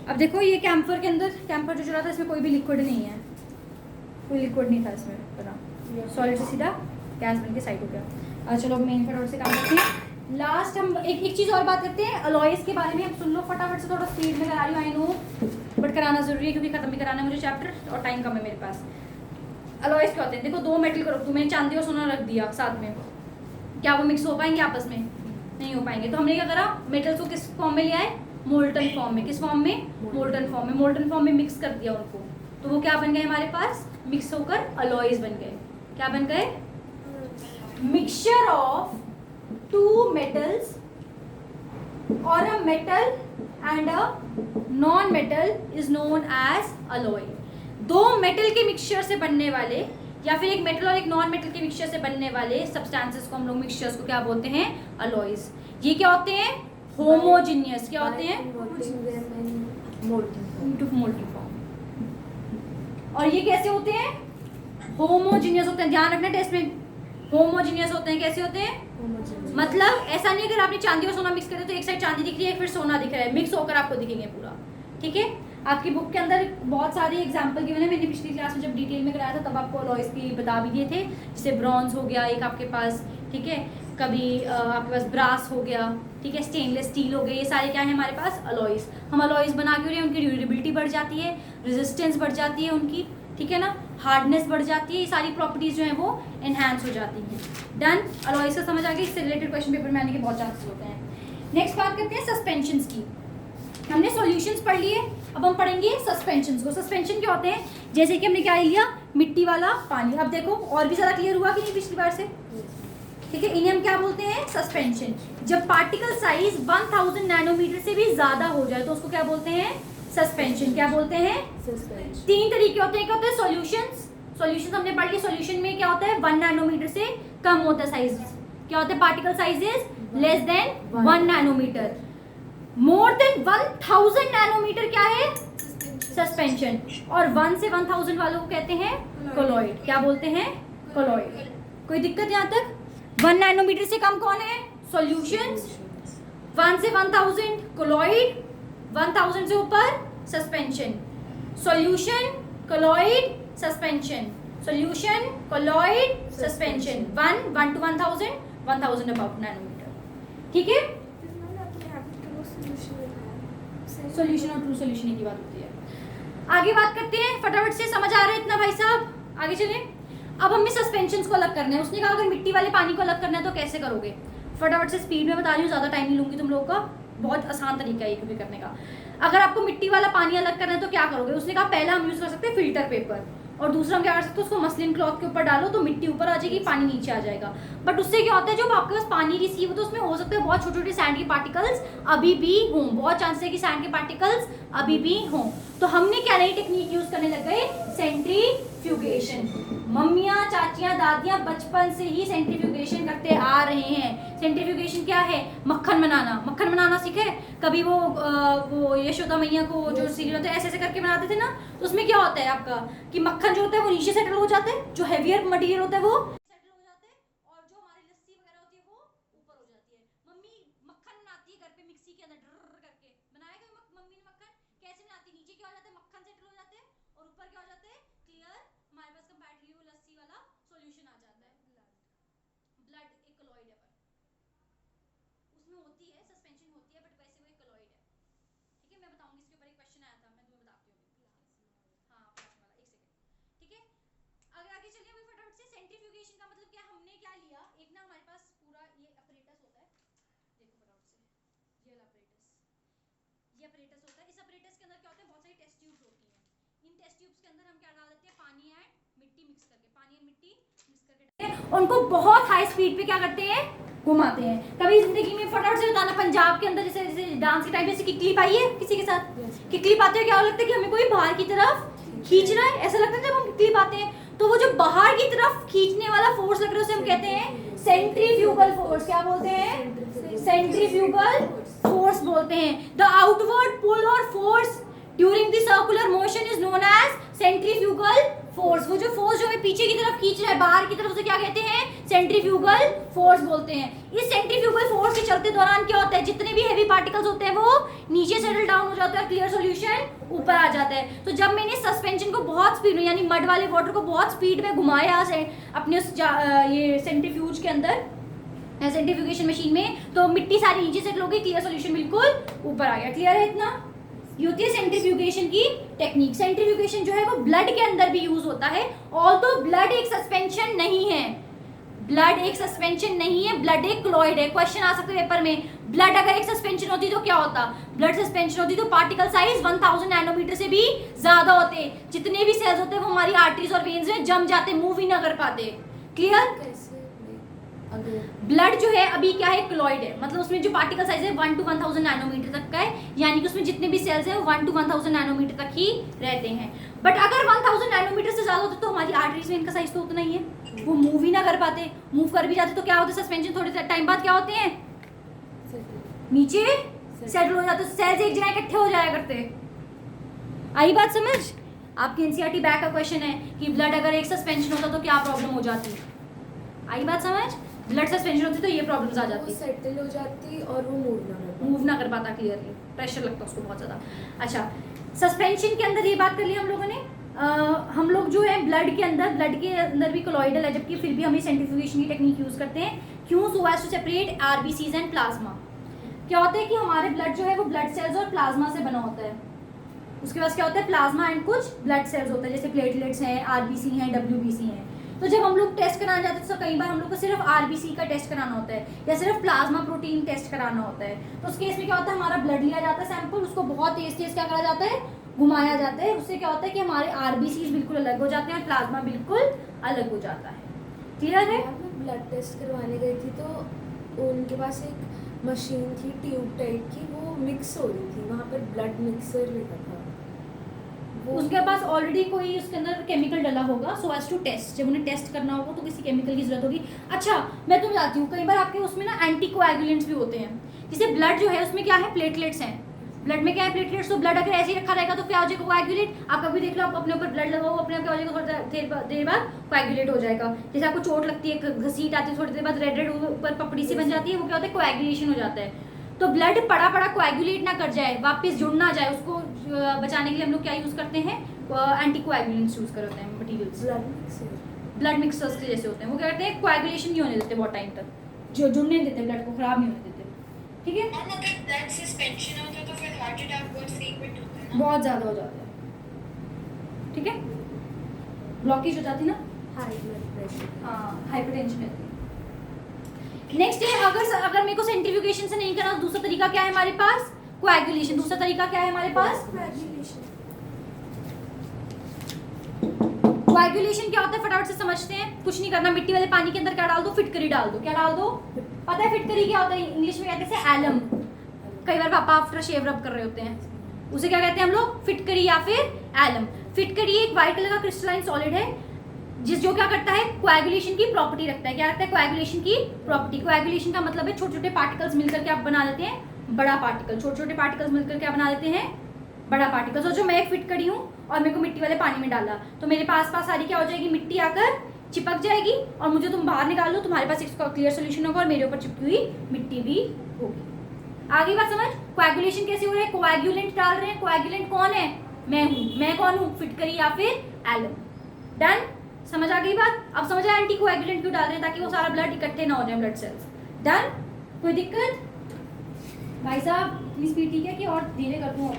अब देखो ये कैम्फर के अंदर, कैम्फर जो चला था इसमें कोई भी लिक्विड नहीं है, कोई लिक्विड नहीं था इसमें। बना सॉलिड से सीधा गैस बन के साइड हो गया। चलो मेन फटाफट से काम करते हैं। लास्ट हम एक चीज़ और बात करते हैं अलॉयज के बारे में। अब सुन लो फटाफट से, थोड़ा स्पीड में करा रही हूँ, आई नो, बट कराना जरूरी है क्योंकि खत्म भी कराना है मुझे चैप्टर और टाइम कम है मेरे पास। अलॉयज क्या होते हैं? देखो 2 मेटल को रख दूँ, मैंने चांदी और सोना रख दिया साथ में, क्या वो मिक्स हो पाएंगे आपस में? नहीं हो पाएंगे। तो हमने क्या करा? मेटल्स को किस फॉर्म में लिया है? मोल्टन फॉर्म में। किस फॉर्म में? मोल्टन फॉर्म में। मोल्टन फॉर्म में मिक्स कर दिया उनको, तो वो क्या बन गए हमारे पास? मिक्स होकर अलॉयज बन गए। क्या बन गए? Mixture of 2 metals or a metal and a non-metal is known as alloy। 2 metal के मिक्सचर से बनने वाले, या फिर एक मेटल और एक नॉन मेटल के मिक्सचर से बनने वाले सब्सटेंसेस को हम लोग मिक्सचर्स को क्या बोलते हैं? अलॉयज। ये क्या होते हैं? होमोजीनियस। क्या होते हैं? Molten form. और ये कैसे होते हैं? होमोजीनियस होते हैं। ध्यान रखना टेस्ट में, होमोजीनियस होते हैं। कैसे होते हैं? मतलब ऐसा नहीं अगर आपने चांदी और सोना मिक्स करे तो एक साइड चांदी दिख रही है फिर सोना दिख रहा है, मिक्स होकर आपको दिखेंगे पूरा। ठीक है, आपकी बुक के अंदर बहुत सारे एग्जाम्पल गिवन है, मैंने पिछली क्लास में जब डिटेल में कराया था तब आपको अलॉयज की बता भी दिए थे, जैसे ब्रॉन्ज हो गया एक आपके पास, ठीक है, कभी आपके पास ब्रास हो गया, ठीक है, स्टेनलेस स्टील हो गया, ये सारे क्या है हमारे पास अलॉयज। हम अलॉयज बना के रहे हैं, उनकी ड्यूरेबिलिटी बढ़ जाती है, रेजिस्टेंस बढ़ जाती है उनकी, ठीक है ना, हार्डनेस बढ़ जाती है, ये सारी प्रॉपर्टीज जो है वो एनहांस हो जाती हैं। डन, अलॉयज का समझ आ गया, इससे रिलेटेड क्वेश्चन पेपर में आने के बहुत चांसेस होते हैं। नेक्स्ट बात करते हैं सस्पेंशंस की। हमने सॉल्यूशंस पढ़ लिए, अब हम पढ़ेंगे सस्पेंशंस को। सस्पेंशन क्या होते हैं, जैसे कि हमने क्या लिया, मिट्टी वाला पानी। अब देखो और भी ज़्यादा क्लियर हुआ कि नहीं पिछली बार से, ठीक है। इन्हें हम क्या बोलते हैं, सस्पेंशन। जब पार्टिकल साइज 1000 नैनोमीटर से भी ज़्यादा हो जाए तो उसको क्या बोलते हैं, सस्पेंशन। क्या बोलते हैं, सस्पेंशन। 3 तरीके होते हैं, क्या होते हैं, सॉल्यूशंस। सॉल्यूशंस हमने पढ़ लिया, सॉल्यूशन में क्या होता है 1 नैनोमीटर से कम होता है साइज, क्या होता है, particle sizes less than 1 nanometer. More than 1000 nanometer क्या है, सस्पेंशन। और 1 से 1000 वालों को कहते हैं कोलॉइड। क्या बोलते हैं, कोलॉइड। कोई दिक्कत यहाँ तक? 1 नैनोमीटर से कम कौन है, सॉल्यूशंस, 1 से 1000 कोलॉइड, 1000 से ऊपर suspension. Solution, colloid, suspension, solution, colloid, suspension. 1 to 1000, 1000 above nanometer, ठीक है। सॉल्यूशन और ट्रू सॉल्यूशन की बात होती है। आगे बात करते हैं, फटाफट से समझ आ रहा है इतना भाई साहब, आगे चलें। अब हमें सस्पेंशंस को अलग करना है। उसने कहा अगर मिट्टी वाले पानी को अलग करना है तो कैसे करोगे, फटाफट से स्पीड में बता रही हूँ, ज़्यादा टाइम नहीं लूंगी तुम लोगों का, बहुत आसान तरीका है ये भी करने का। अगर आपको मिट्टी वाला पानी अलग करना है तो क्या करोगे, उसने कहा पहला हम यूज़ कर सकते हैं फिल्टर पेपर, और दूसरा हम क्या कर सकते हैं, उसको मसलिन क्लॉथ के ऊपर डालो तो मिट्टी ऊपर आ जाएगी, पानी नीचे आ जाएगा। बट उससे क्या होता है, जब आपके पास पानी रिसीव होता है उसमें हो सकता है बहुत छोटे छोटे सैंड के पार्टिकल्स अभी भी हों, बहुत चांसेस है कि सैंड के पार्टिकल्स अभी भी हों। तो हमने क्या नई टेक्निक यूज करने लग गए, सेंट्रीफ्यूगेशन। मम्मियाँ, चाचियाँ, दादियाँ बचपन से ही सेंट्रीफ्यूगेशन करते आ रहे हैं। सेंट्रीफ्यूगेशन क्या है, मक्खन बनाना। मक्खन बनाना सीखे कभी, वो यशोदा मैया को जो सीरियल होते हैं ऐसे ऐसे करके बनाते थे ना, तो उसमें क्या होता है आपका कि मक्खन जो होता है वो नीचे सेटल हो जाता है, जो हैवियर मटेरियल होता है वो सेटल हो जाता है, और जो हमारी लस्सी वगैरह होती है वो ऊपर हो जाती है। मम्मी मक्खन बनाती है घर पे मिक्सी के अंदर, ड्रर करके बनाएगा मम्मी ने मक्खन, कैसे बनाती है, नीचे क्या हो जाता है, मक्खन सेटल हो जाते हैं, और ऊपर क्या हो जाता है, क्लियर हमारे पास कंपैरेटिवली वो लस्सी वाला सॉल्यूशन आ जाता है। ब्लड एक कोलॉइड है, पर उसमें होती है सस्पेंशन होती है, बट वैसे वो एक कोलॉइड है, ठीक है। मैं बताऊंगी, इसके ऊपर एक क्वेश्चन आया था, मैं तुम्हें बताती हूँ। हाँ प्लाज्मा वाला, एक सेकंड, ठीक है। आगे आगे चलिए अभी फटाफट से। सेंट्रीफ्यूगेशन का मतलब क्या, हमने क्या लिया, एक ना हमारे पास पूरा ये अपरेटस होता है, देखो फटाफट से, ये अपरेटस होता है। इस अपरेटस के अंदर क्या होता है, बहुत सारी टेस्ट ट्यूब्स होती हैं। इन टेस्ट ट्यूब्स के अंदर हम क्या डाल देते हैं, पानी एंड मिट्टी मिक्स करके, पानी एंड मिट्टी मिक्स करके उनको बहुत हाई स्पीड पे क्या करते हैं, घुमाते हैं। कभी जिंदगी में फटाफट से बताना, पंजाब के अंदर जैसे जैसे डांस के टाइम जैसे किकली पाई है किसी के साथ, किकली पाते हो क्या लगता है कि हमें कोई बाहर की तरफ खींच रहा है, ऐसा लगता है जब हम किकली पाते हैं, तो वो जो बाहर की तरफ खींचने वाला फोर्स लग रहा है उसे हम कहते हैं सेंट्रीफ्यूगल फोर्स। क्या बोलते हैं, सेंट्रीफ्यूगल फोर्स बोलते हैं। द आउटवर्ड पुल और force during the circular motion is known as centrifugal force. वो जो फोर्स जो हमें पीछे की तरफ खींच रहा है बाहर की तरफ, उसे क्या कहते हैं, सेंट्रीफ्यूगल फोर्स बोलते हैं। इस सेंट्रीफ्यूगल फोर्स के चलते दौरान क्या होता है, जितने भी हेवी पार्टिकल्स होते हैं वो नीचे सेटल डाउन हो जाते हैं, क्लियर सॉल्यूशन ऊपर आ जाता है। तो जब मैंने सस्पेंशन को बहुत स्पीड में, यानी मड वाले वाटर को बहुत स्पीड में घुमाया अपने उस ये सेंट्रीफ्यूज के अंदर, सेंट्रीफ्यूगेशन मशीन में, तो मिट्टी सारी नीचे सेटल हो गई, क्लियर सॉल्यूशन बिल्कुल ऊपर आ गया। क्लियर है इतना? ये होती है सेंट्रीफ्यूगेशन की टेक्निक। सेंट्रीफ्यूगेशन जो है वो ब्लड के अंदर भी यूज होता है, ऑल्दो ब्लड एक सस्पेंशन नहीं है, ब्लड एक सस्पेंशन नहीं है, ब्लड एक क्लोइड है। क्वेश्चन आ सकते हैं पेपर में, ब्लड अगर एक सस्पेंशन होती तो क्या होता, ब्लड सस्पेंशन होती तो पार्टिकल साइज 1000 नैनोमीटर से भी ज्यादा होते, जितने भी सेल्स होते हैं वो हमारी आर्टरीज और वेन्स में जम जाते, मूव ही ना कर पाते। क्लियर? ब्लड जो है अभी क्या है, क्लोइड है, मतलब उसमें जो पार्टिकल साइज है 1 to 1000 नैनोमीटर तक का है, यानी कि उसमें जितने भी सेल्स हैं वो 1 to 1000 नैनोमीटर तक ही रहते हैं। बट अगर 1000 नैनोमीटर से ज्यादा होते तो हमारी आर्टरीज में इनका साइज तो उतना ही है, वो मूव ही ना कर पाते, मूव कर भी जाते तो क्या होता है, सस्पेंशन थोड़े टाइम बाद क्या होते हैं, नीचे सेटल हो जाते, सेल्स एक जगह इकट्ठे हो जाया करते। आई बात समझ? आपकी एनसीईआरटी बैक का क्वेश्चन है कि ब्लड अगर एक सस्पेंशन होता तो क्या प्रॉब्लम हो जाती। आई बात समझ? ब्लड सस्पेंशन होती तो ये प्रॉब्लम्स आ जाती, सेटल हो जाती और वो मूव ना कर पाता क्लियरली, प्रेशर लगता उसको बहुत ज़्यादा। अच्छा सस्पेंशन के अंदर ये बात कर ली हम लोगों ने। हम लोग जो है ब्लड के अंदर भी कोलॉइडल है, जबकि फिर भी हम सेंट्रीफ्यूगेशन की टेक्निक यूज करते हैं। क्यों? So as to separate RBCs and plasma. क्या होता है कि हमारे ब्लड जो है वो ब्लड सेल्स और प्लाज्मा से बना होता है। उसके बाद क्या होता है, प्लाज्मा एंड कुछ ब्लड सेल्स होता है, जैसे प्लेटलेट्स हैं, आरबीसी हैं, डब्ल्यूबीसी हैं। तो जब हम लोग टेस्ट कराने जाते हैं तो कई बार हम लोग को सिर्फ आरबीसी का टेस्ट कराना होता है या सिर्फ प्लाज्मा प्रोटीन टेस्ट कराना होता है। तो उस केस में क्या होता है, हमारा ब्लड लिया जाता है सैंपल, उसको बहुत तेज क्या करा जाता है, घुमाया जाता है। उससे क्या होता है कि हमारे आरबीसी बिल्कुल अलग हो जाते हैं और प्लाज्मा बिल्कुल अलग हो जाता है। क्लियर है? मैं ब्लड टेस्ट करवाने गई थी तो उनके पास एक मशीन थी ट्यूब टाइप की, वो मिक्स हो रही थी, वहाँ पर ब्लड मिक्सर लिखा था। उसके पास ऑलरेडी कोई उसके अंदर केमिकल डला होगा, सो एज टू टेस्ट। जब उन्हें टेस्ट करना होगा तो किसी केमिकल की जरूरत होगी। अच्छा, मैं तुम्हें बताती हूँ, कई बार आपके उसमें ना एंटीकोएगुलेंट्स भी होते हैं। जैसे ब्लड जो है उसमें क्या है, प्लेटलेट्स हैं। ब्लड में क्या है, प्लेटलेट्स। तो ब्लड अगर ऐसे ही रखा रहेगा तो क्या हो जाएगा, कोएगुलेट। आप कभी देख लो, आप अपने ऊपर ब्लड लगाओ, अपने आप क्या हो जाएगा, थोड़ी देर बाद कोएगुलेट हो जाएगा। जैसे आपको चोट लगती है, घसीट आती है, थोड़ी देर बाद रेड रेड ऊपर पपड़ी सी बन जाती है, वो क्या होता है, कोएगुलेशन हो जाता है। तो ब्लड पड़ा कोएगुलेट ना कर जाए, वापस जुड़ ना जाए, उसको बचाने के लिए हम लोग क्या यूज करते हैं, एंटीकोएगुलेंट्स यूज करते हैं, मटेरियल्स। ब्लड मिक्सर्स के जैसे होते हैं, वो क्या करते हैं, कोएगुलेशन नहीं होने देते बहुत टाइम तक, जो जुड़ने नहीं देते, ब्लड को खराब नहीं होने देते। ठीक है? मैम अगर ब्लड सस्पेंशन होता तो फिर हार्ट अटैक बहुत फ्रीक्वेंट होता है ना? बहुत ज्यादा हो जाता है। ठीक है? ब्लॉकेज हो जाती है ना, हाई ब्लड प्रेशर। हाँ, हाइपरटेंशन रहती है। नेक्स्ट है, अगर मेरे को सेंट्रीफ्यूगेशन से नहीं करना, दूसरा तरीका क्या है हमारे पास, कोएगुलेशन। दूसरा तरीका क्या है हमारे पास, कोएगुलेशन। क्या होता है फटाफट से समझते हैं। कुछ नहीं करना, मिट्टी वाले पानी के अंदर क्या डाल दो, फिटकरी डाल दो। क्या डाल दो, पता है फिटकरी क्या होता है, इंग्लिश में कहते हैं एलम। कई बार पापा आफ्टर शेव रब कर रहे होते हैं, उसे क्या कहते हैं हम लोग, फिटकरी या फिर एलम। फिटकरी एक व्हाइट कलर का क्रिस्टलाइन सॉलिड है जो क्या करता है, कोएगुलेशन की प्रॉपर्टी रखता है। क्या रखता है, कोएगुलेशन की प्रॉपर्टी। कोएगुलेशन का मतलब है छोटे छोटे पार्टिकल्स मिलकर के आप बना लेते हैं बड़ा पार्टिकल। छोटे छोटे पार्टिकल्स मिलकर क्या बना लेते हैं, बड़ा पार्टिकल। सोचो मैं एक फिटकरी हूँ और मेरे को मिट्टी वाले पानी में डाला, तो मेरे पास सारी क्या हो जाएगी, मिट्टी आकर चिपक जाएगी, और मुझे तुम बाहर निकाल लो, तुम्हारे पास इसका क्लियर सोल्यूशन होगा और मेरे ऊपर चिपकी हुई मिट्टी भी होगी। आगे बात समझ। कोएगुलेशन कैसे हो रहा है, कोएगुलेंट डाल रहे हैं। कोएगुलेंट कौन है, मैं हूँ। मैं कौन हूँ, फिटकरी या फिर एलम। डन, समझ आ गई बात। अब समझ आया एंटी कोएगुलेंट क्यों डाल रहे हैं, ताकि वो सारा ब्लड इकट्ठे ना हो जाए, ब्लड सेल्स। डन, कोई दिक्कत भाई साहब, इतनी स्पीड ठीक है कि और धीरे कर दूँ,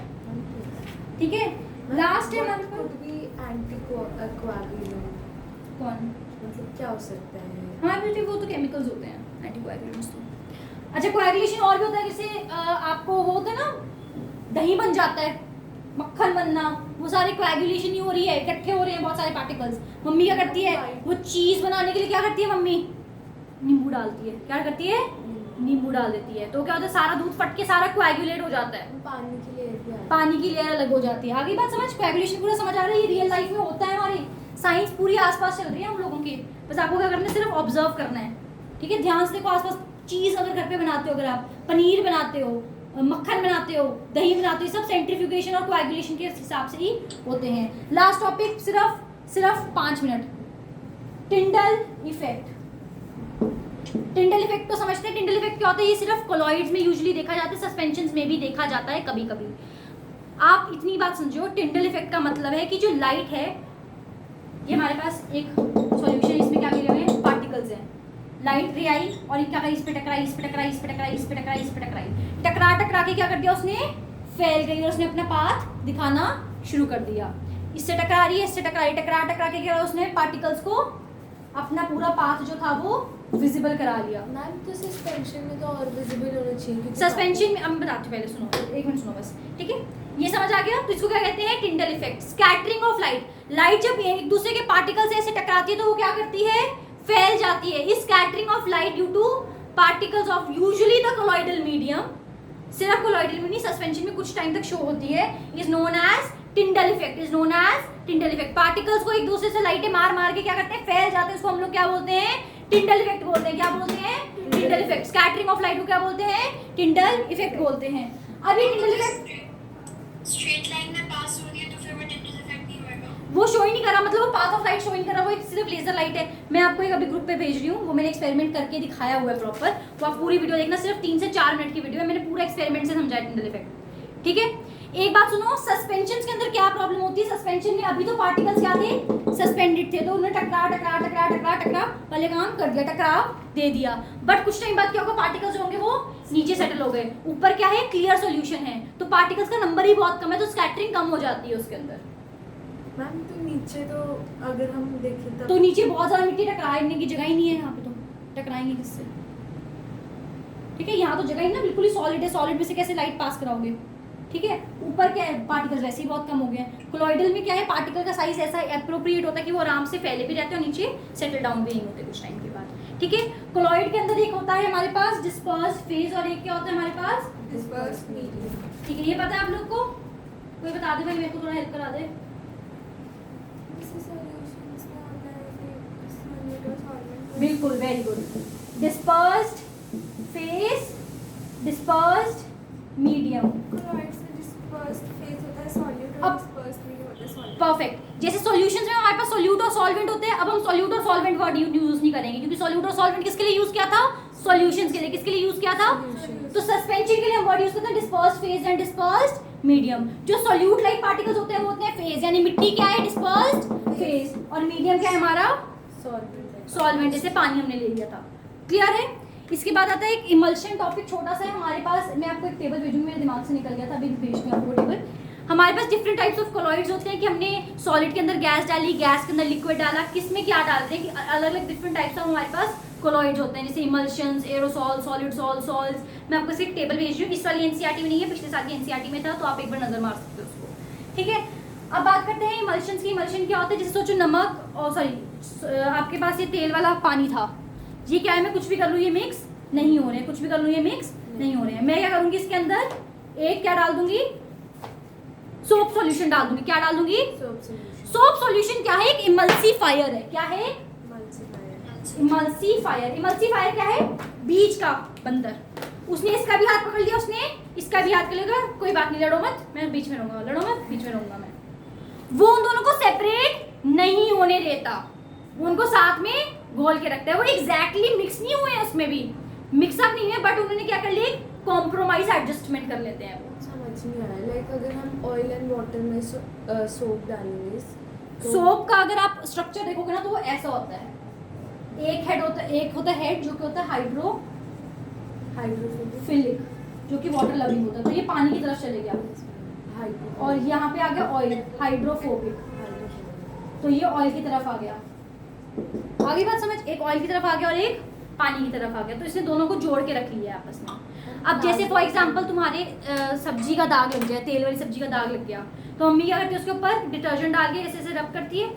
ठीक है? लास्ट है हमारे कुड बी एंटीकोएगुलेंट। कौन, मतलब क्या हो सकता है? हाँ बेटे, वो तो केमिकल्स होते हैं एंटीकोएगुलेंट्स तो। अच्छा, कोएगुलेशन और भी होता है, जैसे आपको वो होता है ना, दही बन जाता है, मक्खन बनना, वो सारे कोएगुलेशन ही हो रही है, इकट्ठे हो रहे हैं बहुत सारे पार्टिकल्स। मम्मी क्या करती है, वो चीज बनाने के लिए क्या करती है मम्मी, नींबू डालती है। क्या करती है, नींबू डाल देती है। तो क्या होता है, सारा दूध फट के सारा कोएगुलेट हो जाता है, पानी की लेयर अलग हो जाती है। आगे बात समझ, कोएगुलेशन पूरा समझ आ रहा है, ये रियल लाइफ में होता है, हमारी साइंस पूरी आसपास चल रही है हम लोगों के। बस आपको क्या करना है, सिर्फ ऑब्जर्व करना है। ठीक है, ध्यान से देखो आसपास। चीज अगर घर पे बनाते हो, अगर आप पनीर बनाते हो, मक्खन बनाते हो, दही बनाते हो, सब सेंट्रीफ्यूगेशन और कोएगुलेशन के हिसाब से ही होते हैं। लास्ट टॉपिक, सिर्फ 5 minute, Tyndall effect. Tyndall effect तो समझते हैं। टिंडल इफेक्ट क्या होता है, ये सिर्फ कोलॉइड्स में यूजुअली देखा जाता है, सस्पेंशंस में भी देखा जाता है कभी कभी। आप इतनी बात समझो, टिंडल इफेक्ट का मतलब है कि जो लाइट है, ये हमारे पास एक सॉल्यूशन, इसमें क्या मिले हुए हैं, पार्टिकल्स हैं। लाइट रे आई और ये क्या करी, इस पे टकराई, इस पे टकराई, इस पे टकराई, इस पे टकराई, इस पे टकराई, टकरा के क्या कर दिया उसने, फैल गई और उसने अपना पाथ दिखाना शुरू कर दिया। इससे टकरा रही है, इससे टकरा के क्या उसने पार्टिकल्स को अपना पूरा पाथ जो था वो विजिबल करा लिया। मैम तो सस्पेंशन में तो और विजिबल होना चाहिए। सस्पेंशन में, अब मैं बताती हूँ, पहले सुनो, एक मिनट सुनो बस, ठीक है? ये समझ आ गया? तो इसको क्या कहते हैं, Tyndall effect. Scattering of light. Light जब एक दूसरे के पार्टिकल से ऐसे टकराती है तो वो क्या करती है, फैल जाती है। इस scattering of light due two particles of usually the colloidal medium, सिर्फ कोलॉइडल में नहीं, सस्पेंशन में कुछ टाइम तक शो होती है, is known as Tyndall effect. Is known as Tyndall effect. Particles को एक दूसरे से लाइटें मार मार के क्या करते हैं, फैल जाते हैं, उसको हम लोग क्या बोलते हैं, टिंडल इफेक्ट बोलते हैं। क्या बोलते हैं, Tyndall effect. Scattering of light को क्या बोलते हैं, टिंडल इफेक्ट बोलते हैं। अब ये टिंडल इफेक्ट स्ट्रेट लाइन में पास हो रही है तो फिर वो टिंडल इफेक्ट नहीं होगा। वो शो ही नहीं कर रहा, मतलब वो पाथ ऑफ लाइट शो ही नहीं कर रहा, वो एक सिर्फ लेजर लाइट है। मैं आपको एक अभी ग्रुप पे भेज रही हूँ, वो मैंने एक्सपेरिमेंट करके दिखाया हुआ है प्रॉपर, वो आप पूरी वीडियो देखना, सिर्फ 3 से 4 मिनट की वीडियो है, मैंने पूरा एक्सपेरिमेंट से समझाया टिंडल इफेक्ट। ठीक है, एक बात सुनो, सस्पेंशन के अंदर क्या प्रॉब्लम होती है? सस्पेंशन में अभी तो पार्टिकल्स क्या थे? सस्पेंडेड थे, तो उन्होंने टकरा पहले काम कर दिया, टकराव दे दिया। बट कुछ टाइम बाद क्या होगा? पार्टिकल्स होंगे वो नीचे सेटल हो गए, ऊपर क्या है? क्लियर सॉल्यूशन है, तो पार्टिकल्स का नंबर ही बहुत कम है, तो स्कैटरिंग कम हो जाती है उसके अंदर। मैम तो नीचे तो अगर हम देखें तब तो नीचे बहुत ज्यादा मिट्टी, टकराने की जगह ही नहीं है यहाँ पे, तो टकराएंगे किससे? ठीक है, यहाँ तो जगह ही ना बिल्कुल ही सॉलिड है, सॉलिड में से कैसे लाइट पास कराओगे? ठीक है, ऊपर क्या है? पार्टिकल्स वैसे ही बहुत कम हो गए हैं। कोलॉइडल में क्या है? पार्टिकल का साइज ऐसा एप्रोप्रिएट होता है कि वो आराम से फैले भी रहते हैं और नीचे सेटल डाउन भी नहीं होते कुछ टाइम के बाद। ठीक है, कोलॉइड के अंदर एक होता है हमारे पास डिस्पर्स फेज, और एक क्या होता है हमारे पास? Disperse medium. ठीक है, ये पता है आप लोग को? कोई बता दे भाई, मेरे को थोड़ा हेल्प करा दे। इससे सॉल्यूशंस में होता है कि सॉल्यूट और सॉल्वेंट। बिल्कुल, very good. Dispersed phase, dispersed medium. Colloid से डिस्पर्स्ड फेज होता है सॉल्यूट, और अब- डिस्पर्स्ड में होता है सॉल्वेंट। परफेक्ट। जैसे सॉल्यूशंस में हमारे पास सोल्यूट और सॉल्वेंट होते हैं, अब हम सोल्यूट और सॉल्वेंट वर्ड यूज नहीं करेंगे, क्योंकि सोल्यूट और सॉल्वेंट किसके लिए यूज किया था? सॉल्यूशंस के लिए। किसके लिए यूज किया था? तो सस्पेंशन के लिए हम वर्ड यूज करते हैं dispersed phase and dispersed medium. जो सोल्यूट लाइक पार्टिकल्स होते हैं वो होते हैं फेज, यानी मिट्टी क्या है? डिस्पर्स्ड फेज, और मीडियम क्या है हमारा? सॉल्वेंट। सॉल्वेंट, जैसे पानी हमने ले लिया था। क्लियर है? इसके बाद आता है एक इमल्शन टॉपिक, छोटा सा है हमारे पास। मैं आपको एक टेबल भेजूंगी, मेरे दिमाग से निकल गया था, अभी भेजती हूँ आपको टेबल। हमारे पास डिफरेंट टाइप्स ऑफ कोलॉइड्स होते हैं कि हमने सॉलिड के अंदर गैस डाली, गैस के अंदर लिक्विड डाला, किस में क्या डालते हैं कि अलग अलग डिफरेंट टाइप्स ऑफ हमारे पास कोलॉइड्स होते हैं, जैसे इमल्शंस, एरोसॉल, सॉलिड सॉल्स। मैं आपको इसकी एक टेबल भेज रही हूँ, इस वाली एनसीईआरटी में नहीं है, पिछले साल की एनसीईआरटी में था, तो आप एक बार नजर मार सकते हो उसको। ठीक है, अब बात करते हैं इमल्शंस की। इमल्शन क्या होता है? जैसे सोचो नमक, और सॉरी आपके पास ये तेल वाला पानी था, ये क्या है? मैं कुछ भी कर लूँ ये मिक्स नहीं हो रहे हैं, कुछ भी कर लूँ ये मिक्स नहीं हो रहे हैं। मैं क्या करूँगी? इसके अंदर एक क्या डाल दूंगी? सोप सॉल्यूशन डाल दूंगी। क्या डाल दूंगी? Soap solution. सोप सॉल्यूशन क्या है? एक इमल्सीफायर है। क्या है? मल्टीप्लायर। इमल्सीफायर। इमल्सीफायर क्या है? बीज का बंदर। उसने इसका भी हाथ पकड़ लिया, उसने इसका भी हाथ पकड़ लिया, कोई बात नहीं, लड़ो मत, मैं बीच में रहूंगा, लड़ो मत, बीच में रहूंगा मैं। वो उन दोनों को सेपरेट नहीं होने देता, वो उनको साथ में घोल के रखता है। वो एग्जैक्टली मिक्स नहीं हुए, उसमें भी मिक्सअप नहीं है, बट उन्होंने क्या कर लिया? कॉम्प्रोमाइज एडजस्टमेंट कर लेते हैं वो। समझ नहीं आया, लाइक अगर हम ऑयल एंड वाटर में सोप डालेंगे तो सोप का अगर आप स्ट्रक्चर देखोगे ना तो वो ऐसा होता है, एक हेड होता है, एक होता है हेड जो कि होता है हाइड्रोफोबिक, हाइड्रोफिलिक, जो कि वाटर लविंग होता है, तो ये पानी की तरफ चले गया। और यहाँ पे आ गया ऑयल, हाइड्रोफोबिक, तो ये ऑयल की तरफ आ गया। आगे बात समझ, एक ऑयल की तरफ आ गया और एक पानी की तरफ आ गया, तो इसने दोनों को जोड़ के रख लिया आपस में। अब जैसे फॉर एग्जांपल तुम्हारे सब्जी का दाग लग जाए, तेल वाली सब्जी का दाग लग गया, तो मम्मी क्या करती है? उसके ऊपर डिटर्जेंट डाल के ऐसे ऐसे रब करती है,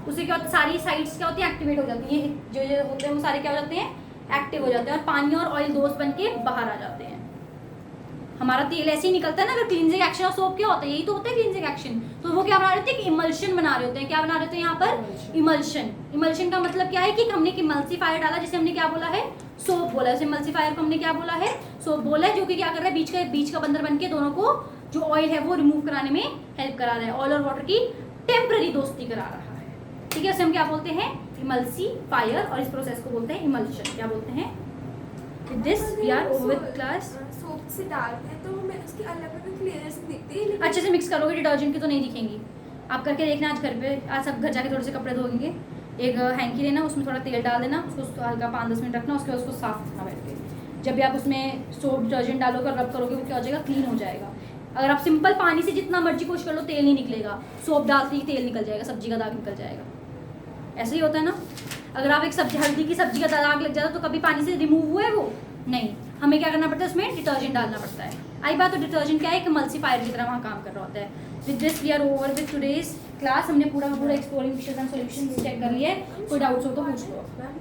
उससे क्या होता है? सारी साइड्स क्या होती है? एक्टिवेट हो जाती है, जो होते हैं वो सारे क्या हो जाते हैं? एक्टिव हो जाते हैं, और पानी और ऑयल दोस्त बन के बाहर आ जाते हैं। हमारा तेल ऐसे ही निकलता है ना। अगर क्लींजिंग एक्शन और सोप क्या होता है? यही तो होता है क्लींजिंग एक्शन। तो वो क्या बना रहे थे? इमल्शन बना रहे होते हैं। क्या बना रहे होते हैं यहाँ पर? इमल्शन। इमल्शन का मतलब क्या है कि हमने एक इमल्सीफायर डाला, जिसे हमने क्या बोला है? सोप बोला है। इमल्सीफायर को हमने क्या बोला है? सोप बोला है, जो कि क्या कर रहा है? बीच का बंदर बन के दोनों को जो ऑयल है वो रिमूव कराने में हेल्प करा रहा है। ऑयल और वाटर की टेम्पररी दोस्ती करा रहा है। ठीक है, उसे हम क्या बोलते हैं? इमल्सीफायर, और इस प्रोसेस को बोलते हैं इमल्शन। क्या बोलते हैं? With this we are over with class। Soap से डालते हैं तो हमें उसकी अलग अलग लेयर्स दिखती है, लेकिन अच्छे से मिक्स करोगे, डिटर्जेंट की तो नहीं दिखेंगी। आप करके देखना आज घर पे, आज सब घर जाके थोड़े से कपड़े धोएंगे, एक हैंकी लेना, उसमें थोड़ा तेल डाल देना, उसको हल्का 5-10 मिनट रखना, उसके बाद उसको साफ करना बैठ के। जब भी आप उसमें सोप डिटर्जेंट डालोगे और रब करोगे, वो क्या हो जाएगा? क्लीन हो जाएगा। अगर आप सिंपल पानी से जितना मर्जी कोशिश कर लो, तेल नहीं निकलेगा। सोप डालते ही तेल निकल जाएगा, सब्जी का दाग निकल जाएगा। ऐसे ही होता है ना। अगर आप एक सब्जी, हल्दी की सब्जी का दाग लग जाता तो कभी पानी से रिमूव हुआ है वो? नहीं। हमें क्या करना पड़ता है? उसमें डिटर्जेंट डालना पड़ता है। आई बात, तो डिटर्जेंट क्या है? एक इमल्सीफायर की तरह वहाँ काम कर रहा होता है। With this we are over with today's class. हमने पूरा exploring fishes and solutions check कर लिया है। कोई डाउट्स हो तो पूछ लो। मैम